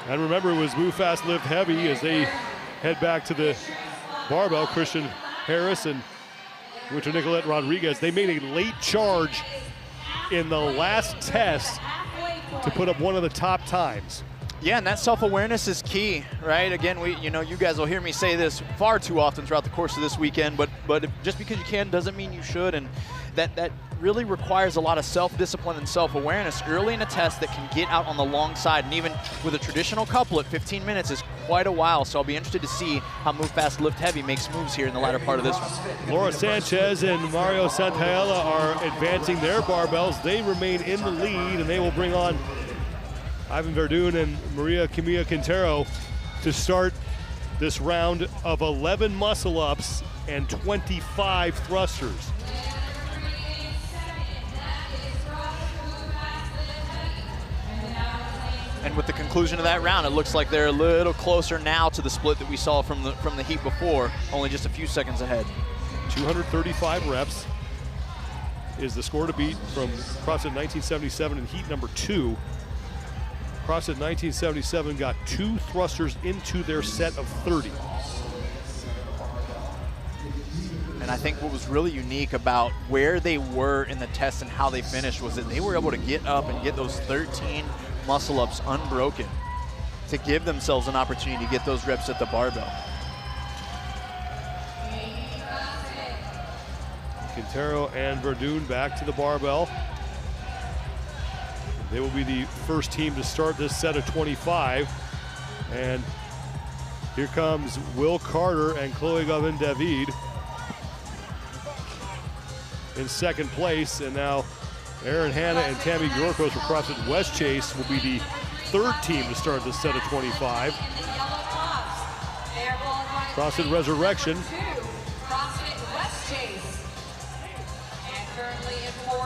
[SPEAKER 1] And remember, it was Move Fast, Lift Heavy as they head back to the barbell. Christian Harris and Winter Nicolette Rodriguez, they made a late charge in the last test to put up one of the top times.
[SPEAKER 3] Yeah, and that self-awareness is key, right? Again, you guys will hear me say this far too often throughout the course of this weekend, but just because you can doesn't mean you should, and that really requires a lot of self-discipline and self-awareness early in a test that can get out on the long side, and even with a traditional couplet, 15 minutes is quite a while, so I'll be interested to see how Move Fast, Lift Heavy makes moves here in the latter part of this one.
[SPEAKER 1] Laura Sanchez and Mario Santaella are advancing their barbells. They remain in the lead, and they will bring on Ivan Verdun and Maria Camila Quintero to start this round of 11 muscle-ups and 25 thrusters.
[SPEAKER 3] And with the conclusion of that round, it looks like they're a little closer now to the split that we saw from the heat before, only just a few seconds ahead.
[SPEAKER 1] 235 reps is the score to beat from CrossFit 1977 in heat number 2. CrossFit 1977 got 2 thrusters into their set of 30.
[SPEAKER 3] And I think what was really unique about where they were in the test and how they finished was that they were able to get up and get those 13 muscle-ups unbroken to give themselves an opportunity to get those reps at the barbell.
[SPEAKER 1] Quintero and Verdun back to the barbell. They will be the first team to start this set of 25. And here comes Will Carter and Chloe Gauvin-David in second place. And now Erin Hanna and Tammy Yorkos for CrossFit West Chase will be the third team to start this set of 25. CrossFit Resurrection.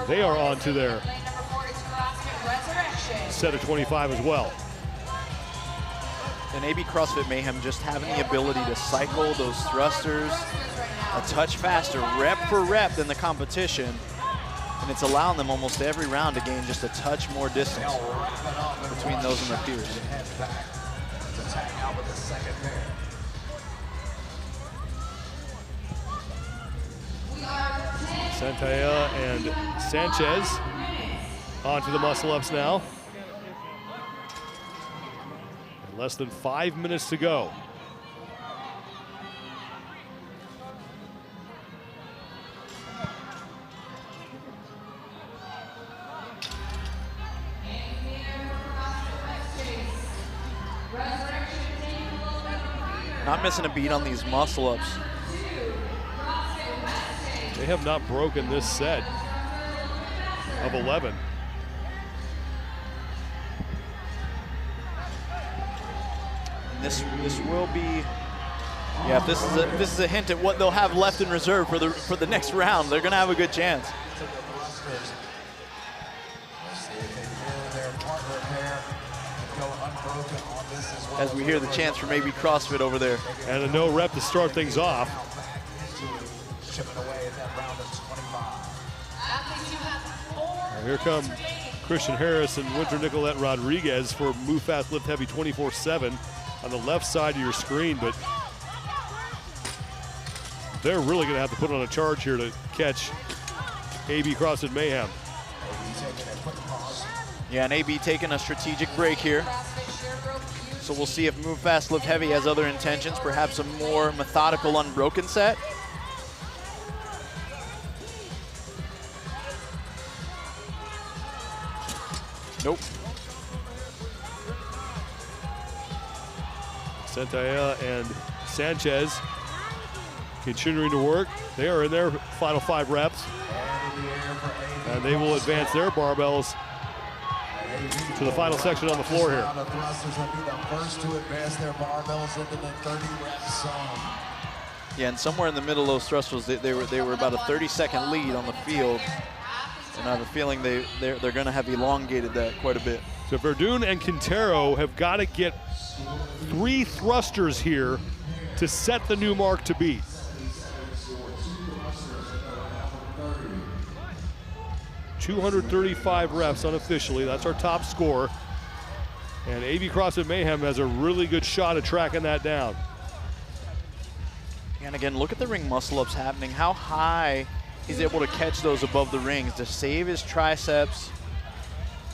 [SPEAKER 1] They are on to their set of 25 as well.
[SPEAKER 3] And AB CrossFit Mayhem just having the ability to cycle those thrusters a touch faster, rep for rep than the competition. And it's allowing them almost every round to gain just a touch more distance between those and their peers.
[SPEAKER 1] Santaya and Sanchez onto the muscle-ups now. And less than 5 minutes to go.
[SPEAKER 3] Not missing a beat on these muscle-ups.
[SPEAKER 1] They have not broken this set of 11.
[SPEAKER 3] And this will be, yeah. If this is a hint at what they'll have left in reserve for the next round, they're gonna have a good chance. As we hear the chants from AB CrossFit over there.
[SPEAKER 1] And a no rep to start things off. And here come Christian Harris and Winter Nicolette Rodriguez for Move Fast Lift Heavy 24/7 on the left side of your screen, but they're really gonna have to put on a charge here to catch AB CrossFit Mayhem.
[SPEAKER 3] Yeah, and AB taking a strategic break here. So we'll see if Move Fast Lift Heavy has other intentions, perhaps a more methodical unbroken set. Nope.
[SPEAKER 1] Santaya and Sanchez continuing to work. They are in their final 5 reps. And they will advance their barbells to the final section on the floor here.
[SPEAKER 6] The thrusters will be the first to advance their barbells into the 30 rep zone.
[SPEAKER 3] Yeah, and somewhere in the middle of those thrusters, they were about a 30-second lead on the field. And I have a feeling they're going to have elongated that quite a bit.
[SPEAKER 1] So Verdun and Quintero have got to get 3 thrusters here to set the new mark to beat. .235 reps unofficially. That's our top score. And AB CrossFit Mayhem has a really good shot at tracking that down.
[SPEAKER 3] And again, look at the ring muscle-ups happening. How high he's able to catch those above the rings to save his triceps.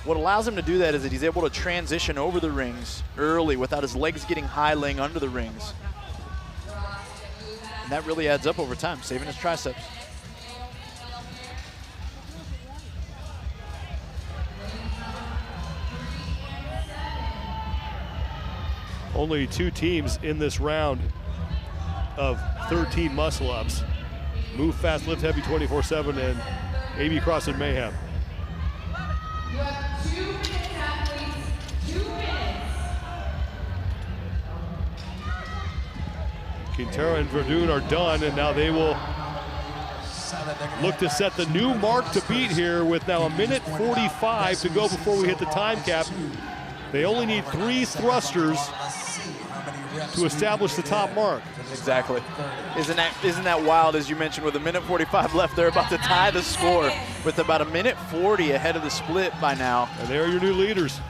[SPEAKER 3] What allows him to do that is that he's able to transition over the rings early without his legs getting high laying under the rings. And that really adds up over time, saving his triceps.
[SPEAKER 1] Only 2 teams in this round of 13 muscle-ups. Move Fast Lift Heavy 24/7 and AB CrossFit Mayhem.
[SPEAKER 4] You have 2 minutes, athletes. 2 minutes.
[SPEAKER 1] Quintero and Verdun are done, and now they will look to set the new mark to beat here with now 1:45 to go before we hit the time cap. They only need 3 thrusters to establish the top mark.
[SPEAKER 3] Exactly. Isn't that wild? As you mentioned, with 1:45 left, they're about to tie the score with about 1:40 ahead of the split by now.
[SPEAKER 1] And they are your new leaders.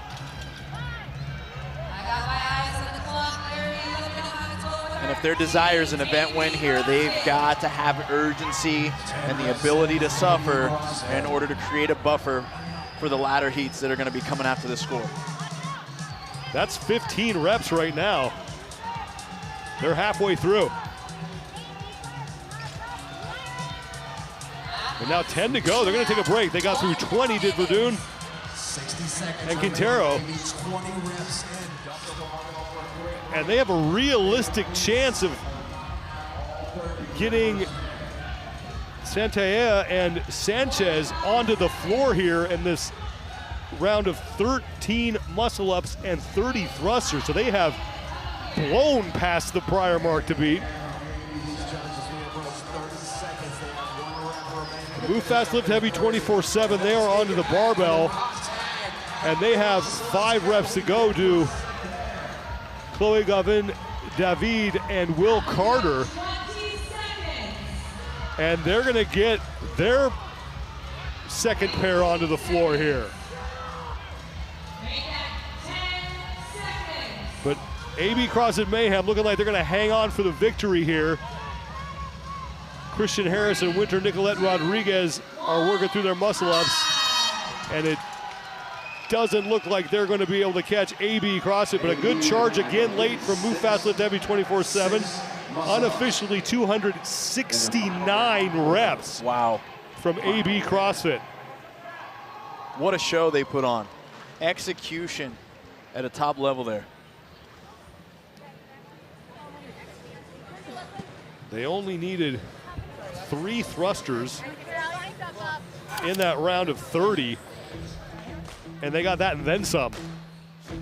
[SPEAKER 3] And if their desire is an event win here, they've got to have urgency and the ability to suffer in order to create a buffer for the latter heats that are going to be coming after the score.
[SPEAKER 1] That's 15 reps right now. They're halfway through. And now 10 to go. They're going to take a break. They got through 20, did Verdun and Quintero. And they have a realistic chance of getting Santaya and Sanchez onto the floor here in this round of 13 muscle-ups and 30 thrusters. So they have blown past the prior mark to beat. Move Fast Lift Heavy 24/7. They are onto the barbell, and they have 5 reps to go to Chloe Gavin, David, and Will Carter. And they're gonna get their second pair onto the floor here. But AB CrossFit Mayhem looking like they're gonna hang on for the victory here. Christian Harris and Winter Nicolette Rodriguez are working through their muscle ups, and it doesn't look like they're going to be able to catch AB CrossFit, but a good charge again late from Move Fast Lift Heavy 24/7. Unofficially 269 reps.
[SPEAKER 3] Wow.
[SPEAKER 1] From AB CrossFit.
[SPEAKER 3] What a show they put on. Execution at a top level there.
[SPEAKER 1] They only needed 3 thrusters in that round of 30, and they got that and then some.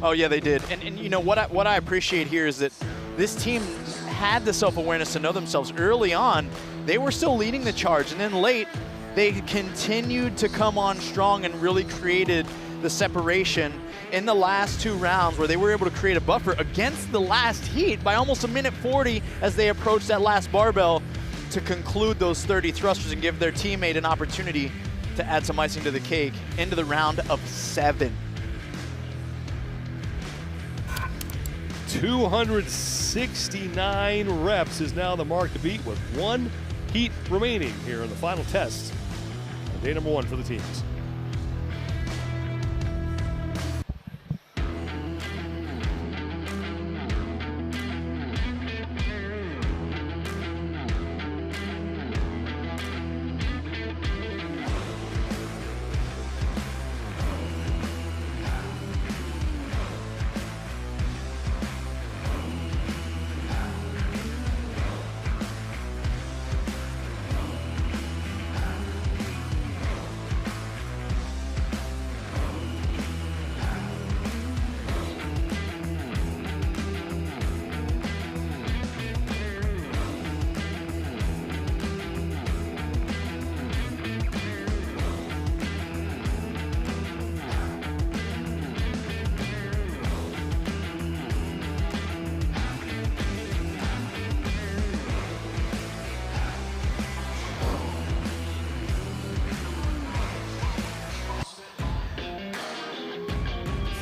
[SPEAKER 3] Oh yeah, they did. And you know what I appreciate here is that this team had the self-awareness to know themselves. Early on, they were still leading the charge, and then late, they continued to come on strong and really created the separation in the last 2 rounds, where they were able to create a buffer against the last heat by almost 1:40 as they approached that last barbell to conclude those 30 thrusters and give their teammate an opportunity to add some icing to the cake into the round of 7.
[SPEAKER 1] 269 reps is now the mark to beat, with 1 heat remaining here in the final test. Day number 1 for the teams.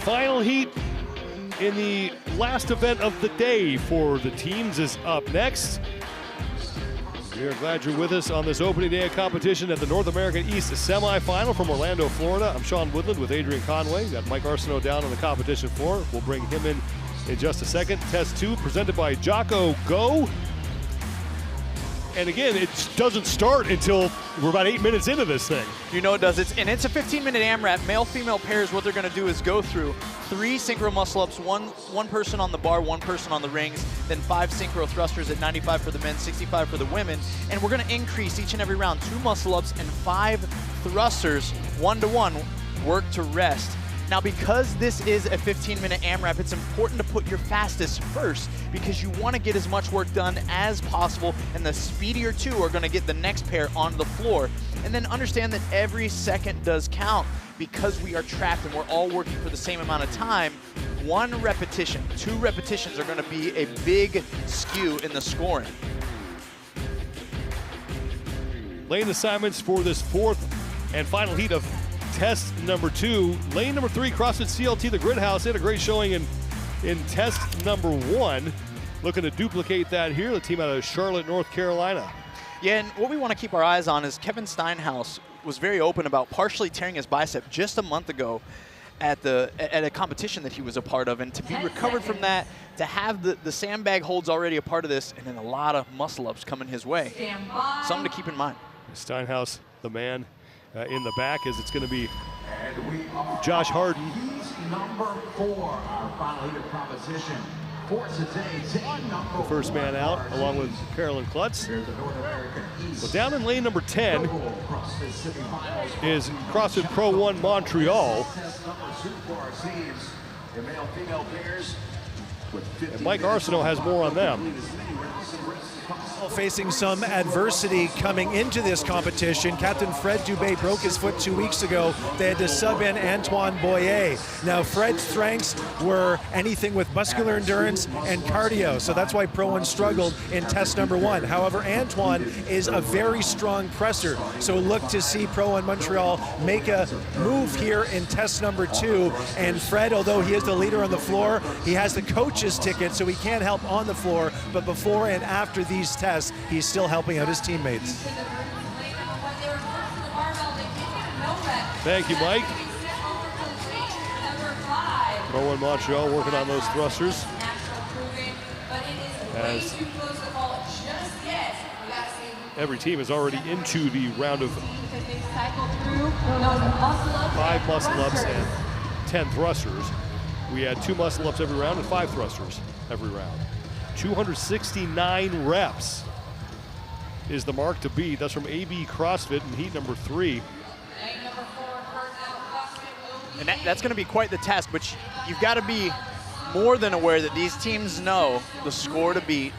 [SPEAKER 1] Final heat in the last event of the day for the teams is up next. We are glad you're with us on this opening day of competition at the North American East Semifinal from Orlando, Florida. I'm Sean Woodland with Adrian Conway. We've got Mike Arsenault down on the competition floor. We'll bring him in just a second. Test 2 presented by Jocko Go. And again, it doesn't start until we're about 8 minutes into this thing.
[SPEAKER 3] You know it does. It's a 15-minute AMRAP. Male-female pairs, what they're going to do is go through 3 synchro muscle-ups, one person on the bar, 1 person on the rings, then 5 synchro thrusters at 95 for the men, 65 for the women. And we're going to increase each and every round 2 muscle-ups and 5 thrusters, 1-to-1, work to rest. Now, because this is a 15-minute AMRAP, it's important to put your fastest first, because you want to get as much work done as possible, and the speedier 2 are going to get the next pair onto the floor. And then understand that every second does count, because we are trapped and we're all working for the same amount of time. 1 repetition, 2 repetitions are going to be a big skew in the scoring.
[SPEAKER 1] Lane assignments for this 4th and final heat of test number 2. Lane number 3, CrossFit CLT, the Grid House. They had a great showing in test number 1. Looking to duplicate that here, the team out of Charlotte, North Carolina.
[SPEAKER 3] Yeah, and what we want to keep our eyes on is Kevin Steinhaus was very open about partially tearing his bicep just a month ago at a competition that he was a part of, and to be recovered from that, to have the sandbag holds already a part of this, and then a lot of muscle-ups coming his way. Something to keep in mind.
[SPEAKER 1] Steinhaus, the man in the back, as it's going to be Josh Harden.
[SPEAKER 6] Number 4, our final heat of competition. For today,
[SPEAKER 1] the first man out, along with Carolyn Klutz. Well, down in lane number 10 is CrossFit Pro 1 Montreal. And Mike Arsenault has more on them.
[SPEAKER 7] Facing some adversity coming into this competition, Captain Fred Dubé broke his foot 2 weeks ago. They had to sub in Antoine Boyer. Now, Fred's strengths were anything with muscular endurance and cardio, so that's why Pro 1 struggled in test number 1. However, Antoine is a very strong presser, so look to see Pro 1 Montreal make a move here in test number 2. And Fred, although he is the leader on the floor, he has the coach's ticket, so he can't help on the floor, but before and after these tests, he's still helping out his teammates.
[SPEAKER 1] Thank you, Mike. Pro 1 Montreal working on those thrusters. As every team is already into the round of 5 muscle-ups and 10 thrusters. We had 2 muscle-ups every round and 5 thrusters every round. 269 reps is the mark to beat. That's from AB CrossFit in heat number 3.
[SPEAKER 3] And that's going to be quite the test, but you've got to be more than aware that these teams know the score to beat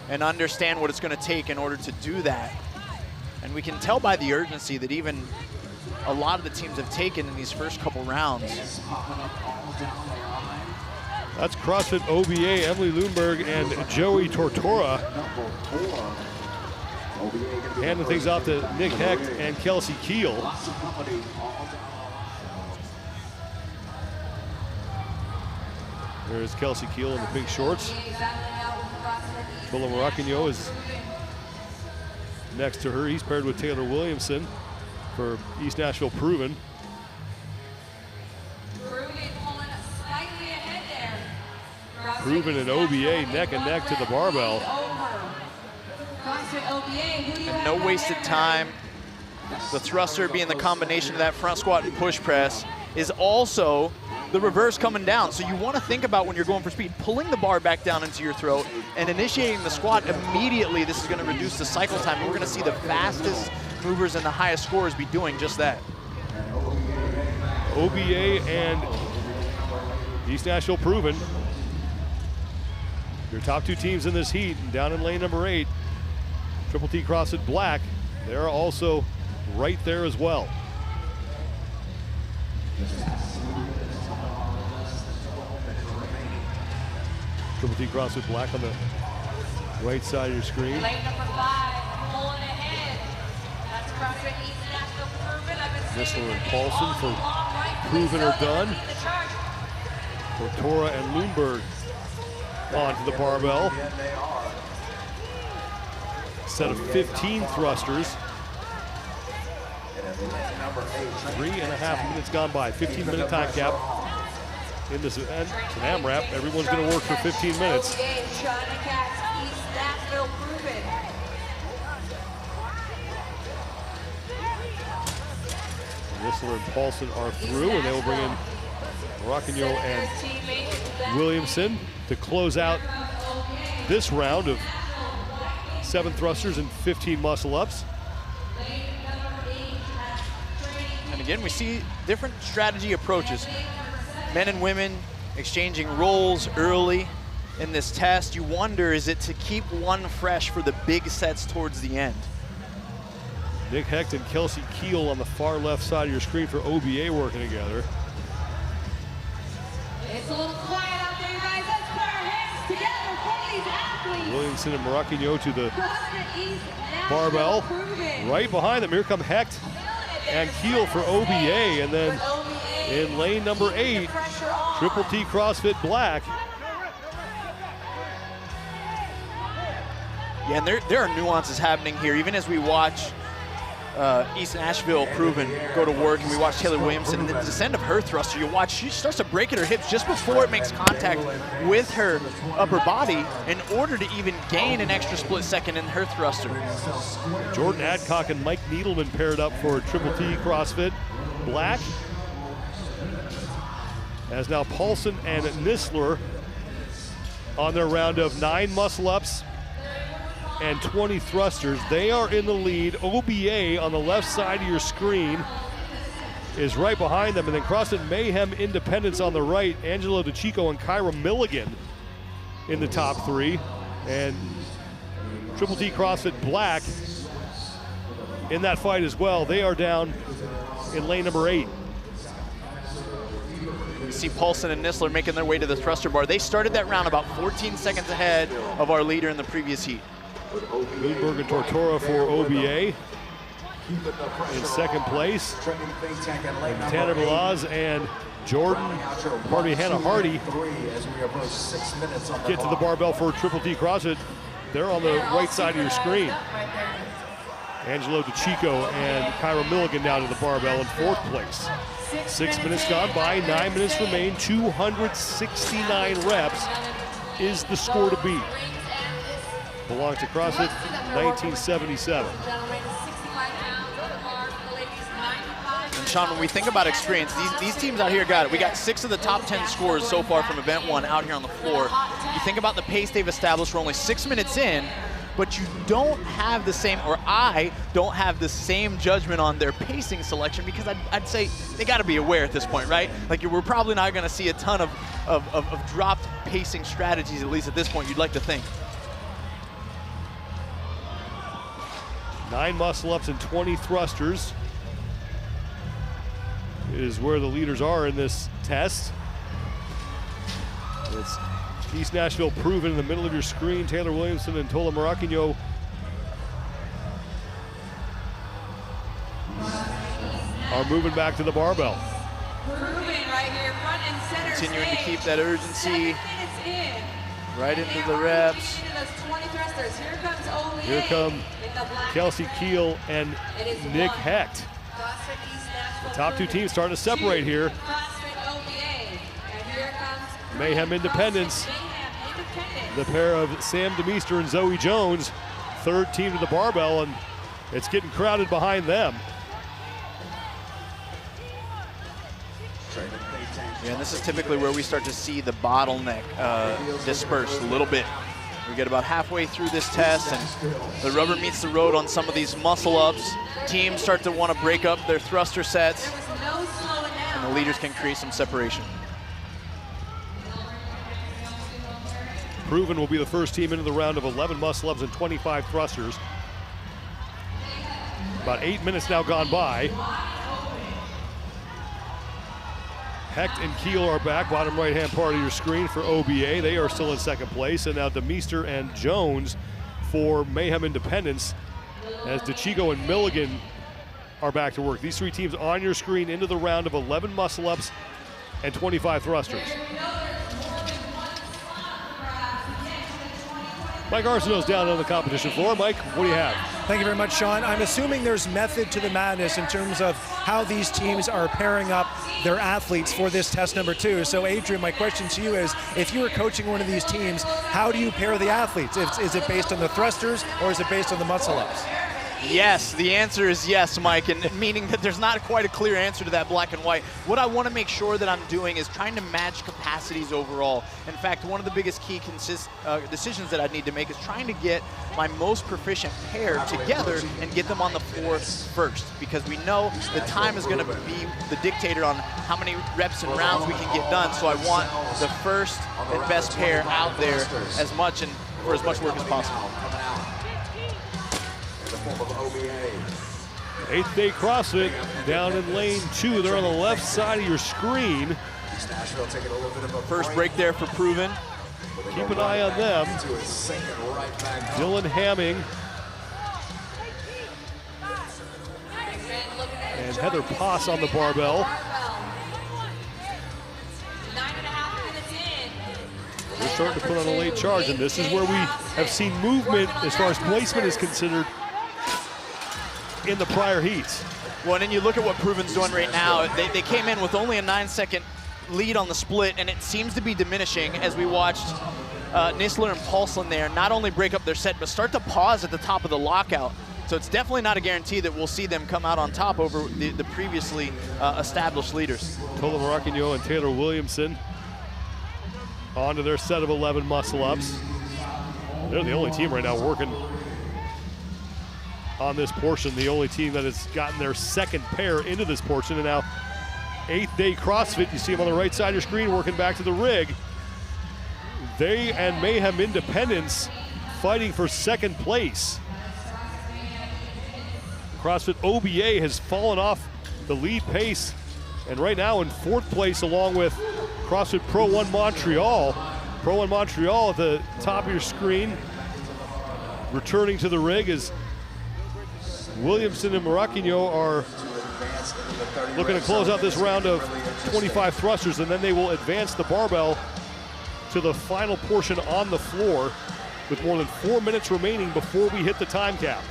[SPEAKER 3] and understand what it's going to take in order to do that. And we can tell by the urgency that even a lot of the teams have taken in these first couple rounds.
[SPEAKER 1] That's CrossFit OBA, Emily Lundberg and Joey Tortora. Handing things off to Nick Hecht and Kelsey Keel. There's Kelsey Keel in the pink shorts. Twila Maracagno is next to her. He's paired with Taylor Williamson for East Nashville Proven. Proven and OBA neck and neck to the barbell.
[SPEAKER 3] And no wasted time. The thruster being the combination of that front squat and push press is also the reverse coming down. So you want to think about when you're going for speed, pulling the bar back down into your throat and initiating the squat immediately. This is going to reduce the cycle time. And we're going to see the fastest movers and the highest scorers be doing just that.
[SPEAKER 1] OBA and East Nashville Proven. Your top 2 teams in this heat, and down in lane number 8, Triple T CrossFit Black, they're also right there as well. Triple T CrossFit Black on the right side of your screen.
[SPEAKER 4] Lane number 5, pulling ahead. That's CrossFit East Nashville Proven.
[SPEAKER 1] Nistler and Paulson for Proven are done. Tortora and Lundberg onto the barbell. Set of 15 thrusters. 3.5 minutes gone by. 15-minute time cap in this event. It's an AMRAP. Everyone's going to work for 15 minutes. Whistler and Paulson are through, and they will bring in Maracagno and Williamson to close out this round of 7 thrusters and 15 muscle-ups.
[SPEAKER 3] And again, we see different strategy approaches. Men and women exchanging roles early in this test. You wonder, is it to keep one fresh for the big sets towards the end?
[SPEAKER 1] Nick Hecht and Kelsey Keel on the far left side of your screen for OBA working together.
[SPEAKER 4] It's a little quiet out there, guys. Let's put our hands together for these athletes.
[SPEAKER 1] Williamson and Maracagno to the barbell. Right behind them, here come Hecht and Keel for OBA. And then in lane number 8, Triple T CrossFit Black.
[SPEAKER 3] Yeah, and there are nuances happening here, even as we watch East Nashville Proven go to work, and we watch Taylor Williamson, and the descent of her thruster, you watch, she starts to break at her hips just before it makes contact with her upper body in order to even gain an extra split second in her thruster.
[SPEAKER 1] Jordan Adcock and Mike Needleman paired up for Triple T CrossFit Black. As now Paulson and Nistler on their round of 9 muscle-ups and 20 thrusters. They are in the lead. OBA on the left side of your screen is right behind them. And then CrossFit Mayhem Independence on the right. Angelo DeChico and Kyra Milligan in the top 3. And Triple T CrossFit Black in that fight as well. They are down in lane number 8.
[SPEAKER 3] You see Paulson and Nistler making their way to the thruster bar. They started that round about 14 seconds ahead of our leader in the previous heat.
[SPEAKER 1] Bloomberg and Tortora for OBA in second place. Tanner Balaz and Hannah Hardy get to the barbell for Triple T CrossFit. They're on the right side of your screen. Angelo DeChico and Kyra Milligan down to the barbell in fourth place. 6 minutes gone by, 9 minutes remain, 269 reps is the score to beat. Belongs to CrossFit 1977.
[SPEAKER 3] And Sean, when we think about experience, these teams out here got it. We got 6 of the top 10 scores so far from event 1 out here on the floor. You think about the pace they've established. We're only 6 minutes in, but you don't have the same, or I don't have the same judgment on their pacing selection, because I'd say they got to be aware at this point, right? Like, we're probably not going to see a ton of dropped pacing strategies, at least at this point, you'd like to think.
[SPEAKER 1] 9 muscle-ups and 20 thrusters is where the leaders are in this test. It's East Nashville Proven in the middle of your screen. Taylor Williamson and Tola Maraquino are moving back to the barbell.
[SPEAKER 3] Continuing to keep that urgency right into the reps.
[SPEAKER 1] Here come Kelsey Keel and Nick Hecht. The top 2 teams starting to separate here. Mayhem Independence, the pair of Sam DeMeester and Zoe Jones, third team to the barbell, and it's getting crowded behind them.
[SPEAKER 3] Yeah, and this is typically where we start to see the bottleneck disperse a little bit. We get about halfway through this test, and the rubber meets the road on some of these muscle-ups. Teams start to want to break up their thruster sets, and the leaders can create some separation.
[SPEAKER 1] Proven will be the first team into the round of 11 muscle-ups and 25 thrusters. About 8 minutes now gone by. Hecht and Keel are back, bottom right-hand part of your screen for OBA. They are still in second place. And now DeMeester and Jones for Mayhem Independence, as DeChico and Milligan are back to work. These 3 teams on your screen into the round of 11 muscle-ups and 25 thrusters. Mike Arsenault's down on the competition floor. Mike, what do you have?
[SPEAKER 7] Thank you very much, Sean. I'm assuming there's method to the madness in terms of how these teams are pairing up their athletes for this test number 2. So, Adrian, my question to you is, if you were coaching one of these teams, how do you pair the athletes? Is it based on the thrusters, or is it based on the muscle-ups?
[SPEAKER 3] Yes, the answer is yes, Mike, and meaning that there's not quite a clear answer to that black and white. What I want to make sure that I'm doing is trying to match capacities overall. In fact, one of the biggest key decisions that I need to make is trying to get my most proficient pair together and get them on the floor first, because we know the time is going to be the dictator on how many reps and rounds we can get done. So I want the first and best pair out there as much and for as much work as possible.
[SPEAKER 1] 8th Day CrossFit down in lane 2. They're on the left side of your screen.
[SPEAKER 3] First break there for Proven.
[SPEAKER 1] Keep an eye on them. Dylan Hamming and Heather Poss on the barbell. They're starting to put on a late charge, and this is where we have seen movement as far as placement is considered in the prior heats.
[SPEAKER 3] Well, and then you look at what Proven's doing right now. They came in with only a 9-second lead on the split, and it seems to be diminishing as we watched Nistler and Paulson there not only break up their set, but start to pause at the top of the lockout. So it's definitely not a guarantee that we'll see them come out on top over the previously established leaders.
[SPEAKER 1] Tola Maraquino and Taylor Williamson onto their set of 11 muscle-ups. They're the only team right now working on this portion, the only team that has gotten their second pair into this portion. And now 8th Day CrossFit, you see them on the right side of your screen working back to the rig. They and Mayhem Independence fighting for second place. CrossFit OBA has fallen off the lead pace, and right now in fourth place along with CrossFit Pro 1 Montreal. Pro 1 Montreal at the top of your screen. Returning to the rig as Williamson and Maracchino are looking to close out this round of 25 thrusters, and then they will advance the barbell to the final portion on the floor with more than 4 minutes remaining before we hit the time cap.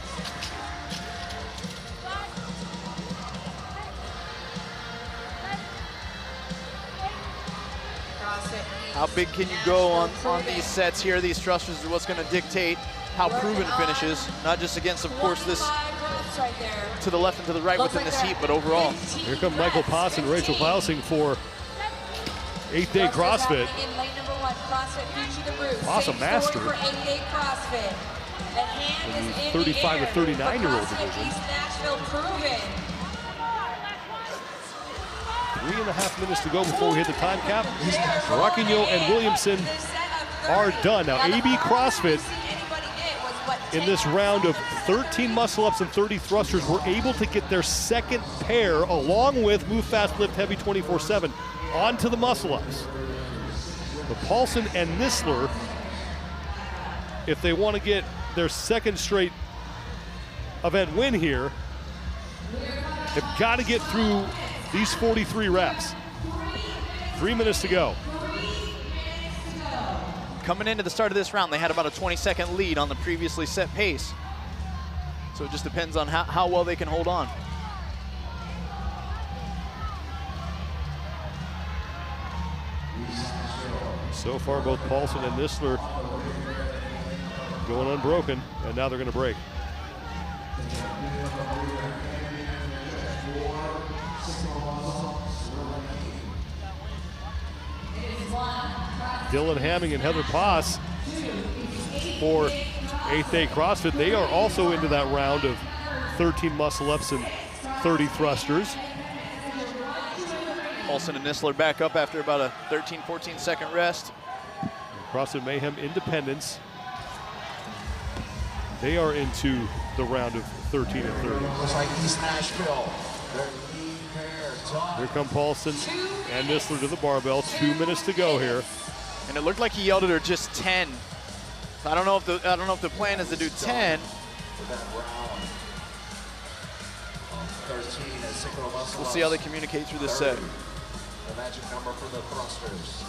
[SPEAKER 3] How big can you go on these sets here? These thrusters are what's going to dictate how proven finishes, not just against, of course, this to the left and to the right within this heat, but overall.
[SPEAKER 1] Here come Michael Potts and Rachel Klausing for 8th Day CrossFit. Awesome master. In the 35 to 39-year-old division. 3.5 minutes to go before we hit the time cap. Maracchino and Williamson are done. Now, AB CrossFit in this round of 13 muscle-ups and 30 thrusters were able to get their second pair, along with Move Fast Lift Heavy 24/7, onto the muscle-ups. But Paulson and Nisler, if they want to get their second straight event win here, have got to get through these 43 reps. 3 minutes to go.
[SPEAKER 3] Coming into the start of this round, they had about a 20-second lead on the previously set pace. So it just depends on how well they can hold on.
[SPEAKER 1] So far, both Paulson and Nisler going unbroken, and now they're going to break. Dylan Hamming and Heather Poss for 8th Day CrossFit. They are also into that round of 13 muscle-ups and 30 thrusters.
[SPEAKER 3] Paulson and Nisler back up after about a 13, 14-second rest.
[SPEAKER 1] CrossFit Mayhem Independence. They are into the round of 13 and 30.
[SPEAKER 6] Looks like East Nashville.
[SPEAKER 1] Here come Paulson and Nisler to the barbell. 2 minutes to go here.
[SPEAKER 3] And it looked like he yelled at her just 10. I don't know if the plan is to do 10. We'll see how they communicate through this set.
[SPEAKER 6] The magic number for the thrusters.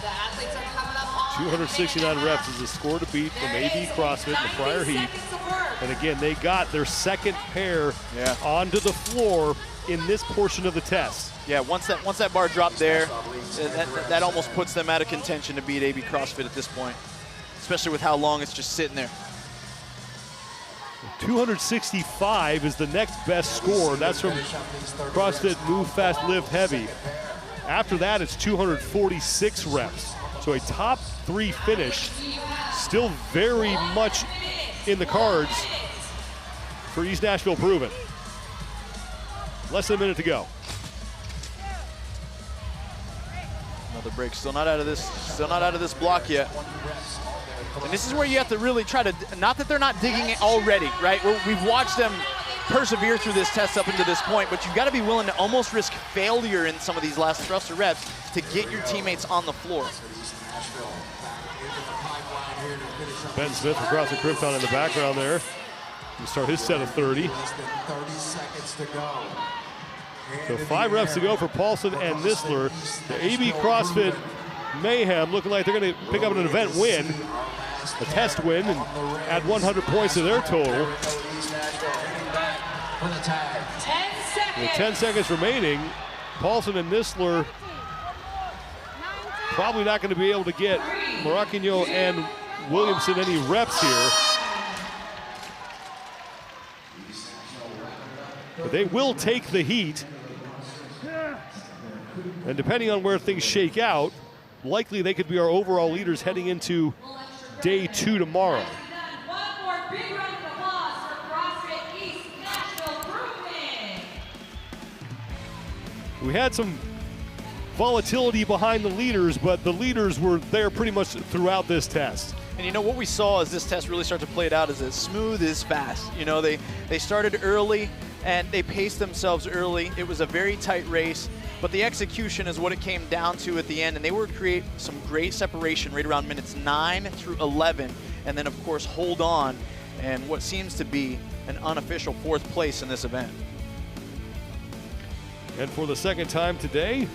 [SPEAKER 4] The athletes are coming up on
[SPEAKER 1] 269 reps is the score to beat from AB CrossFit in the prior heat. And again, they got their second pair onto the floor in this portion of the test.
[SPEAKER 3] Yeah, once that bar dropped there, that almost puts them out of contention to beat AB CrossFit at this point, especially with how long it's just sitting there.
[SPEAKER 1] 265 is the next best score. That's from CrossFit Move Fast Lift Heavy. After that, it's 246 reps. So a top 3 finish, still very much in the cards for East Nashville Proven. Less than a minute to go.
[SPEAKER 3] Another break, still not out of this block yet. And this is where you have to really try to, not that they're not digging it already, right? We've watched them persevere through this test up until this point, but you've got to be willing to almost risk failure in some of these last thruster reps to get your teammates on the floor.
[SPEAKER 1] Ben Smith from CrossFit Krypton in the background there. He'll start his set of 30.
[SPEAKER 6] Less than 30 seconds to go.
[SPEAKER 1] So 5 reps to go for Paulson and Nisler. The AB CrossFit Mayhem looking like they're going to pick up an event win, a test win, and add 100 points to their total.
[SPEAKER 4] 10 seconds.
[SPEAKER 1] With 10 seconds remaining, Paulson and Nisler probably not going to be able to get Maracchino and Williamson any reps here. But they will take the heat. And depending on where things shake out, likely they could be our overall leaders heading into day 2 tomorrow.
[SPEAKER 4] One more big round of applause for CrossFit East Nashville Proven.
[SPEAKER 1] We had some volatility behind the leaders, but the leaders were there pretty much throughout this test.
[SPEAKER 3] And you know what we saw as this test really started to play it out is as smooth as fast. You know, they started early and they paced themselves early. It was a very tight race, but the execution is what it came down to at the end, and they were create some great separation right around minutes 9 through 11, and then of course hold on and what seems to be an unofficial 4th place in this event.
[SPEAKER 1] And for the second time today,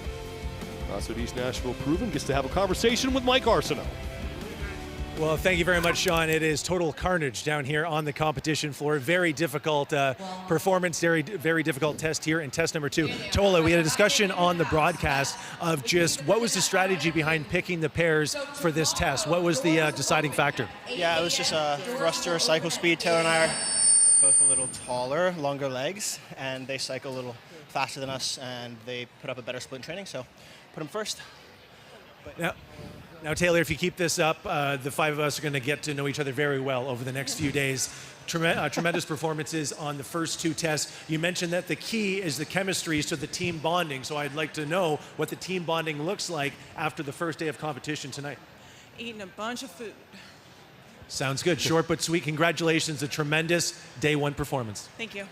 [SPEAKER 1] CrossFit East Nashville Proven gets to have a conversation with Mike Arsenault.
[SPEAKER 7] Well, thank you very much, Sean. It is total carnage down here on the competition floor. Very difficult performance, very difficult test here in test number 2. Tola, we had a discussion on the broadcast of just what was the strategy behind picking the pairs for this test? What was the deciding factor?
[SPEAKER 9] Yeah, it was just thruster, cycle speed. Taylor and I are both a little taller, longer legs, and they cycle a little faster than us, and they put up a better split in training, so put them first.
[SPEAKER 7] Now, Taylor, if you keep this up, the 5 of us are going to get to know each other very well over the next few days. Tremendous performances on the first 2 tests. You mentioned that the key is the chemistry, so the team bonding. So I'd like to know what the team bonding looks like after the first day of competition tonight.
[SPEAKER 10] Eating a bunch of food.
[SPEAKER 7] Sounds good. Short but sweet. Congratulations. A tremendous day 1 performance.
[SPEAKER 10] Thank you.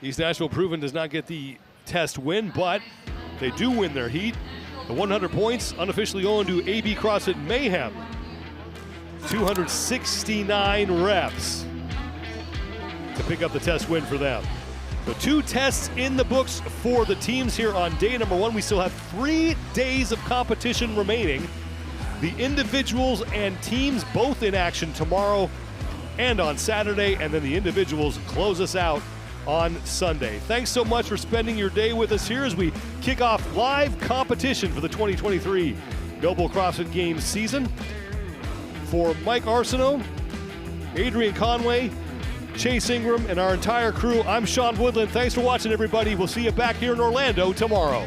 [SPEAKER 1] East Nashville Proven does not get the test win, but they do win their heat. The 100 points unofficially going to AB CrossFit Mayhem. 269 reps to pick up the test win for them. So 2 tests in the books for the teams here on day number 1. We still have 3 days of competition remaining. The individuals and teams both in action tomorrow and on Saturday, and then the individuals close us out on Sunday. Thanks so much for spending your day with us here as we kick off live competition for the 2023 NOBULL CrossFit Games season. For Mike Arsenault, Adrian Conway, Chase Ingram, and our entire crew, I'm Sean Woodland. Thanks for watching, everybody. We'll see you back here in Orlando tomorrow.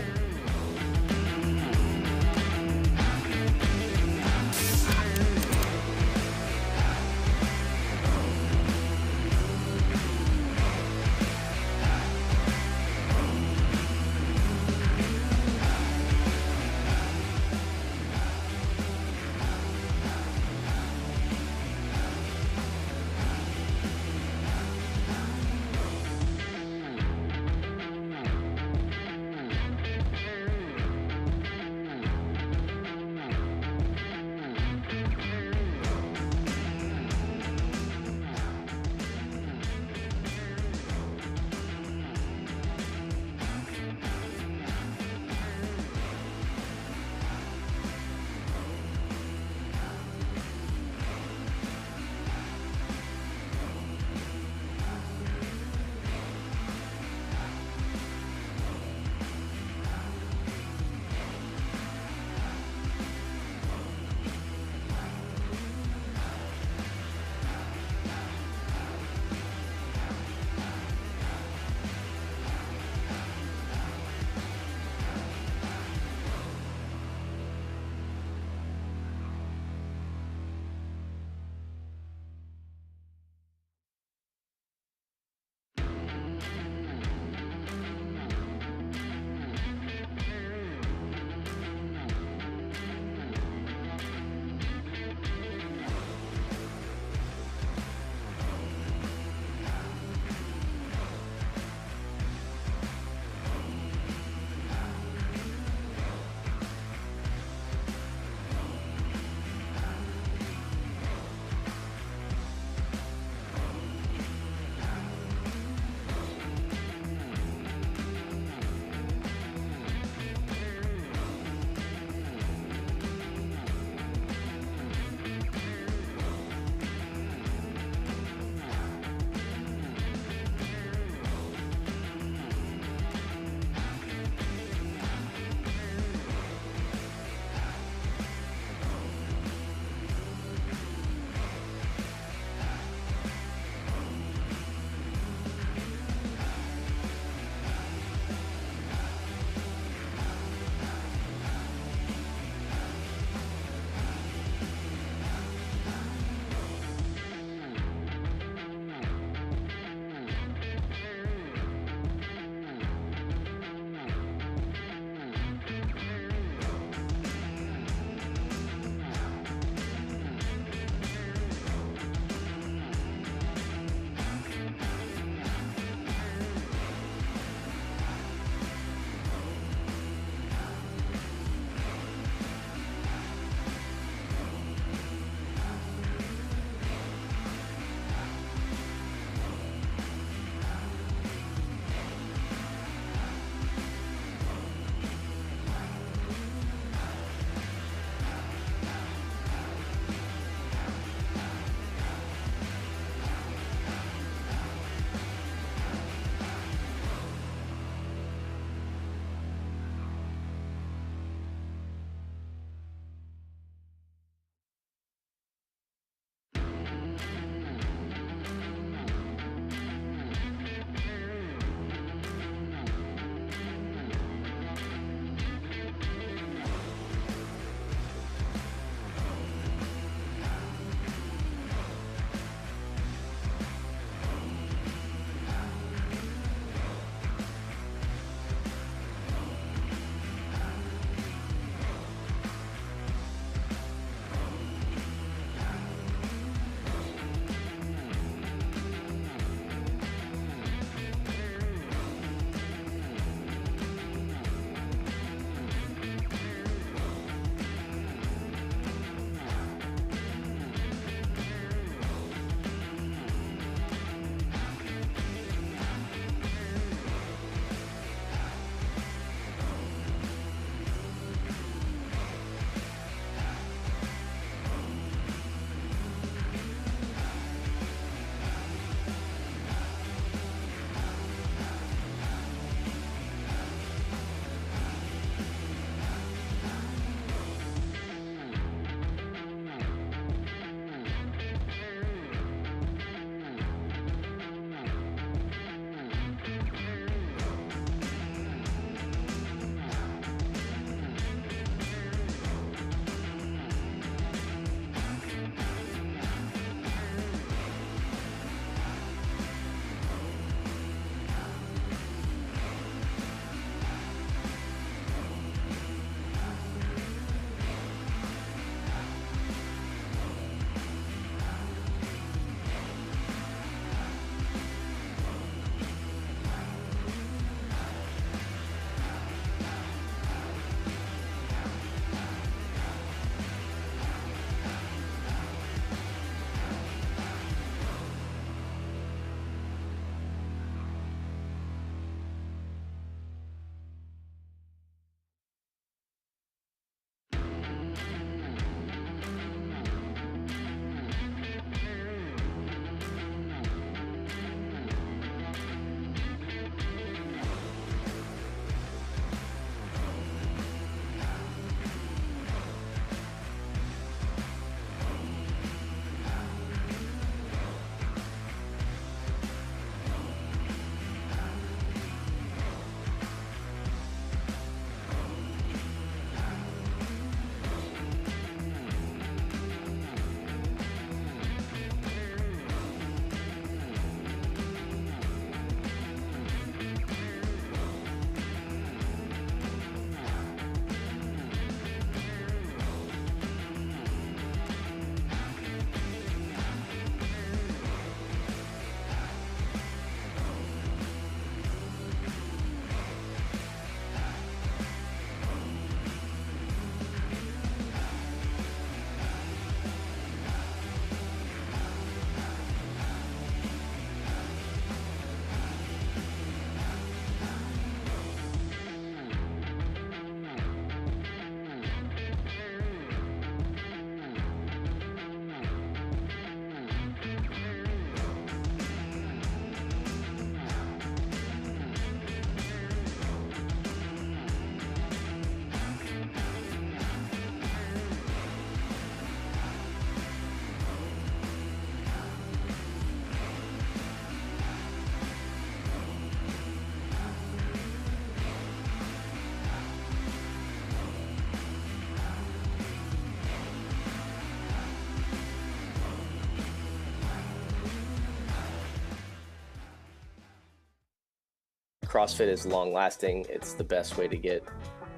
[SPEAKER 2] CrossFit is long-lasting. It's the best way to get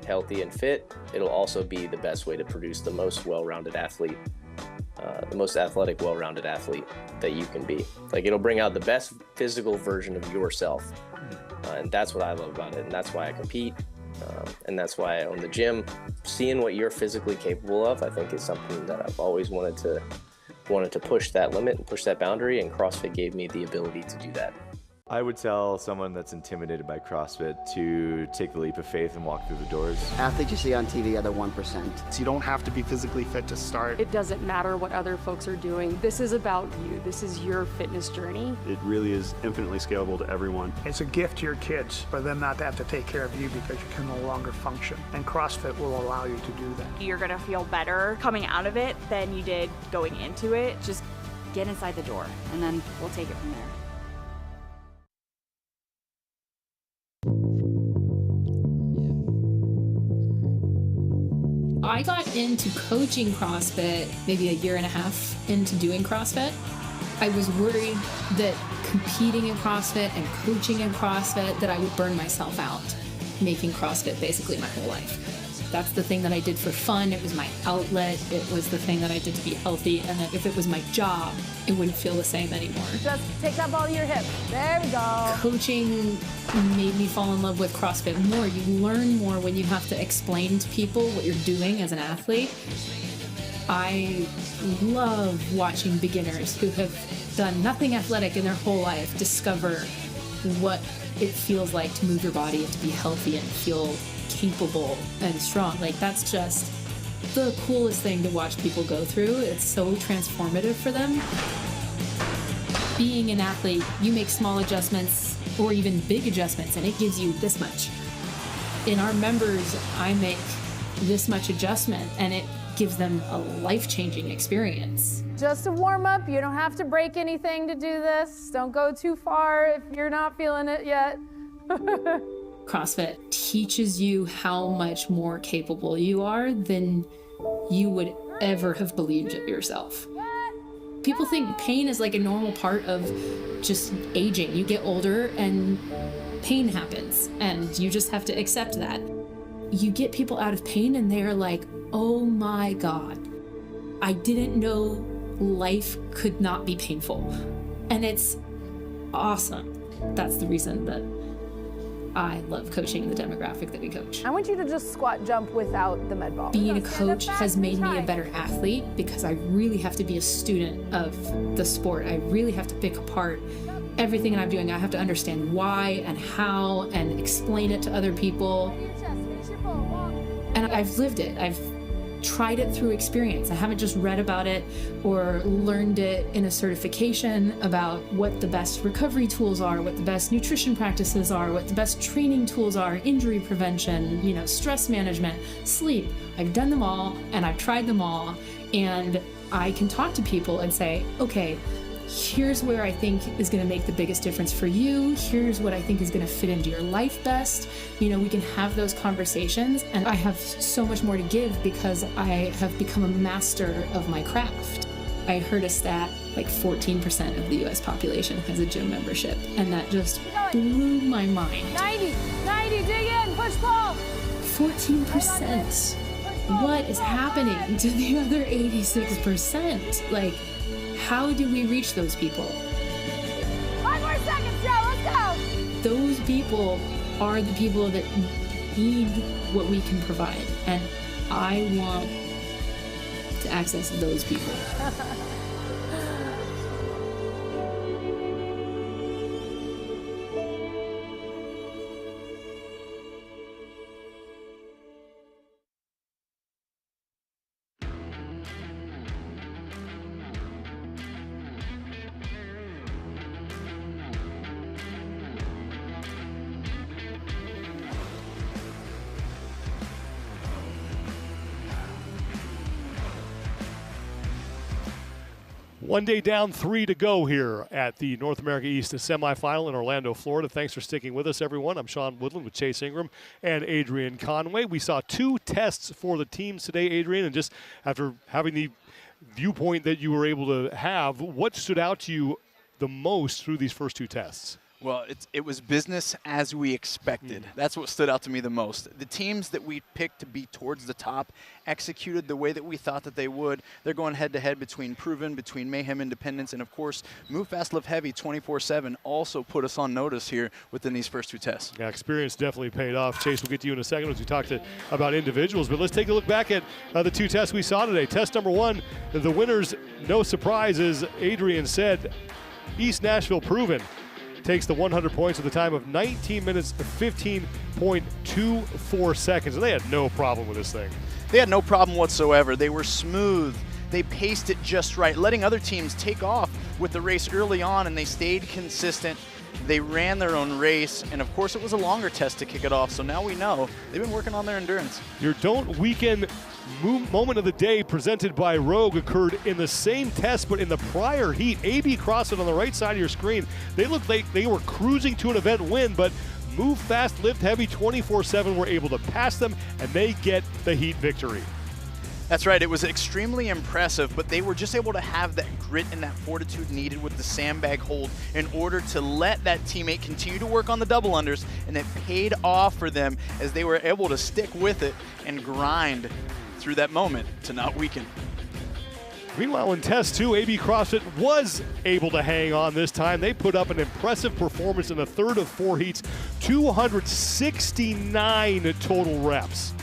[SPEAKER 2] healthy and fit. It'll also be the best way to produce the most well-rounded athlete, the most athletic, well-rounded athlete that you can be. Like, it'll bring out the best physical version of yourself. And that's what I love about it. And that's why I compete. And that's why I own the gym. Seeing what you're physically capable of, I think, is something that I've always wanted to push that limit and push that boundary. And CrossFit gave me the ability to do that.
[SPEAKER 5] I would tell someone that's intimidated by CrossFit to take the leap of faith and walk through the doors.
[SPEAKER 11] Athletes you see on TV are the 1%.
[SPEAKER 26] So you don't have to be physically fit to start.
[SPEAKER 24] It doesn't matter what other folks are doing. This is about you. This is your fitness journey.
[SPEAKER 25] It really is infinitely scalable to everyone.
[SPEAKER 26] It's a gift to your kids for them not to have to take care of you because you can no longer function. And CrossFit will allow you to do that.
[SPEAKER 27] You're gonna feel better coming out of it than you did going into it.
[SPEAKER 32] Just get inside the door, and then we'll take it from there.
[SPEAKER 12] I got into coaching CrossFit maybe a year and a half into doing CrossFit. I was worried that competing in CrossFit and coaching in CrossFit, that I would burn myself out making CrossFit basically my whole life. That's the thing that I did for fun. It was my outlet. It was the thing that I did to be healthy. And that if it was my job, it wouldn't feel the same anymore.
[SPEAKER 14] Just take that ball to your hip. There we go.
[SPEAKER 12] Coaching made me fall in love with CrossFit more. You learn more when you have to explain to people what you're doing as an athlete. I love watching beginners who have done nothing athletic in their whole life discover what it feels like to move your body and to be healthy and feel capable and strong. Like, that's just the coolest thing to watch people go through. It's so transformative for them. Being an athlete, you make small adjustments or even big adjustments and it gives you this much. In our members, I make this much adjustment and it gives them a life-changing experience.
[SPEAKER 14] Just a warm-up. You don't have to break anything to do this. Don't go too far if you're not feeling it yet.
[SPEAKER 12] CrossFit teaches you how much more capable you are than you would ever have believed it yourself. People think pain is like a normal part of just aging. You get older and pain happens and you just have to accept that. You get people out of pain and they're like, oh my God, I didn't know life could not be painful. And it's awesome. That's the reason that I love coaching the demographic that we coach.
[SPEAKER 14] I want you to just squat jump without the med ball.
[SPEAKER 12] Being a coach has made me a better athlete because I really have to be a student of the sport. I really have to pick apart everything that I'm doing. I have to understand why and how and explain it to other people. And I've lived it. I've tried it through experience. I haven't just read about it or learned it in a certification about what the best recovery tools are, what the best nutrition practices are, what the best training tools are, injury prevention, stress management, sleep. I've done them all and I've tried them all, and I can talk to people and say, okay, here's where I think is going to make the biggest difference for you. Here's what I think is going to fit into your life best. We can have those conversations, and I have so much more to give because I have become a master of my craft. I heard a stat, like 14% of the US population has a gym membership, and that just blew my mind.
[SPEAKER 14] 90, dig in, push pull.
[SPEAKER 12] 14%. What is happening to the other 86%? Like, how do we reach those people?
[SPEAKER 14] 5 more seconds, Joe, let's go.
[SPEAKER 12] Those people are the people that need what we can provide, and I want to access those people.
[SPEAKER 1] One day down, 3 to go here at the North America East Semifinal in Orlando, Florida. Thanks for sticking with us, everyone. I'm Sean Woodland with Chase Ingram and Adrian Conway. We saw 2 tests for the teams today, Adrian, and just after having the viewpoint that you were able to have, what stood out to you the most through these first 2 tests?
[SPEAKER 3] Well, it was business as we expected. That's what stood out to me the most. The teams that we picked to be towards the top executed the way that we thought that they would. They're going head-to-head between Proven, between Mayhem Independence, and, of course, Move Fast, Live Heavy 24/7 also put us on notice here within these first two tests.
[SPEAKER 1] Yeah, experience definitely paid off. Chase, we'll get to you in a second as we talk about individuals, but let's take a look back at the two tests we saw today. Test number one, the winners, no surprise, as Adrian said, East Nashville Proven takes the 100 points with a time of 19 minutes 15.24 seconds. And they had no problem with this thing.
[SPEAKER 3] They had no problem whatsoever. They were smooth. They paced it just right, letting other teams take off with the race early on, and they stayed consistent. They ran their own race, and of course it was a longer test to kick it off, so now we know they've been working on their endurance.
[SPEAKER 1] Your Don't Weekend moment of the day presented by Rogue occurred in the same test but in the prior heat. AB CrossFit on the right side of your screen. They looked like they were cruising to an event win, but Move Fast, Lift Heavy 24/7 were able to pass them, and they get the heat victory.
[SPEAKER 3] That's right, it was extremely impressive, but they were just able to have that grit and that fortitude needed with the sandbag hold in order to let that teammate continue to work on the double unders, and it paid off for them as they were able to stick with it and grind through that moment to not weaken.
[SPEAKER 1] Meanwhile, in Test 2, AB CrossFit was able to hang on this time. They put up an impressive performance in the third of 4 heats, 269 total reps.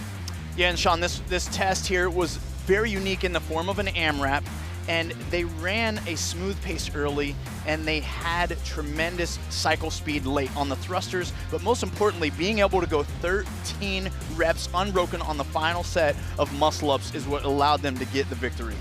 [SPEAKER 3] Yeah, and Sean, this test here was very unique in the form of an AMRAP, and they ran a smooth pace early, and they had tremendous cycle speed late on the thrusters, but most importantly, being able to go 13 reps unbroken on the final set of muscle-ups is what allowed them to get the victory.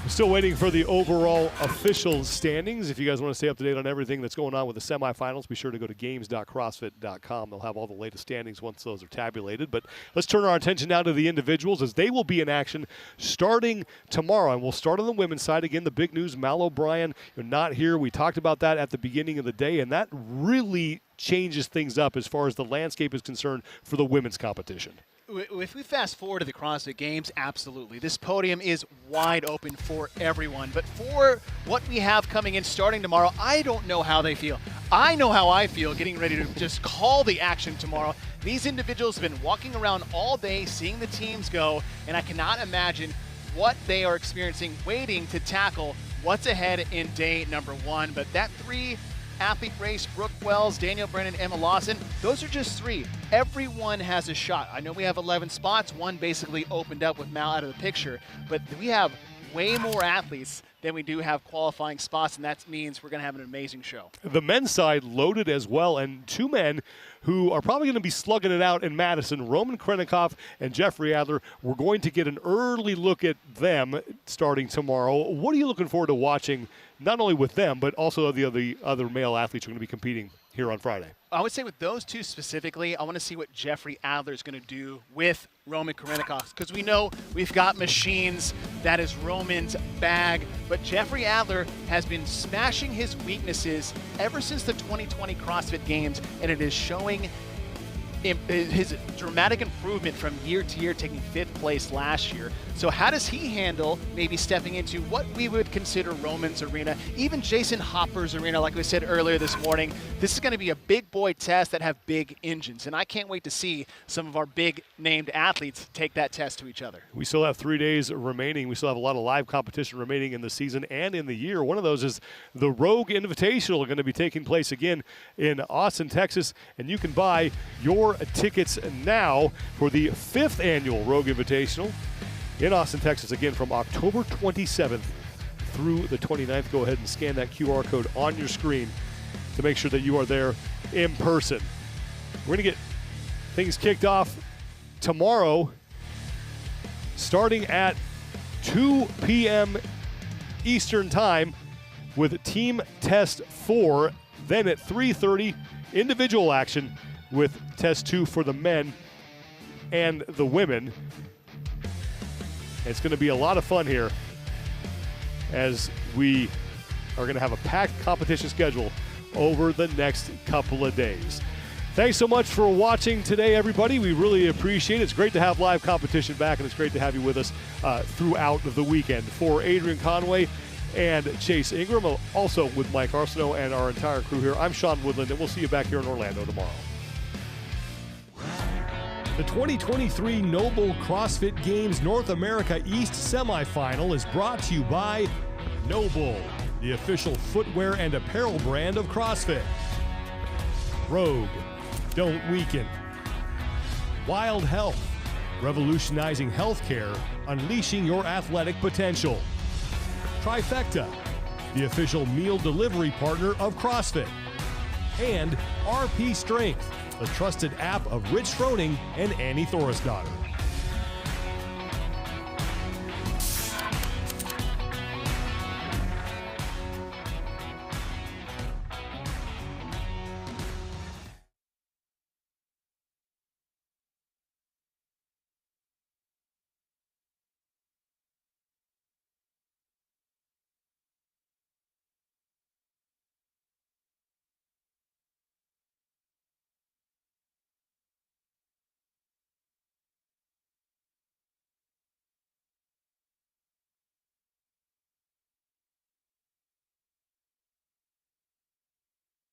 [SPEAKER 1] We're still waiting for the overall official standings. If you guys want to stay up to date on everything that's going on with the semifinals, be sure to go to games.crossfit.com. They'll have all the latest standings once those are tabulated. But let's turn our attention now to the individuals, as they will be in action starting tomorrow. And we'll start on the women's side. Again, the big news, Mal O'Brien, you're not here. We talked about that at the beginning of the day, and that really changes things up as far as the landscape is concerned for the women's competition.
[SPEAKER 8] If we fast forward to the CrossFit Games, absolutely. This podium is wide open for everyone. But for what we have coming in starting tomorrow, I don't know how they feel. I know how I feel getting ready to just call the action tomorrow. These individuals have been walking around all day, seeing the teams go, and I cannot imagine what they are experiencing, waiting to tackle what's ahead in day number 1. But that 3-athlete race, Brooke Wells, Daniel Brennan, Emma Lawson, those are just 3. Everyone has a shot. I know we have 11 spots. One basically opened up with Mal out of the picture, but we have way more athletes than we do have qualifying spots, and that means we're going to have an amazing show.
[SPEAKER 1] The men's side loaded as well, and 2 men who are probably going to be slugging it out in Madison, Roman Krenikoff and Jeffrey Adler. We're going to get an early look at them starting tomorrow. What are you looking forward to watching, not only with them, but also the other male athletes who are going to be competing here on Friday?
[SPEAKER 8] I would say with those 2 specifically, I want to see what Jeffrey Adler is going to do with Roman Krenikoff, because we know we've got machines. That is Roman's bag. But Jeffrey Adler has been smashing his weaknesses ever since the 2020 CrossFit Games, and it is showing his dramatic improvement from year to year, taking 5th place last year. So how does he handle maybe stepping into what we would consider Roman's arena, even Jason Hopper's arena, like we said earlier this morning? This is going to be a big boy test that have big engines, and I can't wait to see some of our big named athletes take that test to each other.
[SPEAKER 1] We still have 3 days remaining. We still have a lot of live competition remaining in the season and in the year. One of those is the Rogue Invitational, going to be taking place again in Austin, Texas, and you can buy your tickets now for the 5th annual Rogue Invitational in Austin, Texas, again from October 27th through the 29th. Go ahead and scan that QR code on your screen to make sure that you are there in person. We're going to get things kicked off tomorrow starting at 2 p.m. Eastern Time with Team Test 4. Then at 3:30, individual action with Test 2 for the men and the women. It's going to be a lot of fun here as we are going to have a packed competition schedule over the next couple of days. Thanks so much for watching today, everybody. We really appreciate it. It's great to have live competition back, and it's great to have you with us throughout the weekend. For Adrian Conway and Chase Ingram. Also with Mike Arsenault and our entire crew here, I'm Sean Woodland, and we'll see you back here in Orlando tomorrow. The 2023 NOBULL CrossFit Games North America East Semifinal is brought to you by NOBULL, the official footwear and apparel brand of CrossFit. Rogue, don't weaken. Wild Health, revolutionizing healthcare, unleashing your athletic potential. Trifecta, the official meal delivery partner of CrossFit. And RP Strength, the trusted app of Rich Froning and Annie Thorisdottir.